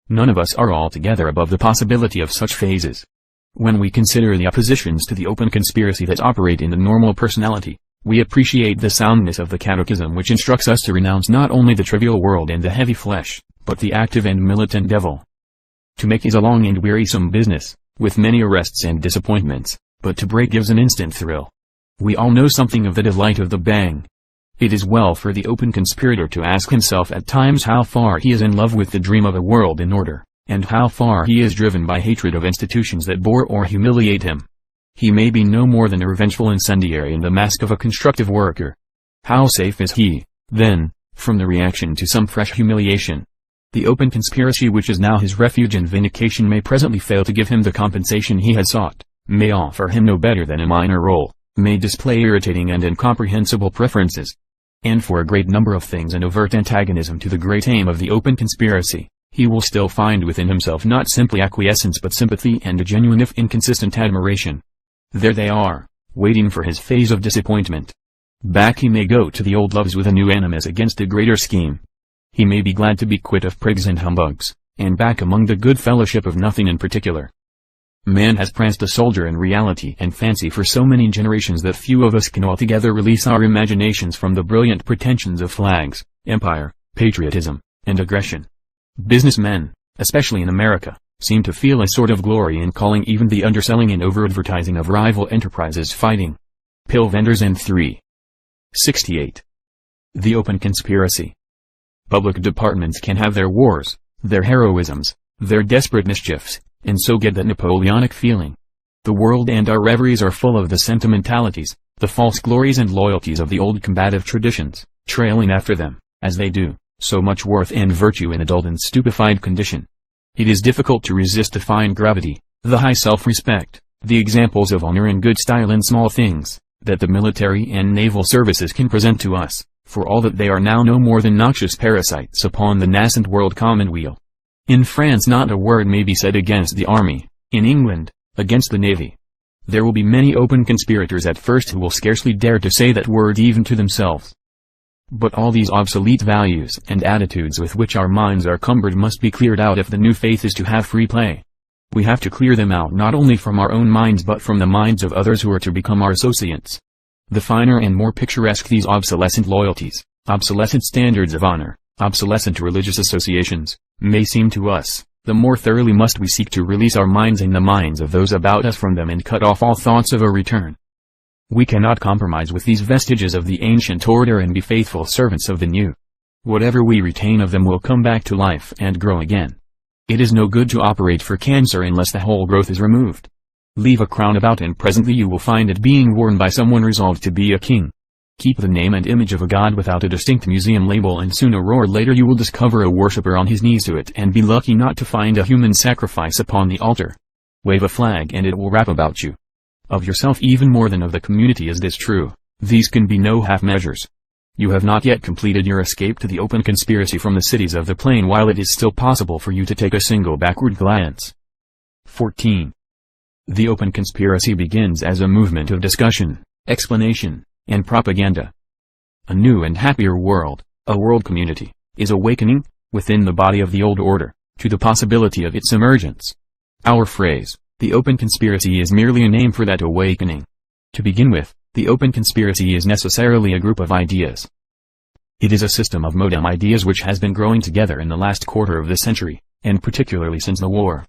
None of us are altogether above the possibility of such phases. When we consider the oppositions to the open conspiracy that operate in the normal personality, we appreciate the soundness of the catechism which instructs us to renounce not only the trivial world and the heavy flesh, but the active and militant devil. To make is a long and wearisome business, with many arrests and disappointments, but to break gives an instant thrill. We all know something of the delight of the bang. It is well for the open conspirator to ask himself at times how far he is in love with the dream of a world in order, and how far he is driven by hatred of institutions that bore or humiliate him. He may be no more than a revengeful incendiary in the mask of a constructive worker. How safe is he, then, from the reaction to some fresh humiliation? The open conspiracy which is now his refuge and vindication may presently fail to give him the compensation he has sought, may offer him no better than a minor role, may display irritating and incomprehensible preferences. And for a great number of things an overt antagonism to the great aim of the open conspiracy, he will still find within himself not simply acquiescence but sympathy and a genuine if inconsistent admiration. There they are, waiting for his phase of disappointment. Back he may go to the old loves with a new animus against a greater scheme. He may be glad to be quit of prigs and humbugs, and back among the good fellowship of nothing in particular. Man has pranced a soldier in reality and fancy for so many generations that few of us can altogether release our imaginations from the brilliant pretensions of flags, empire, patriotism, and aggression. Businessmen, especially in America, seem to feel a sort of glory in calling even the underselling and over-advertising of rival enterprises fighting. Pill vendors and 368. The open conspiracy. Public departments can have their wars, their heroisms, their desperate mischiefs, and so get that Napoleonic feeling. The world and our reveries are full of the sentimentalities, the false glories and loyalties of the old combative traditions, trailing after them, as they do, so much worth and virtue in a dulled and stupefied condition. It is difficult to resist the fine gravity, the high self-respect, the examples of honor and good style in small things, that the military and naval services can present to us, for all that they are now no more than noxious parasites upon the nascent world commonweal. In France not a word may be said against the army, in England, against the navy. There will be many open conspirators at first who will scarcely dare to say that word even to themselves. But all these obsolete values and attitudes with which our minds are cumbered must be cleared out if the new faith is to have free play. We have to clear them out not only from our own minds but from the minds of others who are to become our associates. The finer and more picturesque these obsolescent loyalties, obsolescent standards of honor, obsolescent religious associations, may seem to us, the more thoroughly must we seek to release our minds and the minds of those about us from them and cut off all thoughts of a return. We cannot compromise with these vestiges of the ancient order and be faithful servants of the new. Whatever we retain of them will come back to life and grow again. It is no good to operate for cancer unless the whole growth is removed. Leave a crown about and presently you will find it being worn by someone resolved to be a king. Keep the name and image of a god without a distinct museum label and sooner or later you will discover a worshipper on his knees to it and be lucky not to find a human sacrifice upon the altar. Wave a flag and it will wrap about you. Of yourself even more than of the community is this true, these can be no half measures. You have not yet completed your escape to the open conspiracy from the cities of the plain while it is still possible for you to take a single backward glance. 14. The open conspiracy begins as a movement of discussion, explanation, and propaganda. A new and happier world, a world community, is awakening, within the body of the old order, to the possibility of its emergence. Our phrase, the open conspiracy, is merely a name for that awakening. To begin with, the open conspiracy is necessarily a group of ideas. It is a system of modem ideas which has been growing together in the last quarter of the century, and particularly since the war.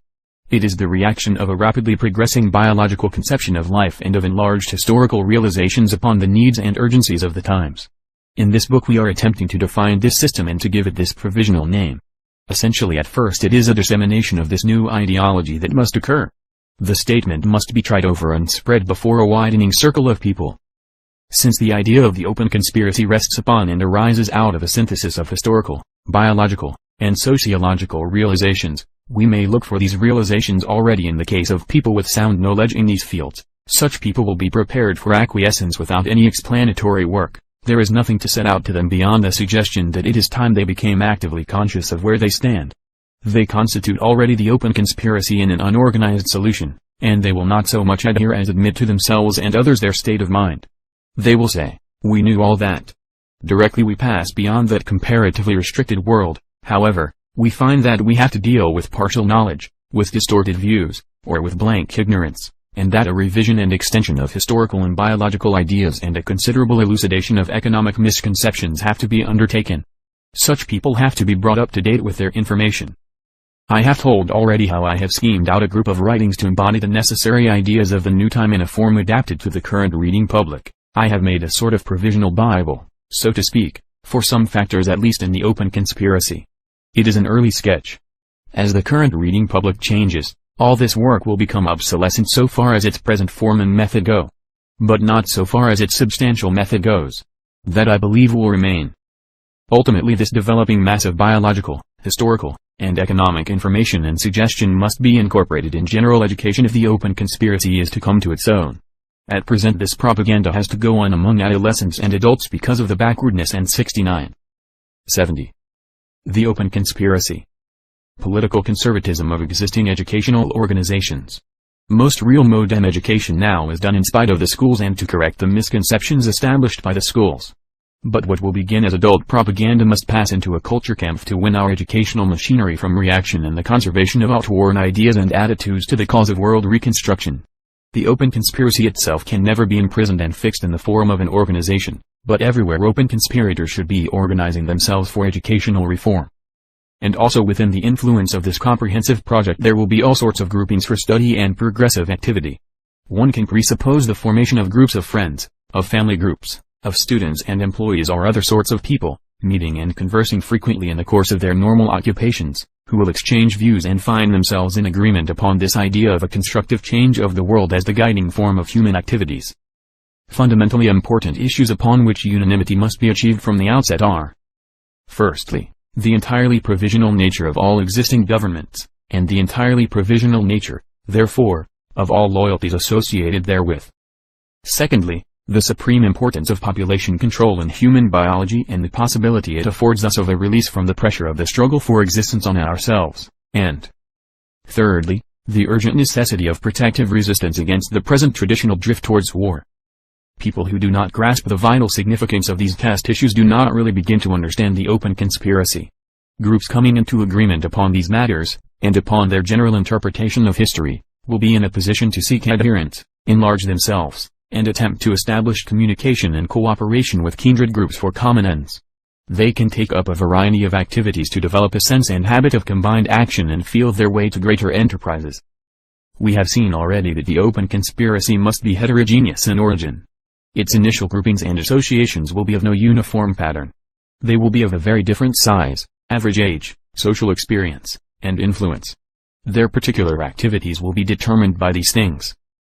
It is the reaction of a rapidly progressing biological conception of life and of enlarged historical realizations upon the needs and urgencies of the times. In this book we are attempting to define this system and to give it this provisional name. Essentially at first it is a dissemination of this new ideology that must occur. The statement must be tried over and spread before a widening circle of people. Since the idea of the open conspiracy rests upon and arises out of a synthesis of historical, biological, and sociological realizations, we may look for these realizations already in the case of people with sound knowledge in these fields. Such people will be prepared for acquiescence without any explanatory work, There is nothing to set out to them beyond the suggestion that it is time they became actively conscious of where they stand. They constitute already the open conspiracy in an unorganized solution, and they will not so much adhere as admit to themselves and others their state of mind. They will say, "We knew all that." Directly we pass beyond that comparatively restricted world, however, we find that we have to deal with partial knowledge, with distorted views, or with blank ignorance, and that a revision and extension of historical and biological ideas and a considerable elucidation of economic misconceptions have to be undertaken. Such people have to be brought up to date with their information. I have told already how I have schemed out a group of writings to embody the necessary ideas of the new time in a form adapted to the current reading public. I have made a sort of provisional Bible, so to speak, for some factors at least in the open conspiracy. It is an early sketch. As the current reading public changes, all this work will become obsolescent so far as its present form and method go. But not so far as its substantial method goes. That I believe will remain. Ultimately this developing mass of biological, historical, and economic information and suggestion must be incorporated in general education if the open conspiracy is to come to its own. At present this propaganda has to go on among adolescents and adults because of the backwardness and 69.70. The open conspiracy. Political conservatism of existing educational organizations. Most real modern education now is done in spite of the schools and to correct the misconceptions established by the schools. But what will begin as adult propaganda must pass into a culture camp to win our educational machinery from reaction and the conservation of outworn ideas and attitudes to the cause of world reconstruction. The open conspiracy itself can never be imprisoned and fixed in the form of an organization, but everywhere open conspirators should be organizing themselves for educational reform. And also within the influence of this comprehensive project there will be all sorts of groupings for study and progressive activity. One can presuppose the formation of groups of friends, of family groups, of students and employees or other sorts of people, meeting and conversing frequently in the course of their normal occupations, who will exchange views and find themselves in agreement upon this idea of a constructive change of the world as the guiding form of human activities. Fundamentally important issues upon which unanimity must be achieved from the outset are: firstly, the entirely provisional nature of all existing governments, and the entirely provisional nature, therefore, of all loyalties associated therewith. Secondly, the supreme importance of population control in human biology and the possibility it affords us of a release from the pressure of the struggle for existence on ourselves, and thirdly, the urgent necessity of protective resistance against the present traditional drift towards war. People who do not grasp the vital significance of these test issues do not really begin to understand the open conspiracy. Groups coming into agreement upon these matters, and upon their general interpretation of history, will be in a position to seek adherents, enlarge themselves, and attempt to establish communication and cooperation with kindred groups for common ends. They can take up a variety of activities to develop a sense and habit of combined action and feel their way to greater enterprises. We have seen already that the open conspiracy must be heterogeneous in origin. Its initial groupings and associations will be of no uniform pattern. They will be of a very different size, average age, social experience, and influence. Their particular activities will be determined by these things.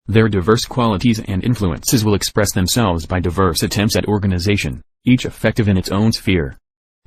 Their diverse qualities and influences will express themselves by diverse attempts at organization, each effective in its own sphere.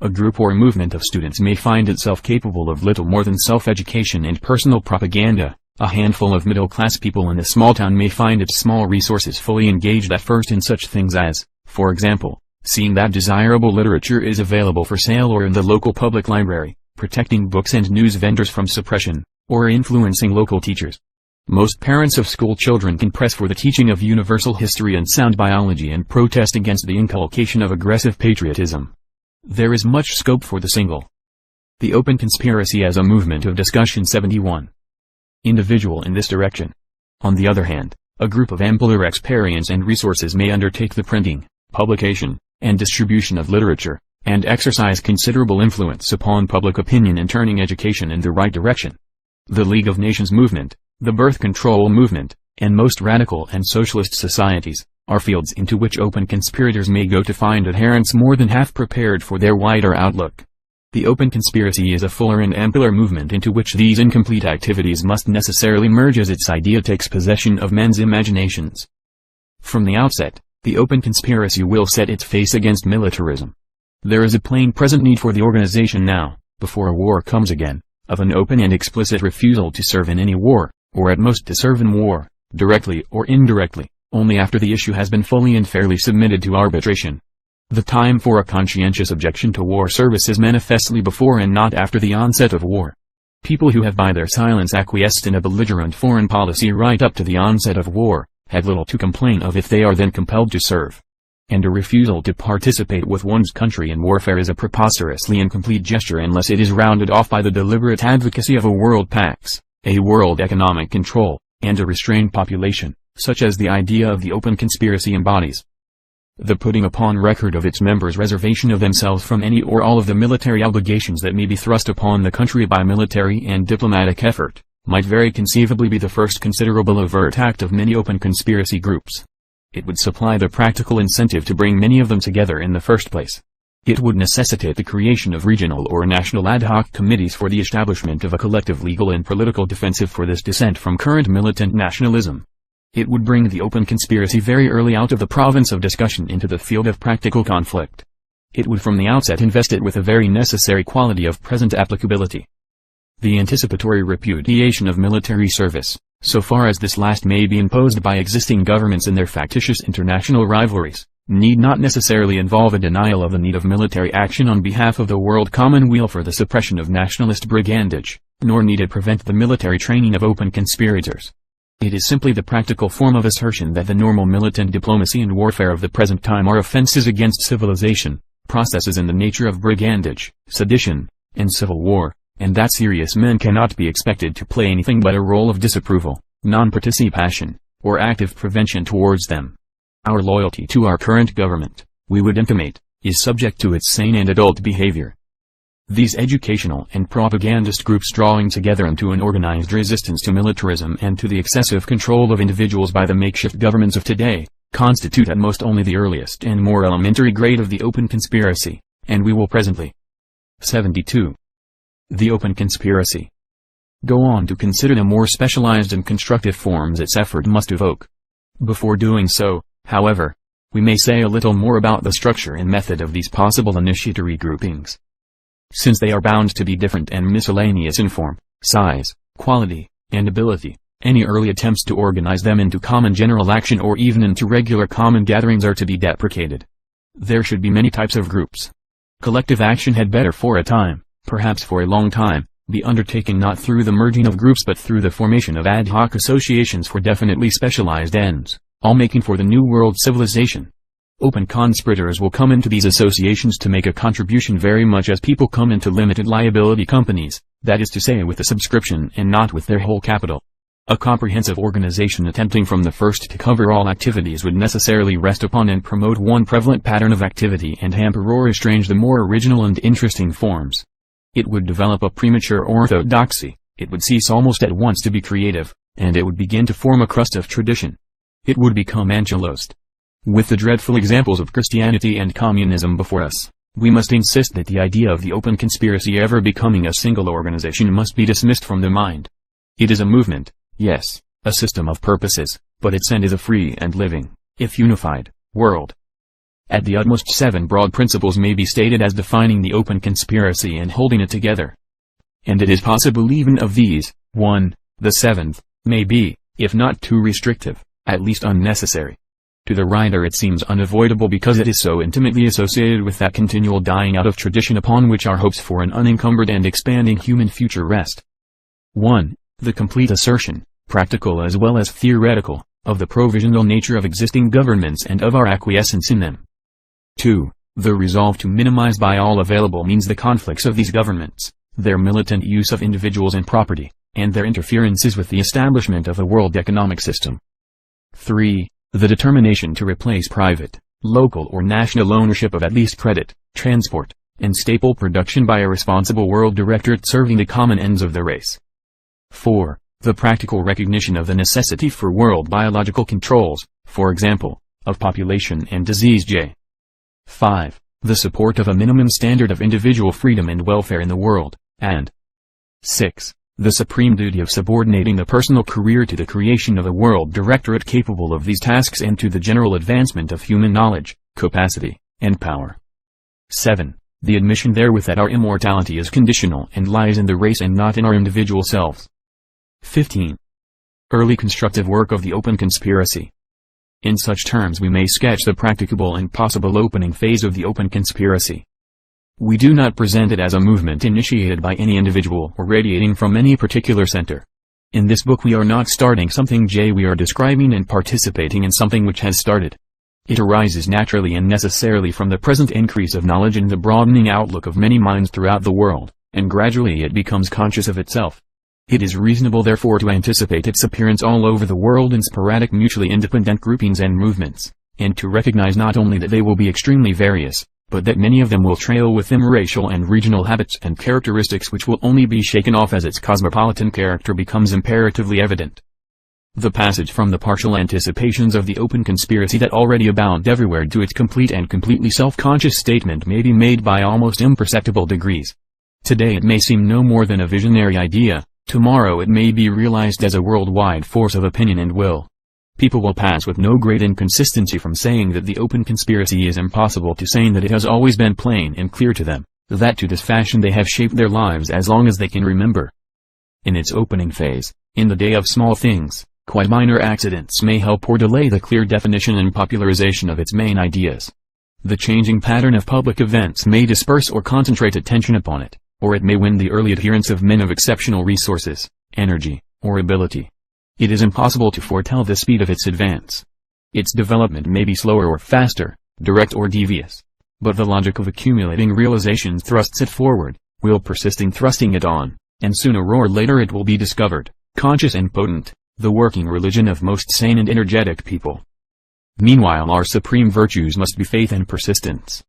A group or movement of students may find itself capable of little more than self-education and personal propaganda. A handful of middle-class people in a small town may find its small resources fully engaged at first in such things as, for example, seeing that desirable literature is available for sale or in the local public library, protecting books and news vendors from suppression, or influencing local teachers. Most parents of school children can press for the teaching of universal history and sound biology and protest against the inculcation of aggressive patriotism. There is much scope for the single. The open conspiracy as a movement of discussion 71. Individual in this direction. On the other hand, a group of ampler experience and resources may undertake the printing, publication, and distribution of literature, and exercise considerable influence upon public opinion in turning education in the right direction. The League of Nations movement, the birth control movement, and most radical and socialist societies, are fields into which open conspirators may go to find adherents more than half prepared for their wider outlook. The open conspiracy is a fuller and ampler movement into which these incomplete activities must necessarily merge as its idea takes possession of men's imaginations. From the outset, the open conspiracy will set its face against militarism. There is a plain present need for the organization now, before a war comes again, of an open and explicit refusal to serve in any war, or at most to serve in war, directly or indirectly, only after the issue has been fully and fairly submitted to arbitration. The time for a conscientious objection to war service is manifestly before and not after the onset of war. People who have by their silence acquiesced in a belligerent foreign policy right up to the onset of war, have little to complain of if they are then compelled to serve. And a refusal to participate with one's country in warfare is a preposterously incomplete gesture unless it is rounded off by the deliberate advocacy of a world pax, a world economic control, and a restrained population, such as the idea of the open conspiracy embodies. The putting upon record of its members' reservation of themselves from any or all of the military obligations that may be thrust upon the country by military and diplomatic effort, might very conceivably be the first considerable overt act of many open conspiracy groups. It would supply the practical incentive to bring many of them together in the first place. It would necessitate the creation of regional or national ad hoc committees for the establishment of a collective legal and political defensive for this dissent from current militant nationalism. It would bring the open conspiracy very early out of the province of discussion into the field of practical conflict. It would from the outset invest it with a very necessary quality of present applicability. The anticipatory repudiation of military service, so far as this last may be imposed by existing governments in their factitious international rivalries, need not necessarily involve a denial of the need of military action on behalf of the world commonweal for the suppression of nationalist brigandage, nor need it prevent the military training of open conspirators. It is simply the practical form of assertion that the normal militant diplomacy and warfare of the present time are offenses against civilization, processes in the nature of brigandage, sedition, and civil war, and that serious men cannot be expected to play anything but a role of disapproval, non-participation, or active prevention towards them. Our loyalty to our current government, we would intimate, is subject to its sane and adult behavior. These educational and propagandist groups drawing together into an organized resistance to militarism and to the excessive control of individuals by the makeshift governments of today, constitute at most only the earliest and more elementary grade of the open conspiracy, and we will presently. 72. The open conspiracy. Go on to consider the more specialized and constructive forms its effort must evoke. Before doing so, however, we may say a little more about the structure and method of these possible initiatory groupings. Since they are bound to be different and miscellaneous in form, size, quality, and ability, any early attempts to organize them into common general action or even into regular common gatherings are to be deprecated. There should be many types of groups. Collective action had better for a time, perhaps for a long time, be undertaken not through the merging of groups but through the formation of ad hoc associations for definitely specialized ends, all making for the New World civilization. Open conspirators will come into these associations to make a contribution very much as people come into limited liability companies, that is to say with a subscription and not with their whole capital. A comprehensive organization attempting from the first to cover all activities would necessarily rest upon and promote one prevalent pattern of activity and hamper or estrange the more original and interesting forms. It would develop a premature orthodoxy, it would cease almost at once to be creative, and it would begin to form a crust of tradition. It would become ankylosed. With the dreadful examples of Christianity and communism before us, we must insist that the idea of the open conspiracy ever becoming a single organization must be dismissed from the mind. It is a movement, yes, a system of purposes, but its end is a free and living, if unified, world. At the utmost 7 broad principles may be stated as defining the open conspiracy and holding it together. And it is possible even of these, 1, the 7th, may be, if not too restrictive, at least unnecessary. To the writer it seems unavoidable because it is so intimately associated with that continual dying out of tradition upon which our hopes for an unencumbered and expanding human future rest. 1. The complete assertion, practical as well as theoretical, of the provisional nature of existing governments and of our acquiescence in them. 2. The resolve to minimize by all available means the conflicts of these governments, their militant use of individuals and property, and their interferences with the establishment of a world economic system. 3. The determination to replace private, local or national ownership of at least credit, transport, and staple production by a responsible world directorate serving the common ends of the race. 4. The practical recognition of the necessity for world biological controls, for example, of population and disease. 5. The support of a minimum standard of individual freedom and welfare in the world, and 6. The supreme duty of subordinating the personal career to the creation of a world directorate capable of these tasks and to the general advancement of human knowledge, capacity, and power. 7. The admission therewith that our immortality is conditional and lies in the race and not in our individual selves. 15. Early constructive work of the open conspiracy. In such terms we may sketch the practicable and possible opening phase of the open conspiracy. We do not present it as a movement initiated by any individual or radiating from any particular center. In this book we are not starting something we are describing and participating in something which has started. It arises naturally and necessarily from the present increase of knowledge and the broadening outlook of many minds throughout the world, and gradually it becomes conscious of itself. It is reasonable therefore to anticipate its appearance all over the world in sporadic mutually independent groupings and movements, and to recognize not only that they will be extremely various, but that many of them will trail with them racial and regional habits and characteristics which will only be shaken off as its cosmopolitan character becomes imperatively evident. The passage from the partial anticipations of the open conspiracy that already abound everywhere to its complete and completely self-conscious statement may be made by almost imperceptible degrees. Today it may seem no more than a visionary idea, tomorrow it may be realized as a worldwide force of opinion and will. People will pass with no great inconsistency from saying that the open conspiracy is impossible to saying that it has always been plain and clear to them, that to this fashion they have shaped their lives as long as they can remember. In its opening phase, in the day of small things, quite minor accidents may help or delay the clear definition and popularization of its main ideas. The changing pattern of public events may disperse or concentrate attention upon it, or it may win the early adherence of men of exceptional resources, energy, or ability. It is impossible to foretell the speed of its advance. Its development may be slower or faster, direct or devious. But the logic of accumulating realizations thrusts it forward, will persisting thrusting it on, and sooner or later it will be discovered, conscious and potent, the working religion of most sane and energetic people. Meanwhile our supreme virtues must be faith and persistence.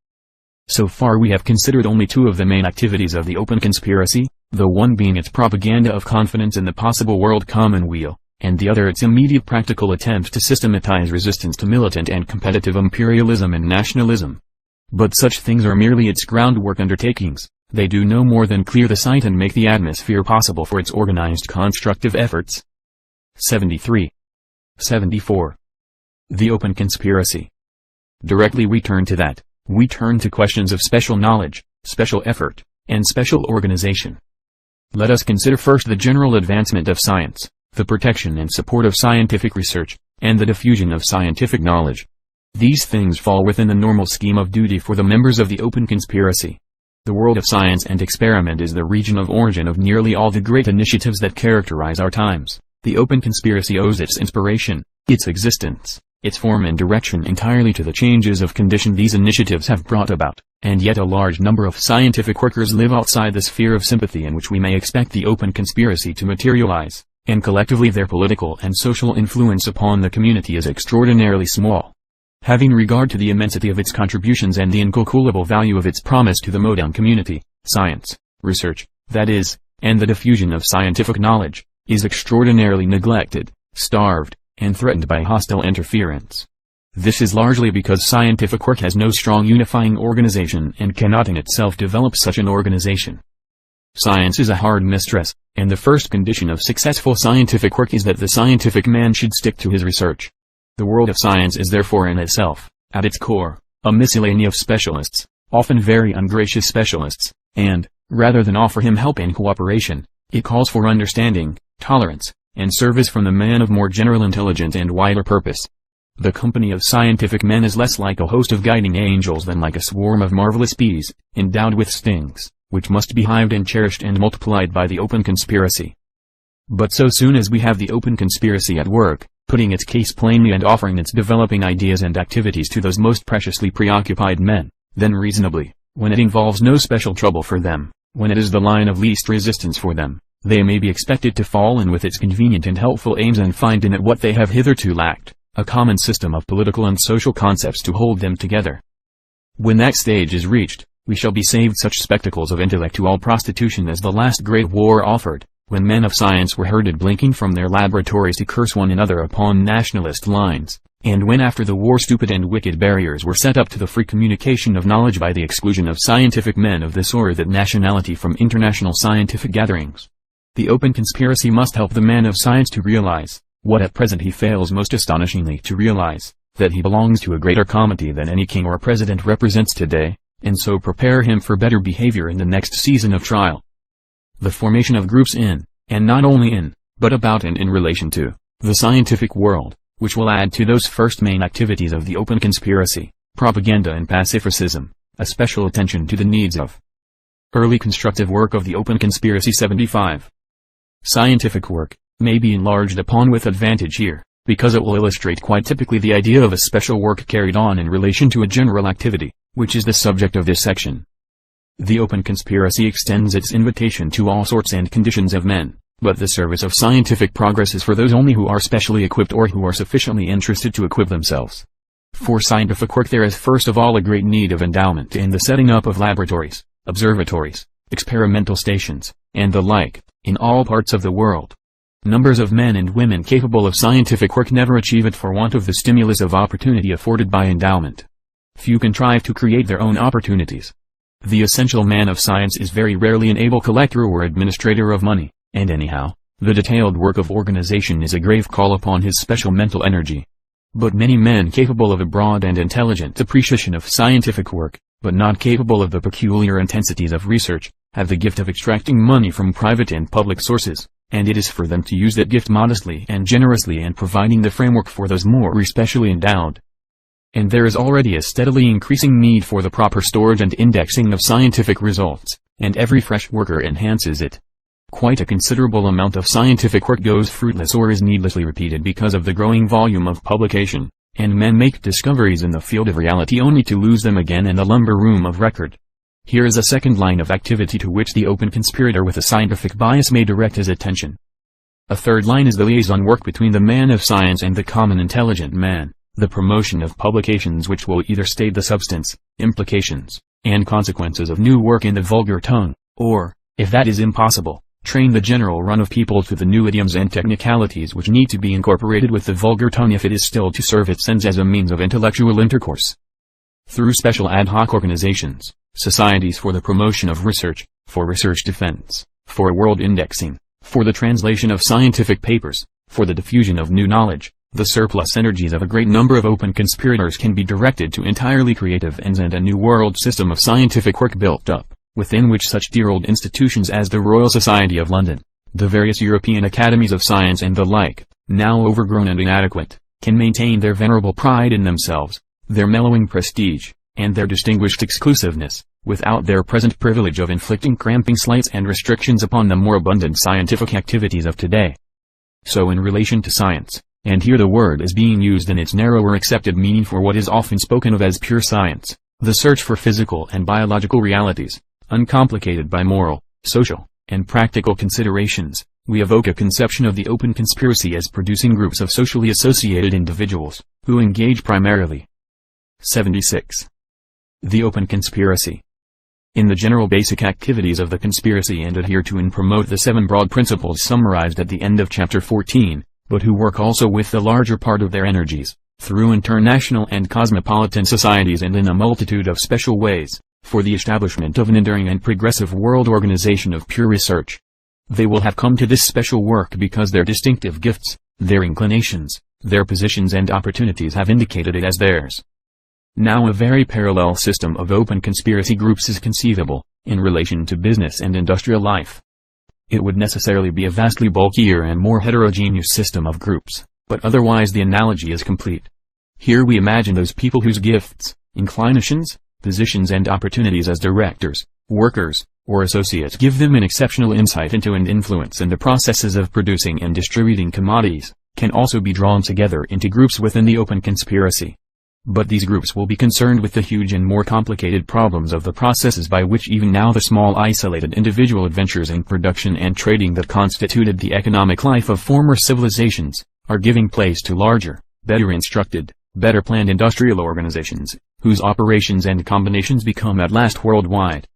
So far we have considered only two of the main activities of the open conspiracy, the one being its propaganda of confidence in the possible world commonweal, and the other its immediate practical attempt to systematize resistance to militant and competitive imperialism and nationalism. But such things are merely its groundwork undertakings, they do no more than clear the site and make the atmosphere possible for its organized constructive efforts. 73. 74. The open conspiracy. Directly we turn to that, we turn to questions of special knowledge, special effort, and special organization. Let us consider first the general advancement of science, the protection and support of scientific research, and the diffusion of scientific knowledge. These things fall within the normal scheme of duty for the members of the open conspiracy. The world of science and experiment is the region of origin of nearly all the great initiatives that characterize our times. The open conspiracy owes its inspiration, its existence, its form and direction entirely to the changes of condition these initiatives have brought about, and yet a large number of scientific workers live outside the sphere of sympathy in which we may expect the open conspiracy to materialize, and collectively their political and social influence upon the community is extraordinarily small. Having regard to the immensity of its contributions and the incalculable value of its promise to the modern community, science, research, that is, and the diffusion of scientific knowledge, is extraordinarily neglected, starved, and threatened by hostile interference. This is largely because scientific work has no strong unifying organization and cannot in itself develop such an organization. Science is a hard mistress, and the first condition of successful scientific work is that the scientific man should stick to his research. The world of science is therefore in itself, at its core, a miscellany of specialists, often very ungracious specialists, and, rather than offer him help and cooperation, it calls for understanding, tolerance, and service from the man of more general intelligence and wider purpose. The company of scientific men is less like a host of guiding angels than like a swarm of marvelous bees, endowed with stings, which must be hived and cherished and multiplied by the open conspiracy. But so soon as we have the open conspiracy at work, putting its case plainly and offering its developing ideas and activities to those most preciously preoccupied men, then reasonably, when it involves no special trouble for them, when it is the line of least resistance for them, they may be expected to fall in with its convenient and helpful aims and find in it what they have hitherto lacked, a common system of political and social concepts to hold them together. When that stage is reached, we shall be saved such spectacles of intellectual prostitution as the last great war offered, when men of science were herded blinking from their laboratories to curse one another upon nationalist lines, and when after the war stupid and wicked barriers were set up to the free communication of knowledge by the exclusion of scientific men of this or that nationality from international scientific gatherings. The open conspiracy must help the man of science to realize, what at present he fails most astonishingly to realize, that he belongs to a greater comity than any king or president represents today, and so prepare him for better behavior in the next season of trial. The formation of groups in, and not only in, but about and in relation to, the scientific world, which will add to those first main activities of the open conspiracy: propaganda and pacificism, a special attention to the needs of early constructive work of the open conspiracy. 75. Scientific work may be enlarged upon with advantage here, because it will illustrate quite typically the idea of a special work carried on in relation to a general activity, which is the subject of this section. The open conspiracy extends its invitation to all sorts and conditions of men, but the service of scientific progress is for those only who are specially equipped or who are sufficiently interested to equip themselves. For scientific work there is first of all a great need of endowment in the setting up of laboratories, observatories, experimental stations, and the like, in all parts of the world. Numbers of men and women capable of scientific work never achieve it for want of the stimulus of opportunity afforded by endowment. Few contrive to create their own opportunities. The essential man of science is very rarely an able collector or administrator of money, and anyhow, the detailed work of organization is a grave call upon his special mental energy. But many men capable of a broad and intelligent appreciation of scientific work, but not capable of the peculiar intensities of research, have the gift of extracting money from private and public sources, and it is for them to use that gift modestly and generously and providing the framework for those more especially endowed. And there is already a steadily increasing need for the proper storage and indexing of scientific results, and every fresh worker enhances it. Quite a considerable amount of scientific work goes fruitless or is needlessly repeated because of the growing volume of publication, and men make discoveries in the field of reality only to lose them again in the lumber room of record. Here is a second line of activity to which the open conspirator with a scientific bias may direct his attention. A third line is the liaison work between the man of science and the common intelligent man, the promotion of publications which will either state the substance, implications, and consequences of new work in the vulgar tongue, or, if that is impossible, train the general run of people to the new idioms and technicalities which need to be incorporated with the vulgar tongue if it is still to serve its ends as a means of intellectual intercourse. Through special ad hoc organizations, societies for the promotion of research, for research defense, for world indexing, for the translation of scientific papers, for the diffusion of new knowledge, the surplus energies of a great number of open conspirators can be directed to entirely creative ends and a new world system of scientific work built up, within which such dear old institutions as the Royal Society of London, the various European academies of science and the like, now overgrown and inadequate, can maintain their venerable pride in themselves, their mellowing prestige, and their distinguished exclusiveness, without their present privilege of inflicting cramping slights and restrictions upon the more abundant scientific activities of today. So in relation to science, and here the word is being used in its narrower accepted meaning for what is often spoken of as pure science, the search for physical and biological realities, uncomplicated by moral, social, and practical considerations, we evoke a conception of the open conspiracy as producing groups of socially associated individuals, who engage primarily. 76. The open conspiracy. In the general basic activities of the conspiracy and adhere to and promote the 7 broad principles summarized at the end of chapter 14, but who work also with the larger part of their energies, through international and cosmopolitan societies and in a multitude of special ways, for the establishment of an enduring and progressive world organization of pure research. They will have come to this special work because their distinctive gifts, their inclinations, their positions and opportunities have indicated it as theirs. Now a very parallel system of open conspiracy groups is conceivable, in relation to business and industrial life. It would necessarily be a vastly bulkier and more heterogeneous system of groups, but otherwise the analogy is complete. Here we imagine those people whose gifts, inclinations, positions and opportunities as directors, workers, or associates give them an exceptional insight into and influence in the processes of producing and distributing commodities, can also be drawn together into groups within the open conspiracy. But these groups will be concerned with the huge and more complicated problems of the processes by which even now the small isolated individual adventures in production and trading that constituted the economic life of former civilizations, are giving place to larger, better instructed, better planned industrial organizations, whose operations and combinations become at last worldwide.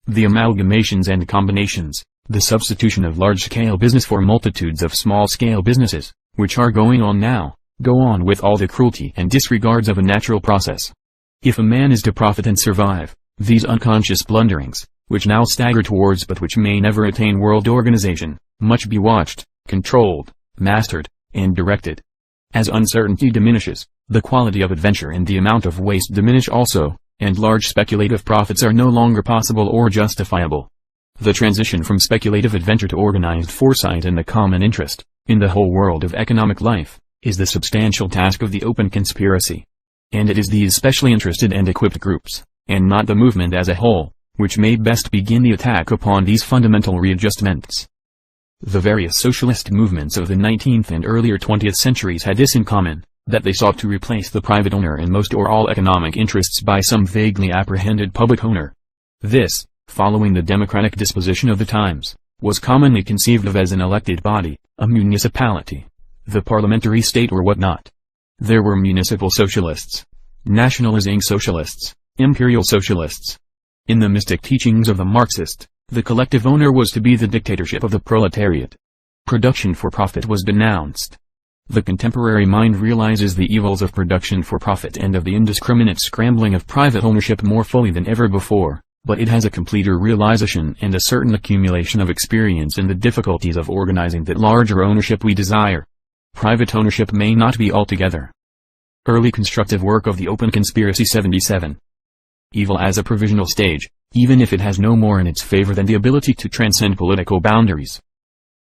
The amalgamations and combinations, the substitution of large-scale business for multitudes of small-scale businesses, which are going on now, go on with all the cruelty and disregards of a natural process. If a man is to profit and survive, these unconscious blunderings, which now stagger towards but which may never attain world organization, must be watched, controlled, mastered, and directed. As uncertainty diminishes, the quality of adventure and the amount of waste diminish also, and large speculative profits are no longer possible or justifiable. The transition from speculative adventure to organized foresight in the common interest, in the whole world of economic life, is the substantial task of the open conspiracy. And it is these specially interested and equipped groups, and not the movement as a whole, which may best begin the attack upon these fundamental readjustments. The various socialist movements of the 19th and earlier 20th centuries had this in common, that they sought to replace the private owner in most or all economic interests by some vaguely apprehended public owner. This, following the democratic disposition of the times, was commonly conceived of as an elected body, a municipality, the parliamentary state or whatnot. There were municipal socialists, nationalizing socialists, imperial socialists. In the mystic teachings of the Marxist, the collective owner was to be the dictatorship of the proletariat. Production for profit was denounced. The contemporary mind realizes the evils of production for profit and of the indiscriminate scrambling of private ownership more fully than ever before, but it has a completer realization and a certain accumulation of experience in the difficulties of organizing that larger ownership we desire. Private ownership may not be altogether. Early constructive work of the Open Conspiracy 77. Evil as a provisional stage, even if it has no more in its favor than the ability to transcend political boundaries.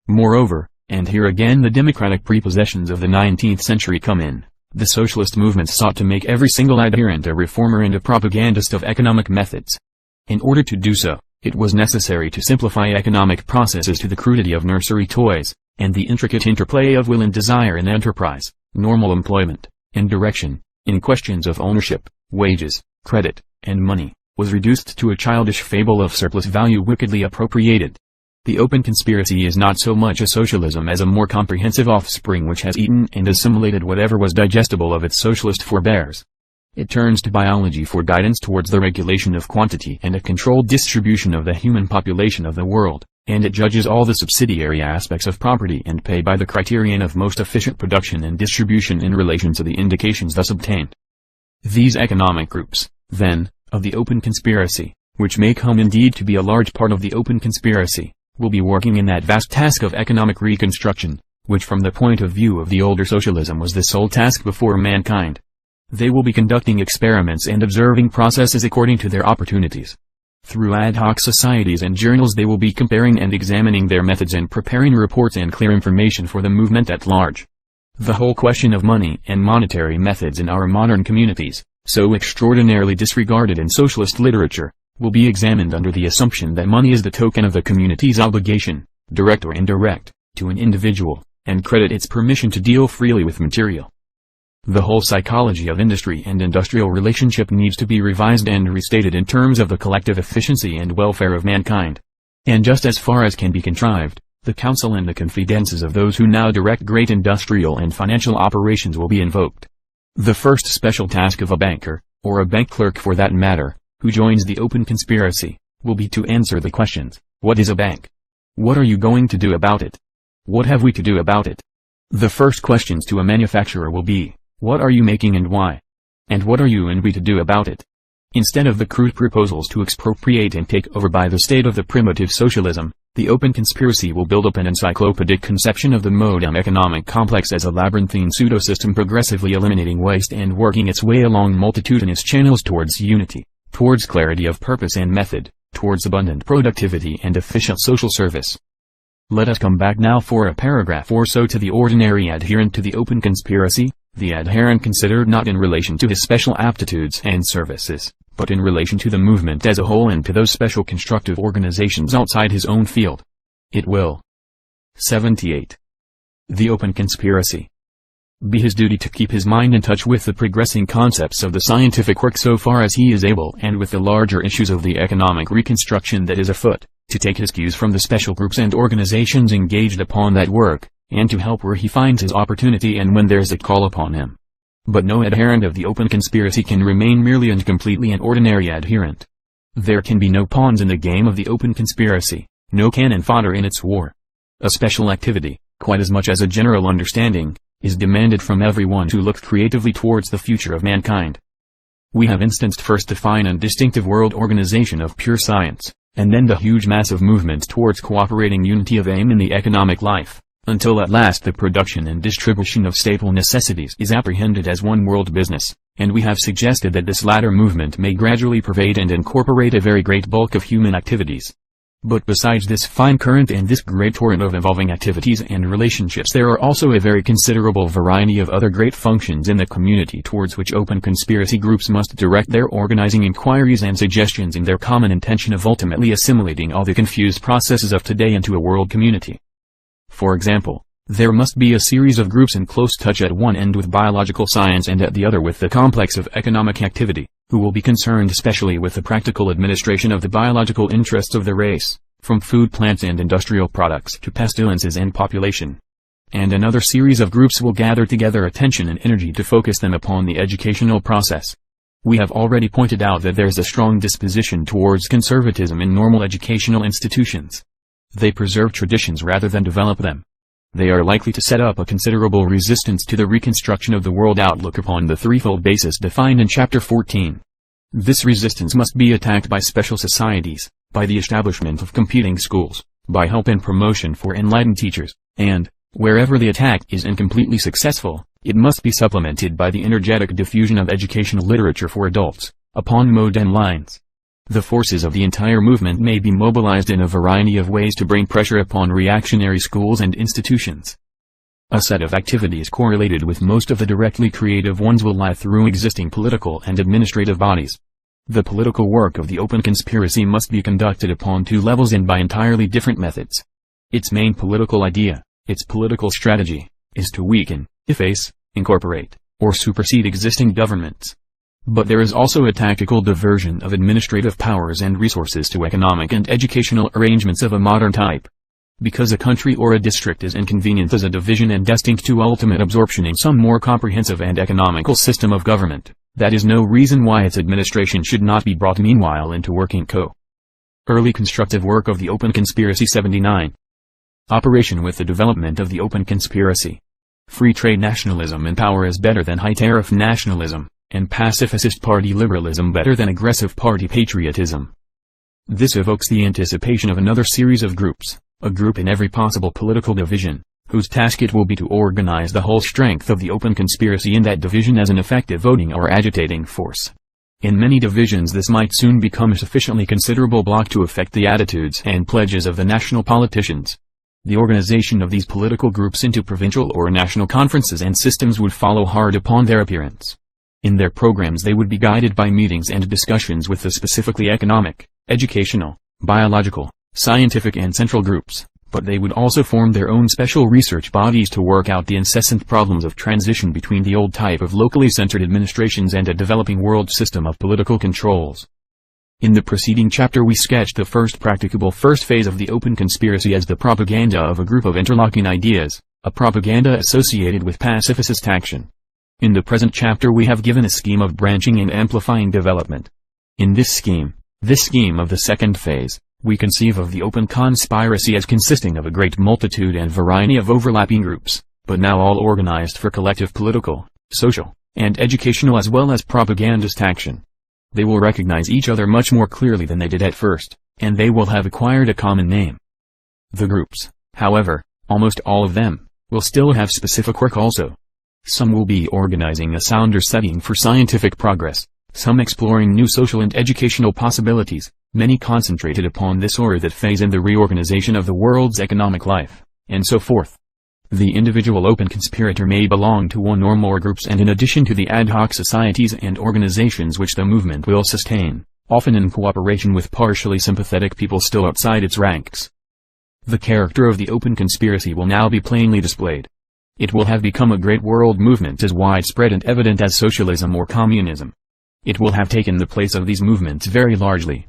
Moreover, and here again the democratic prepossessions of the 19th century come in, the socialist movement sought to make every single adherent a reformer and a propagandist of economic methods. In order to do so, it was necessary to simplify economic processes to the crudity of nursery toys, and the intricate interplay of will and desire in enterprise, normal employment, and direction, in questions of ownership, wages, credit, and money, was reduced to a childish fable of surplus value wickedly appropriated. The open conspiracy is not so much a socialism as a more comprehensive offspring which has eaten and assimilated whatever was digestible of its socialist forebears. It turns to biology for guidance towards the regulation of quantity and a controlled distribution of the human population of the world, and it judges all the subsidiary aspects of property and pay by the criterion of most efficient production and distribution in relation to the indications thus obtained. These economic groups, then, of the open conspiracy, which may come indeed to be a large part of the open conspiracy, will be working in that vast task of economic reconstruction, which from the point of view of the older socialism was the sole task before mankind. They will be conducting experiments and observing processes according to their opportunities. Through ad hoc societies and journals they will be comparing and examining their methods and preparing reports and clear information for the movement at large. The whole question of money and monetary methods in our modern communities, so extraordinarily disregarded in socialist literature, will be examined under the assumption that money is the token of the community's obligation, direct or indirect, to an individual, and credit its permission to deal freely with material. The whole psychology of industry and industrial relationship needs to be revised and restated in terms of the collective efficiency and welfare of mankind. And just as far as can be contrived, the counsel and the confidences of those who now direct great industrial and financial operations will be invoked. The first special task of a banker, or a bank clerk for that matter, who joins the open conspiracy, will be to answer the questions: what is a bank? What are you going to do about it? What have we to do about it? The first questions to a manufacturer will be, what are you making and why? And what are you and we to do about it? Instead of the crude proposals to expropriate and take over by the state of the primitive socialism, the open conspiracy will build up an encyclopedic conception of the modern economic complex as a labyrinthine pseudo-system progressively eliminating waste and working its way along multitudinous channels towards unity, towards clarity of purpose and method, towards abundant productivity and efficient social service. Let us come back now for a paragraph or so to the ordinary adherent to the open conspiracy, the adherent considered not in relation to his special aptitudes and services, but in relation to the movement as a whole and to those special constructive organizations outside his own field. It will 78. The open conspiracy. Be his duty to keep his mind in touch with the progressing concepts of the scientific work so far as he is able and with the larger issues of the economic reconstruction that is afoot, to take his cues from the special groups and organizations engaged upon that work, and to help where he finds his opportunity and when there's a call upon him. But no adherent of the open conspiracy can remain merely and completely an ordinary adherent. There can be no pawns in the game of the open conspiracy, no cannon fodder in its war. A special activity, quite as much as a general understanding, is demanded from everyone who looks creatively towards the future of mankind. We have instanced first the fine and distinctive world organization of pure science, and then the huge mass of movements towards cooperating unity of aim in the economic life, until at last the production and distribution of staple necessities is apprehended as one world business, and we have suggested that this latter movement may gradually pervade and incorporate a very great bulk of human activities. But besides this fine current and this great torrent of evolving activities and relationships, there are also a very considerable variety of other great functions in the community towards which open conspiracy groups must direct their organizing inquiries and suggestions in their common intention of ultimately assimilating all the confused processes of today into a world community. For example, there must be a series of groups in close touch at one end with biological science and at the other with the complex of economic activity, who will be concerned especially with the practical administration of the biological interests of the race, from food plants and industrial products to pestilences and population. And another series of groups will gather together attention and energy to focus them upon the educational process. We have already pointed out that there's a strong disposition towards conservatism in normal educational institutions. They preserve traditions rather than develop them. They are likely to set up a considerable resistance to the reconstruction of the world outlook upon the threefold basis defined in Chapter 14. This resistance must be attacked by special societies, by the establishment of competing schools, by help and promotion for enlightened teachers, and, wherever the attack is incompletely successful, it must be supplemented by the energetic diffusion of educational literature for adults, upon modern lines. The forces of the entire movement may be mobilized in a variety of ways to bring pressure upon reactionary schools and institutions. A set of activities correlated with most of the directly creative ones will lie through existing political and administrative bodies. The political work of the open conspiracy must be conducted upon two levels and by entirely different methods. Its main political idea, its political strategy, is to weaken, efface, incorporate, or supersede existing governments. But there is also a tactical diversion of administrative powers and resources to economic and educational arrangements of a modern type. Because a country or a district is inconvenient as a division and destined to ultimate absorption in some more comprehensive and economical system of government, that is no reason why its administration should not be brought meanwhile into working Early constructive work of the open conspiracy. 79. Operation with the development of the open conspiracy. Free trade nationalism in power is better than high tariff nationalism, and pacifist party liberalism better than aggressive party patriotism. This evokes the anticipation of another series of groups, a group in every possible political division, whose task it will be to organize the whole strength of the open conspiracy in that division as an effective voting or agitating force. In many divisions this might soon become a sufficiently considerable bloc to affect the attitudes and pledges of the national politicians. The organization of these political groups into provincial or national conferences and systems would follow hard upon their appearance. In their programs they would be guided by meetings and discussions with the specifically economic, educational, biological, scientific and central groups, but they would also form their own special research bodies to work out the incessant problems of transition between the old type of locally centered administrations and a developing world system of political controls. In the preceding chapter we sketched the first practicable phase of the open conspiracy as the propaganda of a group of interlocking ideas, a propaganda associated with pacifist action. In the present chapter we have given a scheme of branching and amplifying development. In this scheme of the second phase, we conceive of the open conspiracy as consisting of a great multitude and variety of overlapping groups, but now all organized for collective political, social, and educational as well as propagandist action. They will recognize each other much more clearly than they did at first, and they will have acquired a common name. The groups, however, almost all of them, will still have specific work also. Some will be organizing a sounder setting for scientific progress, some exploring new social and educational possibilities, many concentrated upon this or that phase in the reorganization of the world's economic life, and so forth. The individual open conspirator may belong to one or more groups and in addition to the ad hoc societies and organizations which the movement will sustain, often in cooperation with partially sympathetic people still outside its ranks. The character of the open conspiracy will now be plainly displayed. It will have become a great world movement as widespread and evident as socialism or communism. It will have taken the place of these movements very largely.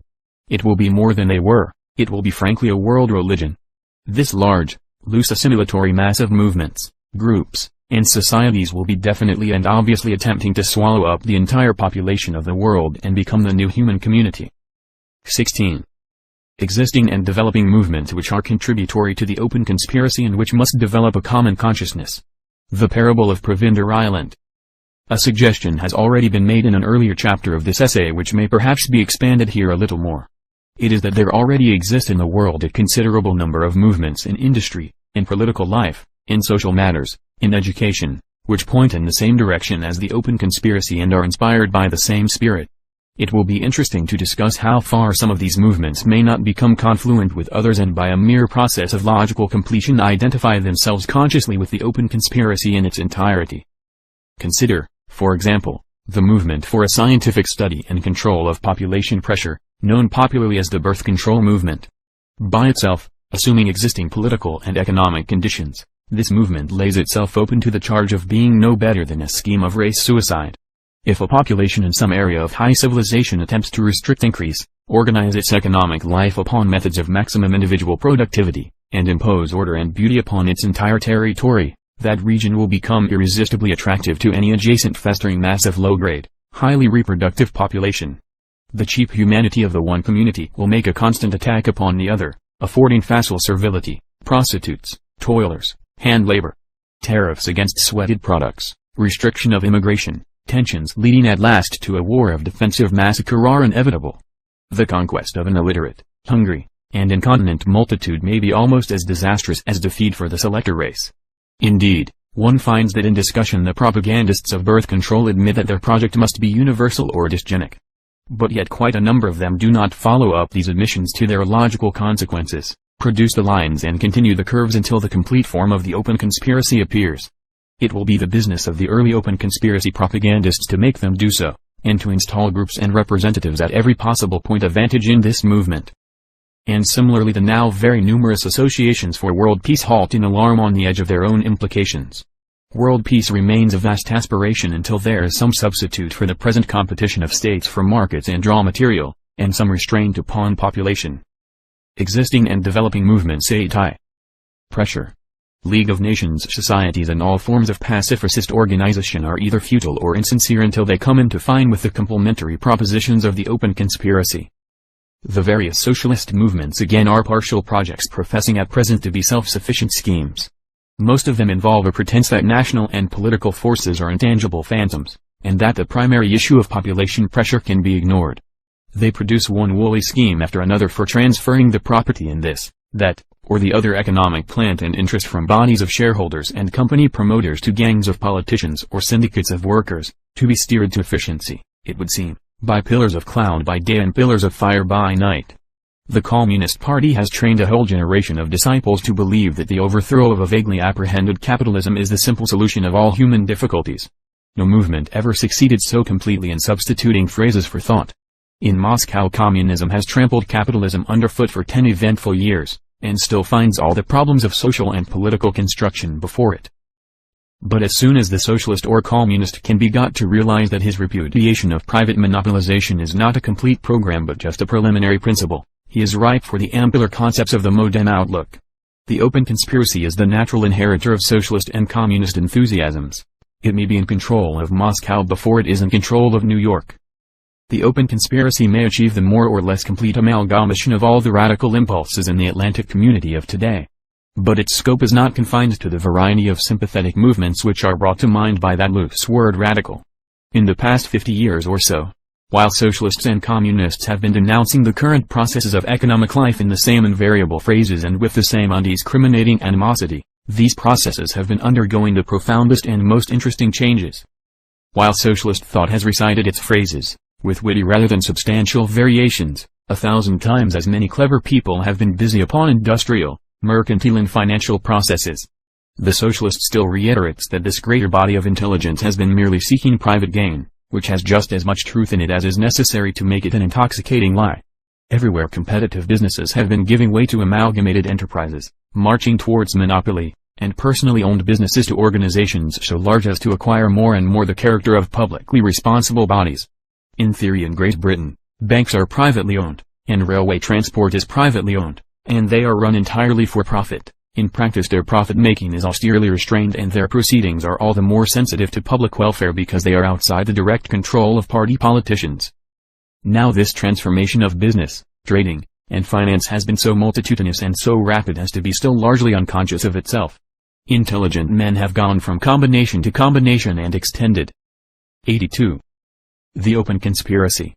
It will be more than they were, it will be frankly a world religion. This large, loose assimilatory mass of movements, groups, and societies will be definitely and obviously attempting to swallow up the entire population of the world and become the new human community. 16. Existing and developing movements which are contributory to the open conspiracy and which must develop a common consciousness. The parable of Provender Island. A suggestion has already been made in an earlier chapter of this essay which may perhaps be expanded here a little more. It is that there already exist in the world a considerable number of movements in industry, in political life, in social matters, in education, which point in the same direction as the open conspiracy and are inspired by the same spirit. It will be interesting to discuss how far some of these movements may not become confluent with others and by a mere process of logical completion identify themselves consciously with the open conspiracy in its entirety. Consider, for example, the movement for a scientific study and control of population pressure, known popularly as the birth control movement. By itself, assuming existing political and economic conditions, this movement lays itself open to the charge of being no better than a scheme of race suicide. If a population in some area of high civilization attempts to restrict increase, organize its economic life upon methods of maximum individual productivity, and impose order and beauty upon its entire territory, that region will become irresistibly attractive to any adjacent festering mass of low-grade, highly reproductive population. The cheap humanity of the one community will make a constant attack upon the other, affording facile servility, prostitutes, toilers, hand labor, tariffs against sweated products, restriction of immigration, tensions leading at last to a war of defensive massacre are inevitable. The conquest of an illiterate, hungry, and incontinent multitude may be almost as disastrous as defeat for the selector race. Indeed, one finds that in discussion the propagandists of birth control admit that their project must be universal or dysgenic. But yet quite a number of them do not follow up these admissions to their logical consequences, produce the lines and continue the curves until the complete form of the open conspiracy appears. It will be the business of the early open conspiracy propagandists to make them do so, and to install groups and representatives at every possible point of vantage in this movement. And similarly the now very numerous associations for world peace halt in alarm on the edge of their own implications. World peace remains a vast aspiration until there is some substitute for the present competition of states for markets and raw material, and some restraint upon population. Existing and developing movements pressure. League of Nations societies and all forms of pacifist organization are either futile or insincere until they come into fine with the complementary propositions of the open conspiracy. The various socialist movements again are partial projects professing at present to be self-sufficient schemes. Most of them involve a pretense that national and political forces are intangible phantoms, and that the primary issue of population pressure can be ignored. They produce one woolly scheme after another for transferring the property in this, that, or the other economic plant and interest from bodies of shareholders and company promoters to gangs of politicians or syndicates of workers, to be steered to efficiency, it would seem, by pillars of cloud by day and pillars of fire by night. The Communist Party has trained a whole generation of disciples to believe that the overthrow of a vaguely apprehended capitalism is the simple solution of all human difficulties. No movement ever succeeded so completely in substituting phrases for thought. In Moscow communism has trampled capitalism underfoot for 10 eventful years, and still finds all the problems of social and political construction before it. But as soon as the socialist or communist can be got to realize that his repudiation of private monopolization is not a complete program but just a preliminary principle, he is ripe for the ampler concepts of the modern outlook. The open conspiracy is the natural inheritor of socialist and communist enthusiasms. It may be in control of Moscow before it is in control of New York. The open conspiracy may achieve the more or less complete amalgamation of all the radical impulses in the Atlantic community of today. But its scope is not confined to the variety of sympathetic movements which are brought to mind by that loose word radical. In the past 50 years or so, while socialists and communists have been denouncing the current processes of economic life in the same invariable phrases and with the same undiscriminating animosity, these processes have been undergoing the profoundest and most interesting changes. While socialist thought has recited its phrases, with witty rather than substantial variations, 1,000 times as many clever people have been busy upon industrial, mercantile and financial processes. The socialist still reiterates that this greater body of intelligence has been merely seeking private gain, which has just as much truth in it as is necessary to make it an intoxicating lie. Everywhere competitive businesses have been giving way to amalgamated enterprises, marching towards monopoly, and personally owned businesses to organizations so large as to acquire more and more the character of publicly responsible bodies. In theory in Great Britain, banks are privately owned, and railway transport is privately owned, and they are run entirely for profit. In practice their profit-making is austerely restrained and their proceedings are all the more sensitive to public welfare because they are outside the direct control of party politicians. Now this transformation of business, trading, and finance has been so multitudinous and so rapid as to be still largely unconscious of itself. Intelligent men have gone from combination to combination and extended. 82. The open conspiracy.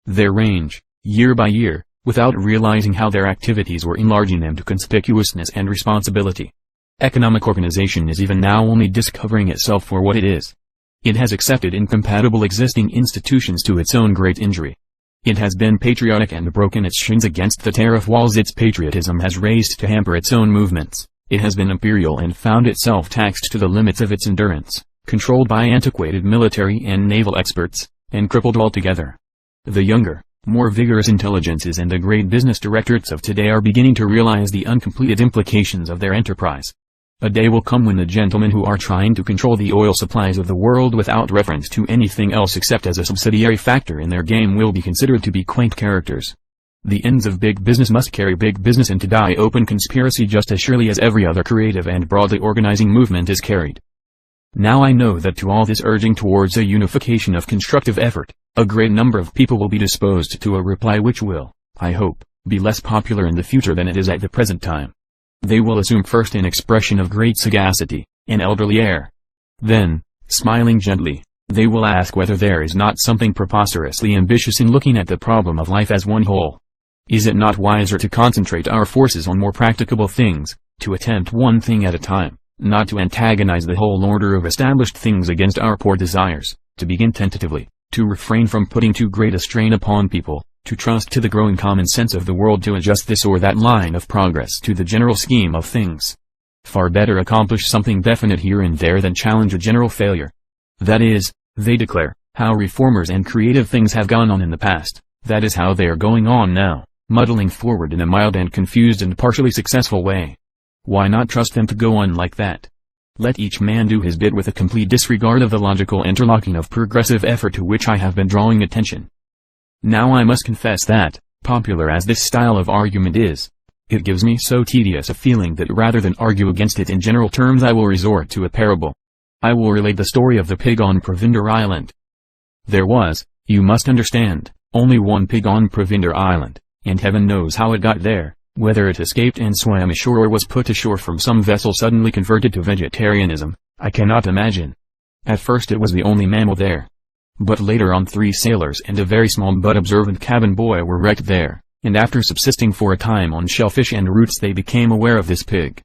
Their range, year by year, without realizing how their activities were enlarging them to conspicuousness and responsibility. Economic organization is even now only discovering itself for what it is. It has accepted incompatible existing institutions to its own great injury. It has been patriotic and broken its shins against the tariff walls its patriotism has raised to hamper its own movements. It has been imperial and found itself taxed to the limits of its endurance, controlled by antiquated military and naval experts, and crippled altogether. The younger, more vigorous intelligences and the great business directorates of today are beginning to realize the uncompleted implications of their enterprise. A day will come when the gentlemen who are trying to control the oil supplies of the world without reference to anything else except as a subsidiary factor in their game will be considered to be quaint characters. The ends of big business must carry big business into die open conspiracy just as surely as every other creative and broadly organizing movement is carried. Now I know that to all this urging towards a unification of constructive effort, a great number of people will be disposed to a reply which will, I hope, be less popular in the future than it is at the present time. They will assume first an expression of great sagacity, an elderly air. Then, smiling gently, they will ask whether there is not something preposterously ambitious in looking at the problem of life as one whole. Is it not wiser to concentrate our forces on more practicable things, to attempt one thing at a time, not to antagonize the whole order of established things against our poor desires, to begin tentatively, to refrain from putting too great a strain upon people, to trust to the growing common sense of the world to adjust this or that line of progress to the general scheme of things? Far better accomplish something definite here and there than challenge a general failure. That is, they declare, how reformers and creative things have gone on in the past, that is how they are going on now, muddling forward in a mild and confused and partially successful way. Why not trust them to go on like that? Let each man do his bit with a complete disregard of the logical interlocking of progressive effort to which I have been drawing attention. Now I must confess that, popular as this style of argument is, it gives me so tedious a feeling that rather than argue against it in general terms I will resort to a parable. I will relate the story of the pig on Provender Island. There was, you must understand, only one pig on Provender Island, and heaven knows how it got there, whether it escaped and swam ashore or was put ashore from some vessel suddenly converted to vegetarianism, I cannot imagine. At first it was the only mammal there. But later on 3 sailors and a very small but observant cabin boy were wrecked there, and after subsisting for a time on shellfish and roots they became aware of this pig.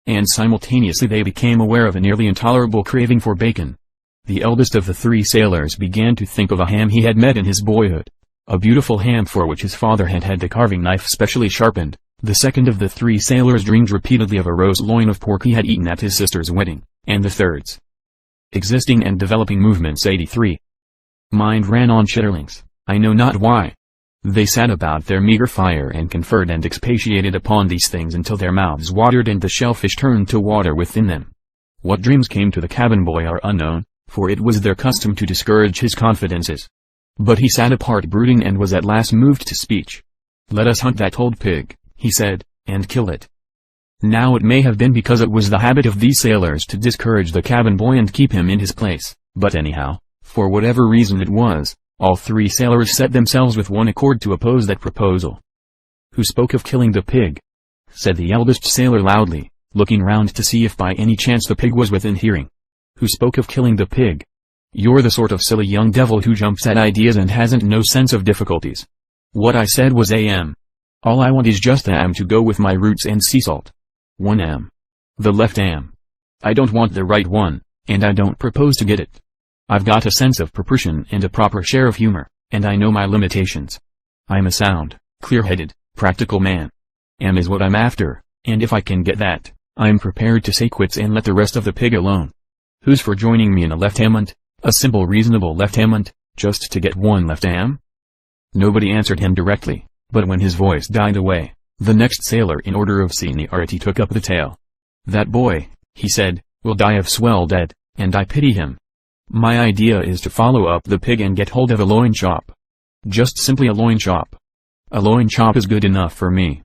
And simultaneously they became aware of a nearly intolerable craving for bacon. The eldest of the 3 sailors began to think of a ham he had met in his boyhood. A beautiful ham for which his father had had the carving knife specially sharpened. The second of the 3 sailors dreamed repeatedly of a roast loin of pork he had eaten at his sister's wedding, and the third's existing and developing movements 83. Mind ran on chitterlings, I know not why. They sat about their meager fire and conferred and expatiated upon these things until their mouths watered and the shellfish turned to water within them. What dreams came to the cabin boy are unknown, for it was their custom to discourage his confidences. But he sat apart brooding and was at last moved to speech. Let us hunt that old pig, he said, and kill it. Now it may have been because it was the habit of these sailors to discourage the cabin boy and keep him in his place, but anyhow, for whatever reason it was, all 3 sailors set themselves with one accord to oppose that proposal. Who spoke of killing the pig? Said the eldest sailor loudly, looking round to see if by any chance the pig was within hearing. Who spoke of killing the pig? You're the sort of silly young devil who jumps at ideas and hasn't no sense of difficulties. What I said was am. All I want is just am to go with my roots and sea salt. One am. The left am. I don't want the right one, and I don't propose to get it. I've got a sense of proportion and a proper share of humor, and I know my limitations. I'm a sound, clear-headed, practical man. Am is what I'm after, and if I can get that, I'm prepared to say quits and let the rest of the pig alone. Who's for joining me in a left-amment, a simple reasonable left-amment, just to get one left-am? Nobody answered him directly, but when his voice died away, the next sailor in order of seniority took up the tale. That boy, he said, will die of swell dead, and I pity him. My idea is to follow up the pig and get hold of a loin chop. Just simply a loin chop. A loin chop is good enough for me.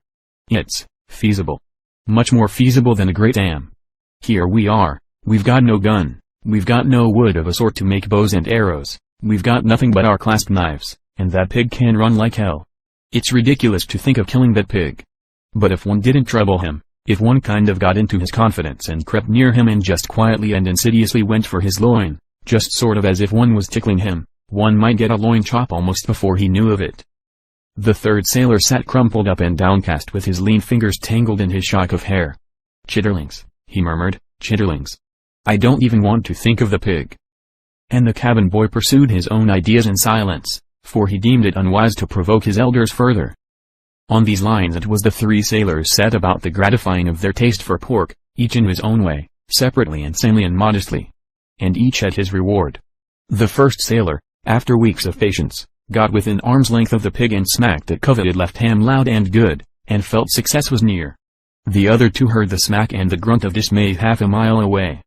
It's feasible. Much more feasible than a great am. Here we are, we've got no gun, we've got no wood of a sort to make bows and arrows, we've got nothing but our clasp knives, and that pig can run like hell. It's ridiculous to think of killing that pig. But if one didn't trouble him, if one kind of got into his confidence and crept near him and just quietly and insidiously went for his loin, just sort of as if one was tickling him, one might get a loin chop almost before he knew of it. The 3rd sailor sat crumpled up and downcast with his lean fingers tangled in his shock of hair. Chitterlings, he murmured, chitterlings. I don't even want to think of the pig. and the cabin boy pursued his own ideas in silence, for he deemed it unwise to provoke his elders further. On these lines it was the three sailors set about the gratifying of their taste for pork, each in his own way, separately and sanely and modestly. And each had his reward. The first sailor, after weeks of patience, got within arm's length of the pig and smacked that coveted left ham loud and good, and felt success was near. The other two heard the smack and the grunt of dismay half a mile away.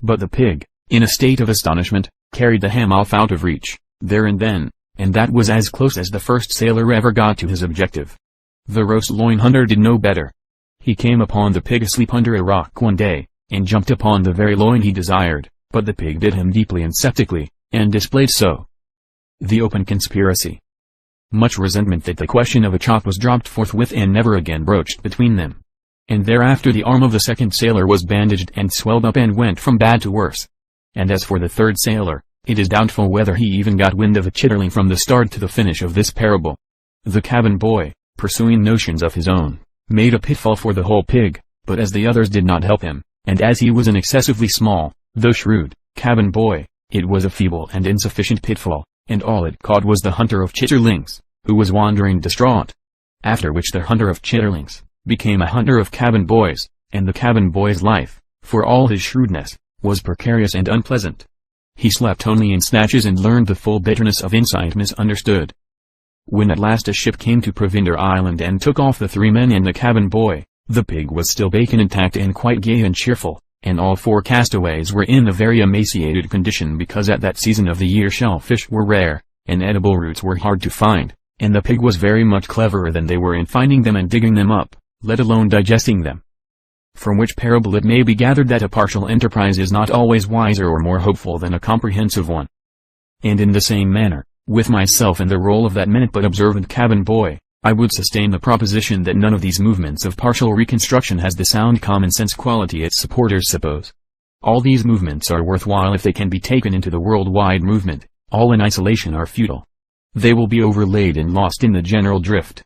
But the pig, in a state of astonishment, carried the ham off out of reach, there and then, and that was as close as the first sailor ever got to his objective. The roast loin hunter did no better. He came upon the pig asleep under a rock one day, and jumped upon the very loin he desired, but the pig bit him deeply and septically, and displayed so. The open conspiracy. Much resentment that the question of a chop was dropped forthwith and never again broached between them. And thereafter the arm of the second sailor was bandaged and swelled up and went from bad to worse. And as for the third sailor, it is doubtful whether he even got wind of a chitterling from the start to the finish of this parable. The cabin boy, pursuing notions of his own, made a pitfall for the whole pig, but as the others did not help him, and as he was an excessively small, though shrewd, cabin boy, it was a feeble and insufficient pitfall, and all it caught was the hunter of chitterlings, who was wandering distraught. After which the hunter of chitterlings became a hunter of cabin boys, and the cabin boy's life, for all his shrewdness, was precarious and unpleasant. He slept only in snatches and learned the full bitterness of insight misunderstood. When at last a ship came to Provender Island and took off the three men and the cabin boy, the pig was still bacon intact and quite gay and cheerful, and all four castaways were in a very emaciated condition because at that season of the year shellfish were rare, and edible roots were hard to find, and the pig was very much cleverer than they were in finding them and digging them up, let alone digesting them. From which parable it may be gathered that a partial enterprise is not always wiser or more hopeful than a comprehensive one. And in the same manner, with myself in the role of that minute but observant cabin boy, I would sustain the proposition that none of these movements of partial reconstruction has the sound common-sense quality its supporters suppose. All these movements are worthwhile if they can be taken into the worldwide movement, all in isolation are futile. They will be overlaid and lost in the general drift.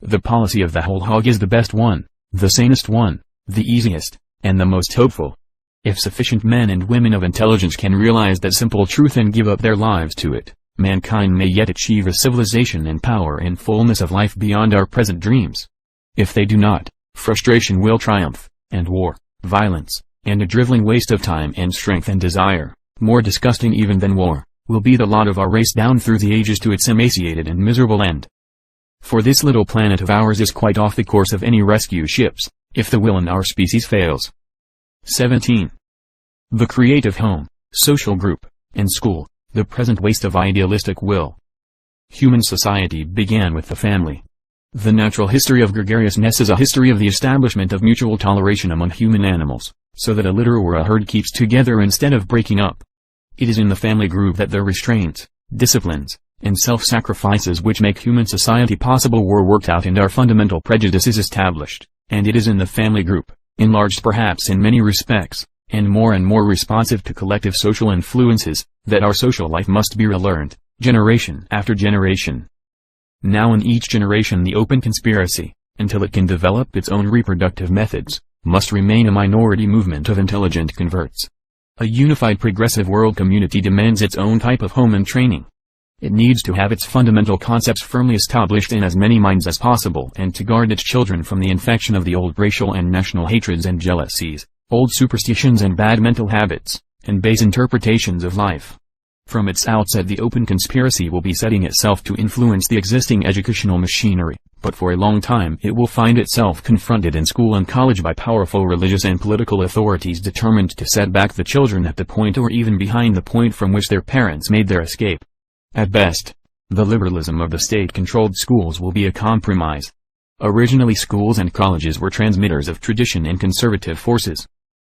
The policy of the whole hog is the best one, the sanest one, the easiest, and the most hopeful. If sufficient men and women of intelligence can realize that simple truth and give up their lives to it, mankind may yet achieve a civilization and power and fullness of life beyond our present dreams. If they do not, frustration will triumph, and war, violence, and a driveling waste of time and strength and desire, more disgusting even than war, will be the lot of our race down through the ages to its emaciated and miserable end. For this little planet of ours is quite off the course of any rescue ships, if the will in our species fails. 17. The creative home, social group, and school, the present waste of idealistic will. Human society began with the family. The natural history of gregariousness is a history of the establishment of mutual toleration among human animals, so that a litter or a herd keeps together instead of breaking up. It is in the family group that the restraints, disciplines, and self-sacrifices which make human society possible were worked out and our fundamental prejudices established, and it is in the family group, enlarged perhaps in many respects, and more responsive to collective social influences, that our social life must be relearned, generation after generation. Now in each generation the open conspiracy, until it can develop its own reproductive methods, must remain a minority movement of intelligent converts. A unified progressive world community demands its own type of home and training. It needs to have its fundamental concepts firmly established in as many minds as possible and to guard its children from the infection of the old racial and national hatreds and jealousies, old superstitions and bad mental habits, and base interpretations of life. From its outset the open conspiracy will be setting itself to influence the existing educational machinery, but for a long time it will find itself confronted in school and college by powerful religious and political authorities determined to set back the children at the point or even behind the point from which their parents made their escape. At best, the liberalism of the state-controlled schools will be a compromise. Originally schools and colleges were transmitters of tradition and conservative forces.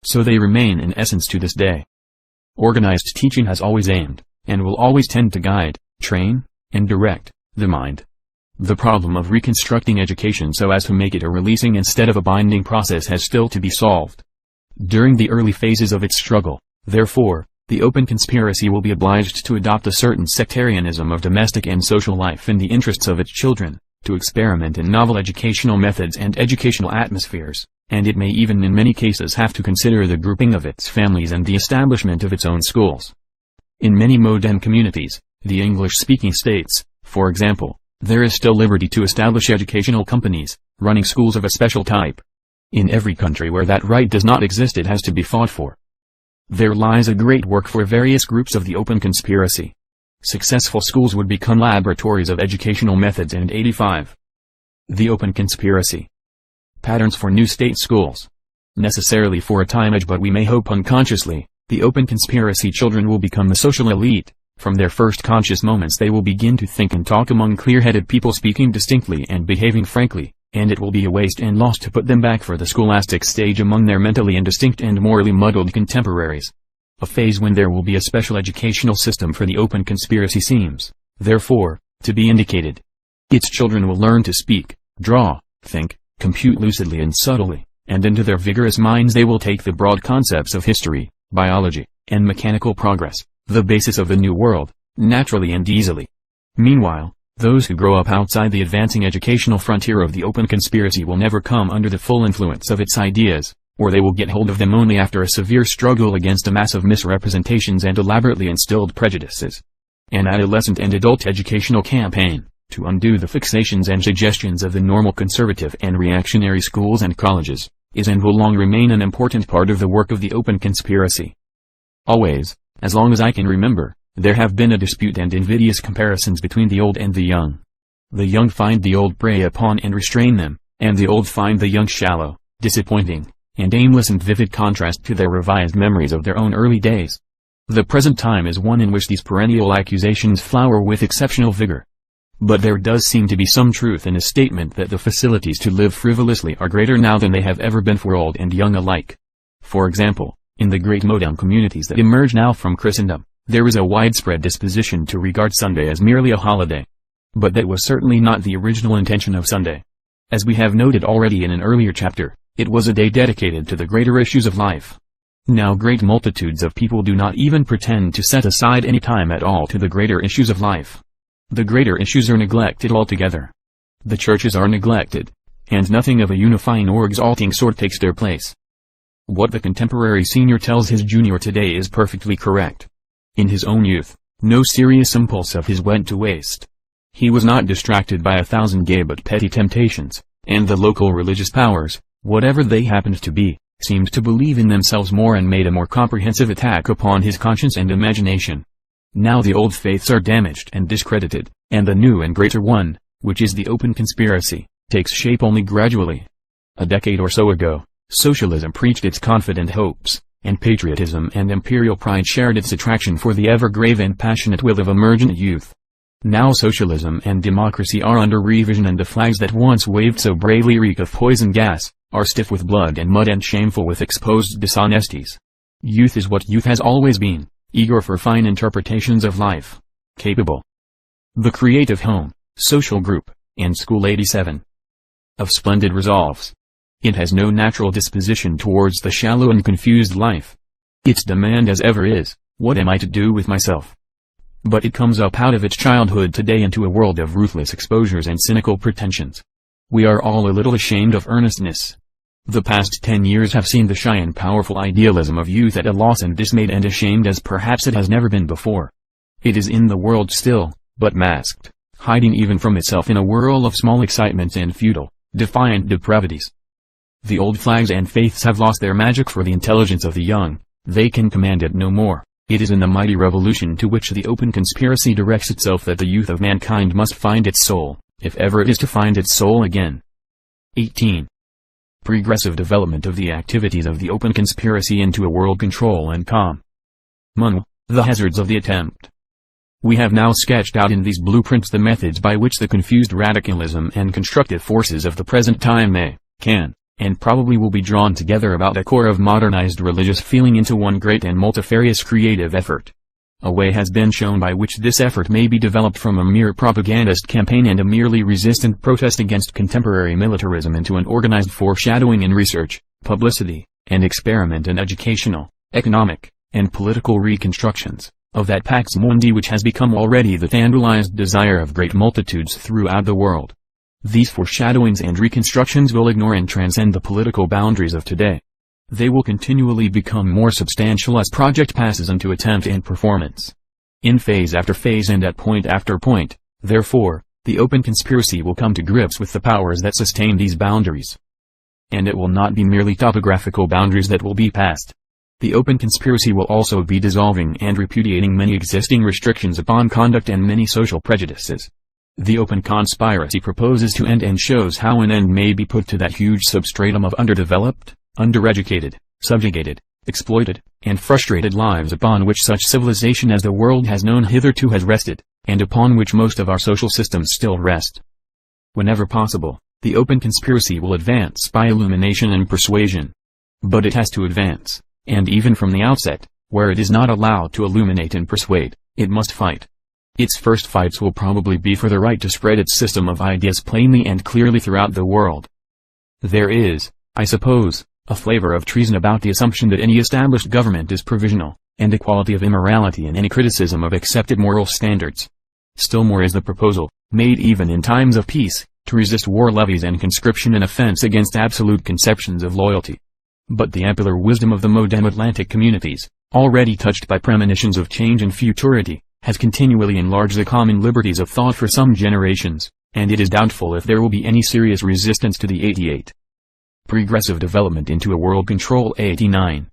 So they remain in essence to this day. Organized teaching has always aimed, and will always tend to guide, train, and direct, the mind. The problem of reconstructing education so as to make it a releasing instead of a binding process has still to be solved. During the early phases of its struggle, therefore, the open conspiracy will be obliged to adopt a certain sectarianism of domestic and social life in the interests of its children, to experiment in novel educational methods and educational atmospheres, and it may even in many cases have to consider the grouping of its families and the establishment of its own schools. In many modern communities, the English-speaking states, for example, there is still liberty to establish educational companies, running schools of a special type. In every country where that right does not exist, it has to be fought for. There lies a great work for various groups of the open conspiracy. Successful schools would become laboratories of educational methods. And 85. The open conspiracy. Patterns for new state schools. Necessarily for a time, but we may hope unconsciously, the open conspiracy children will become the social elite. From their first conscious moments they will begin to think and talk among clear-headed people, speaking distinctly and behaving frankly, and it will be a waste and loss to put them back for the scholastic stage among their mentally indistinct and morally muddled contemporaries. A phase when there will be a special educational system for the open conspiracy seems, therefore, to be indicated. Its children will learn to speak, draw, think, compute lucidly and subtly, and into their vigorous minds they will take the broad concepts of history, biology, and mechanical progress, the basis of the new world, naturally and easily. Meanwhile, those who grow up outside the advancing educational frontier of the open conspiracy will never come under the full influence of its ideas, or they will get hold of them only after a severe struggle against a mass of misrepresentations and elaborately instilled prejudices. An adolescent and adult educational campaign, to undo the fixations and suggestions of the normal conservative and reactionary schools and colleges, is and will long remain an important part of the work of the open conspiracy. Always, as long as I can remember, there have been a dispute and invidious comparisons between the old and the young. The young find the old prey upon and restrain them, and the old find the young shallow, disappointing, and aimless, in vivid contrast to their revised memories of their own early days. The present time is one in which these perennial accusations flower with exceptional vigor. But there does seem to be some truth in a statement that the facilities to live frivolously are greater now than they have ever been for old and young alike. For example, in the great modern communities that emerge now from Christendom, there is a widespread disposition to regard Sunday as merely a holiday. But that was certainly not the original intention of Sunday. As we have noted already in an earlier chapter, it was a day dedicated to the greater issues of life. Now great multitudes of people do not even pretend to set aside any time at all to the greater issues of life. The greater issues are neglected altogether. The churches are neglected, and nothing of a unifying or exalting sort takes their place. What the contemporary senior tells his junior today is perfectly correct. In his own youth, no serious impulse of his went to waste. He was not distracted by 1,000 gay but petty temptations, and the local religious powers, whatever they happened to be, seemed to believe in themselves more and made a more comprehensive attack upon his conscience and imagination. Now the old faiths are damaged and discredited, and the new and greater one, which is the open conspiracy, takes shape only gradually. A decade or so ago, socialism preached its confident hopes, and patriotism and imperial pride shared its attraction for the ever-grave and passionate will of emergent youth. Now socialism and democracy are under revision, and the flags that once waved so bravely reek of poison gas, are stiff with blood and mud and shameful with exposed dishonesties. Youth is what youth has always been, eager for fine interpretations of life, capable. The creative home, social group, and school 87. Of splendid resolves. It has no natural disposition towards the shallow and confused life. Its demand as ever is, what am I to do with myself? But it comes up out of its childhood today into a world of ruthless exposures and cynical pretensions. We are all a little ashamed of earnestness. The past 10 years have seen the shy and powerful idealism of youth at a loss, and dismayed and ashamed as perhaps it has never been before. It is in the world still, but masked, hiding even from itself in a whirl of small excitements and futile, defiant depravities. The old flags and faiths have lost their magic for the intelligence of the young, they can command it no more. It is in the mighty revolution to which the open conspiracy directs itself that the youth of mankind must find its soul, if ever it is to find its soul again. 18. Progressive development of the activities of the open conspiracy into a world control and calm. The hazards of the attempt. We have now sketched out in these blueprints the methods by which the confused radicalism and constructive forces of the present time may, can, and probably will be drawn together about a core of modernized religious feeling into one great and multifarious creative effort. A way has been shown by which this effort may be developed from a mere propagandist campaign and a merely resistant protest against contemporary militarism into an organized foreshadowing in research, publicity, and experiment in educational, economic, and political reconstructions of that pax mundi which has become already the tantalized desire of great multitudes throughout the world. These foreshadowings and reconstructions will ignore and transcend the political boundaries of today. They will continually become more substantial as project passes into attempt and performance. in phase after phase and at point after point. Therefore, the open conspiracy will come to grips with the powers that sustain these boundaries. And it will not be merely topographical boundaries that will be passed. The open conspiracy will also be dissolving and repudiating many existing restrictions upon conduct and many social prejudices. The open conspiracy proposes to end and shows how an end may be put to that huge substratum of underdeveloped, undereducated, subjugated, exploited, and frustrated lives upon which such civilization as the world has known hitherto has rested, and upon which most of our social systems still rest. Whenever possible, the open conspiracy will advance by illumination and persuasion. But it has to advance, and even from the outset, where it is not allowed to illuminate and persuade, it must fight. Its first fights will probably be for the right to spread its system of ideas plainly and clearly throughout the world. There is, I suppose, a flavor of treason about the assumption that any established government is provisional, and a quality of immorality in any criticism of accepted moral standards. Still more is the proposal, made even in times of peace, to resist war levies and conscription an offense against absolute conceptions of loyalty. But the ampler wisdom of the modern Atlantic communities, already touched by premonitions of change and futurity, has continually enlarged the common liberties of thought for some generations, and it is doubtful if there will be any serious resistance to the 88. Progressive development into a world control 89.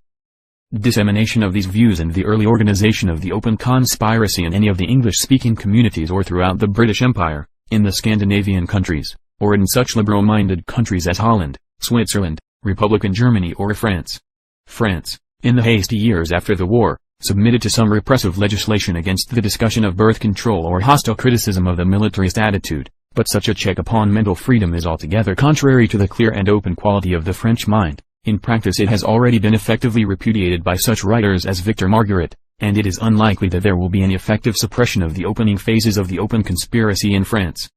Dissemination of these views and the early organization of the open conspiracy in any of the English-speaking communities or throughout the British Empire, in the Scandinavian countries, or in such liberal-minded countries as Holland, Switzerland, Republican Germany or France. France, in the hasty years after the war, submitted to some repressive legislation against the discussion of birth control or hostile criticism of the militarist attitude, but such a check upon mental freedom is altogether contrary to the clear and open quality of the French mind. In practice it has already been effectively repudiated by such writers as Victor Margaret, and it is unlikely that there will be any effective suppression of the opening phases of the open conspiracy in France.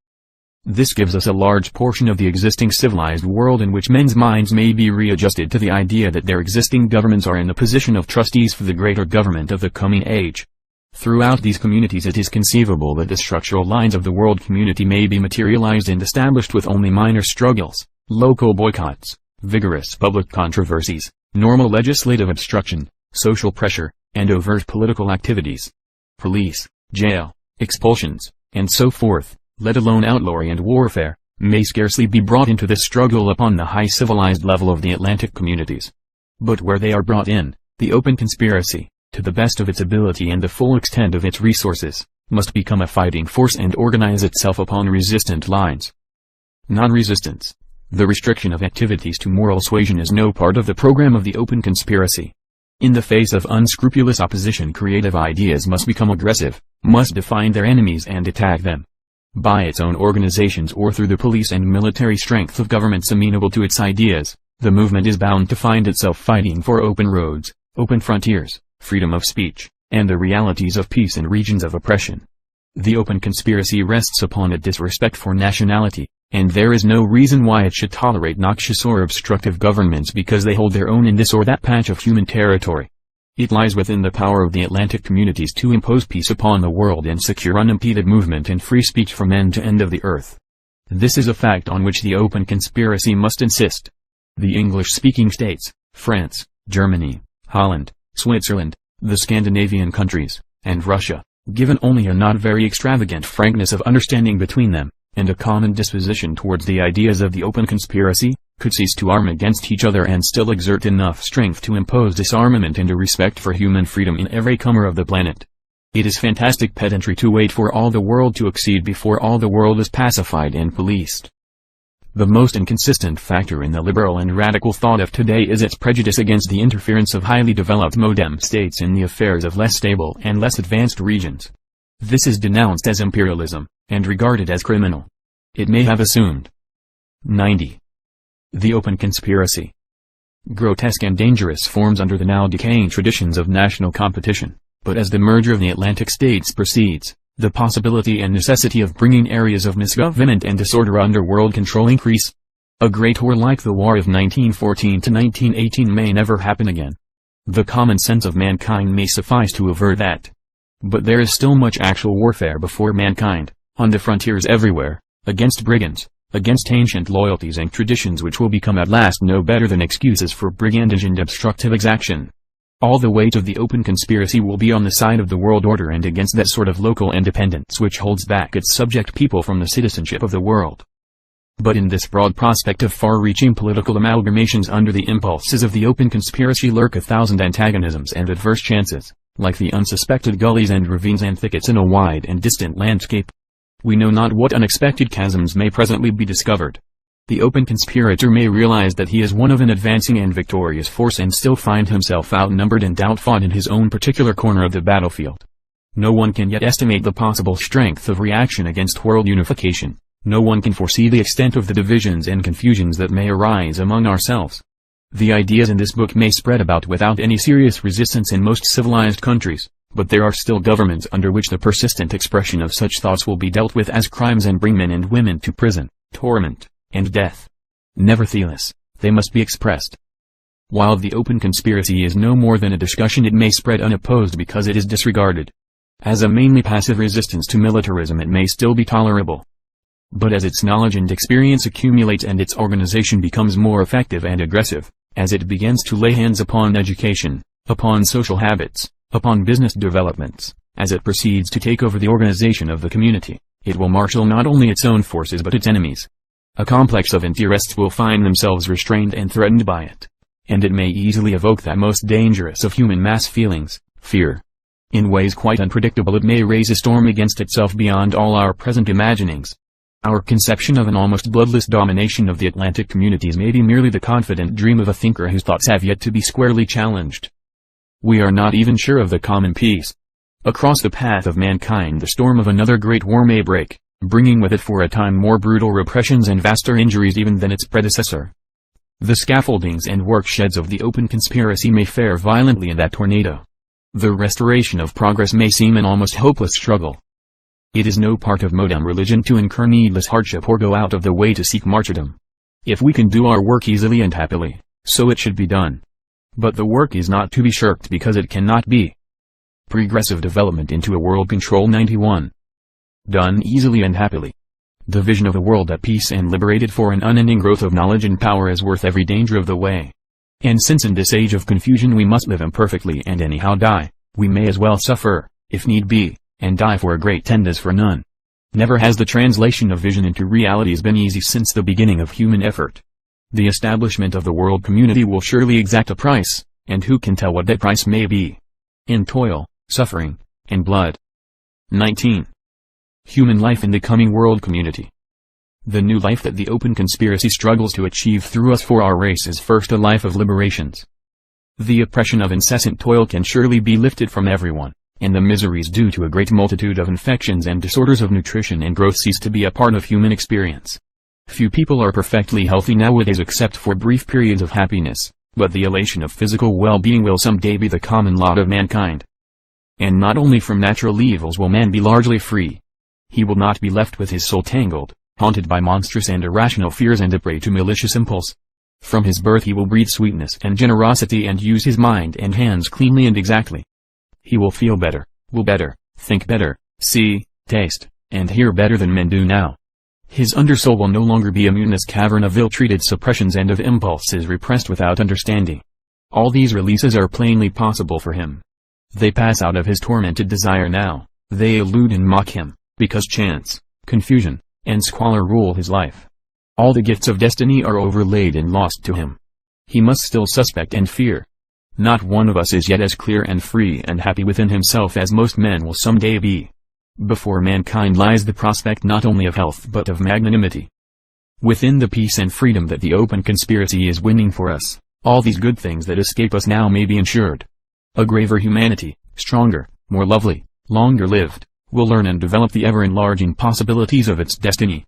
This gives us a large portion of the existing civilized world in which men's minds may be readjusted to the idea that their existing governments are in the position of trustees for the greater government of the coming age. Throughout these communities it is conceivable that the structural lines of the world community may be materialized and established with only minor struggles, local boycotts, vigorous public controversies, normal legislative obstruction, social pressure, and overt political activities. Police, jail, expulsions, and so forth, let alone outlawry and warfare, may scarcely be brought into this struggle upon the high civilized level of the Atlantic communities. But where they are brought in, the open conspiracy, to the best of its ability and the full extent of its resources, must become a fighting force and organize itself upon resistant lines. Non-resistance. The restriction of activities to moral suasion is no part of the program of the open conspiracy. In the face of unscrupulous opposition, creative ideas must become aggressive, must define their enemies and attack them. By its own organizations or through the police and military strength of governments amenable to its ideas, the movement is bound to find itself fighting for open roads, open frontiers, freedom of speech, and the realities of peace in regions of oppression. The open conspiracy rests upon a disrespect for nationality, and there is no reason why it should tolerate noxious or obstructive governments because they hold their own in this or that patch of human territory. It lies within the power of the Atlantic communities to impose peace upon the world and secure unimpeded movement and free speech from end to end of the earth. This is a fact on which the open conspiracy must insist. The English-speaking states, France, Germany, Holland, Switzerland, the Scandinavian countries, and Russia, given only a not very extravagant frankness of understanding between them, and a common disposition towards the ideas of the open conspiracy, could cease to arm against each other and still exert enough strength to impose disarmament and a respect for human freedom in every comer of the planet. It is fantastic pedantry to wait for all the world to accede before all the world is pacified and policed. The most inconsistent factor in the liberal and radical thought of today is its prejudice against the interference of highly developed modern states in the affairs of less stable and less advanced regions. This is denounced as imperialism, and regarded as criminal. It may have assumed. 90. The open conspiracy. Grotesque and dangerous forms under the now decaying traditions of national competition, but as the merger of the Atlantic states proceeds, the possibility and necessity of bringing areas of misgovernment and disorder under world control increase. A great war like the War of 1914 to 1918 may never happen again. The common sense of mankind may suffice to avert that. But there is still much actual warfare before mankind, on the frontiers everywhere, against brigands, against ancient loyalties and traditions which will become at last no better than excuses for brigandage and obstructive exaction. All the weight of the open conspiracy will be on the side of the world order and against that sort of local independence which holds back its subject people from the citizenship of the world. But in this broad prospect of far-reaching political amalgamations under the impulses of the open conspiracy lurk 1,000 antagonisms and adverse chances, like the unsuspected gullies and ravines and thickets in a wide and distant landscape. We know not what unexpected chasms may presently be discovered. The open conspirator may realize that he is one of an advancing and victorious force and still find himself outnumbered and outfought in his own particular corner of the battlefield. No one can yet estimate the possible strength of reaction against world unification. No one can foresee the extent of the divisions and confusions that may arise among ourselves. The ideas in this book may spread about without any serious resistance in most civilized countries, but there are still governments under which the persistent expression of such thoughts will be dealt with as crimes and bring men and women to prison, torment, and death. Nevertheless, they must be expressed. While the open conspiracy is no more than a discussion, it may spread unopposed because it is disregarded. As a mainly passive resistance to militarism, it may still be tolerable. But as its knowledge and experience accumulates and its organization becomes more effective and aggressive, as it begins to lay hands upon education, upon social habits, upon business developments, as it proceeds to take over the organization of the community, it will marshal not only its own forces but its enemies. A complex of interests will find themselves restrained and threatened by it, and it may easily evoke that most dangerous of human mass feelings, fear. In ways quite unpredictable it may raise a storm against itself beyond all our present imaginings. Our conception of an almost bloodless domination of the Atlantic communities may be merely the confident dream of a thinker whose thoughts have yet to be squarely challenged. We are not even sure of the common peace. Across the path of mankind the storm of another great war may break, bringing with it for a time more brutal repressions and vaster injuries even than its predecessor. The scaffoldings and worksheds of the open conspiracy may fare violently in that tornado. The restoration of progress may seem an almost hopeless struggle. It is no part of modern religion to incur needless hardship or go out of the way to seek martyrdom. If we can do our work easily and happily, so it should be done. But the work is not to be shirked because it cannot be. Progressive development into a world control 91. Done easily and happily. The vision of a world at peace and liberated for an unending growth of knowledge and power is worth every danger of the way. And since in this age of confusion we must live imperfectly and anyhow die, we may as well suffer, if need be, and die for a great end as for none. Never has the translation of vision into realities been easy since the beginning of human effort. The establishment of the world community will surely exact a price, and who can tell what that price may be? In toil, suffering, and blood. 19. Human life in the coming world community. The new life that the open conspiracy struggles to achieve through us for our race is first a life of liberations. The oppression of incessant toil can surely be lifted from everyone, and the miseries due to a great multitude of infections and disorders of nutrition and growth cease to be a part of human experience. Few people are perfectly healthy nowadays except for brief periods of happiness, but the elation of physical well-being will someday be the common lot of mankind. And not only from natural evils will man be largely free. He will not be left with his soul tangled, haunted by monstrous and irrational fears and a prey to malicious impulse. From his birth he will breathe sweetness and generosity and use his mind and hands cleanly and exactly. He will feel better, will better, think better, see, taste, and hear better than men do now. His undersoul will no longer be a mutinous cavern of ill-treated suppressions and of impulses repressed without understanding. All these releases are plainly possible for him. They pass out of his tormented desire now, they elude and mock him, because chance, confusion, and squalor rule his life. All the gifts of destiny are overlaid and lost to him. He must still suspect and fear. Not one of us is yet as clear and free and happy within himself as most men will someday be. Before mankind lies the prospect not only of health but of magnanimity. Within the peace and freedom that the open conspiracy is winning for us, all these good things that escape us now may be ensured. A graver humanity, stronger, more lovely, longer lived, will learn and develop the ever-enlarging possibilities of its destiny.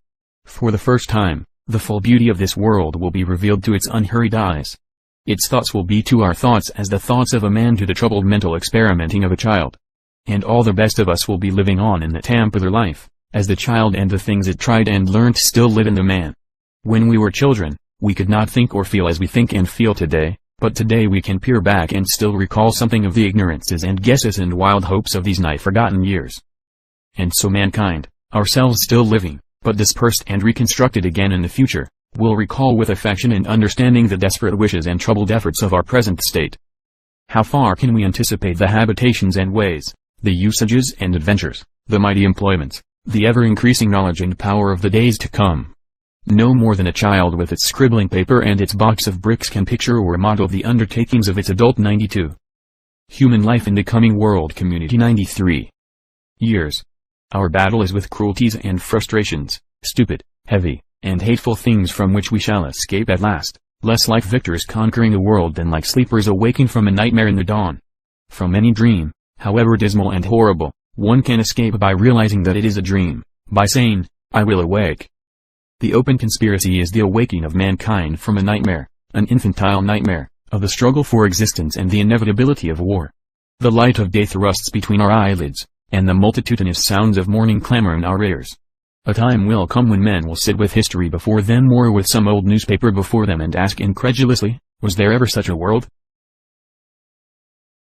For the first time, the full beauty of this world will be revealed to its unhurried eyes. Its thoughts will be to our thoughts as the thoughts of a man to the troubled mental experimenting of a child. And all the best of us will be living on in the Tampular life, as the child and the things it tried and learnt still live in the man. When we were children, we could not think or feel as we think and feel today, but today we can peer back and still recall something of the ignorances and guesses and wild hopes of these nigh-forgotten years. And so mankind, ourselves still living, but dispersed and reconstructed again in the future, will recall with affection and understanding the desperate wishes and troubled efforts of our present state. How far can we anticipate the habitations and ways, the usages and adventures, the mighty employments, the ever-increasing knowledge and power of the days to come? No more than a child with its scribbling paper and its box of bricks can picture or model the undertakings of its adult 92. Human life in the coming world community 93 years. Our battle is with cruelties and frustrations, stupid, heavy, and hateful things from which we shall escape at last, less like victors conquering the world than like sleepers awaking from a nightmare in the dawn. From any dream, however dismal and horrible, one can escape by realizing that it is a dream, by saying, "I will awake." The open conspiracy is the awaking of mankind from a nightmare, an infantile nightmare, of the struggle for existence and the inevitability of war. The light of day thrusts between our eyelids, and the multitudinous sounds of morning clamor in our ears. A time will come when men will sit with history before them or with some old newspaper before them and ask incredulously, was there ever such a world?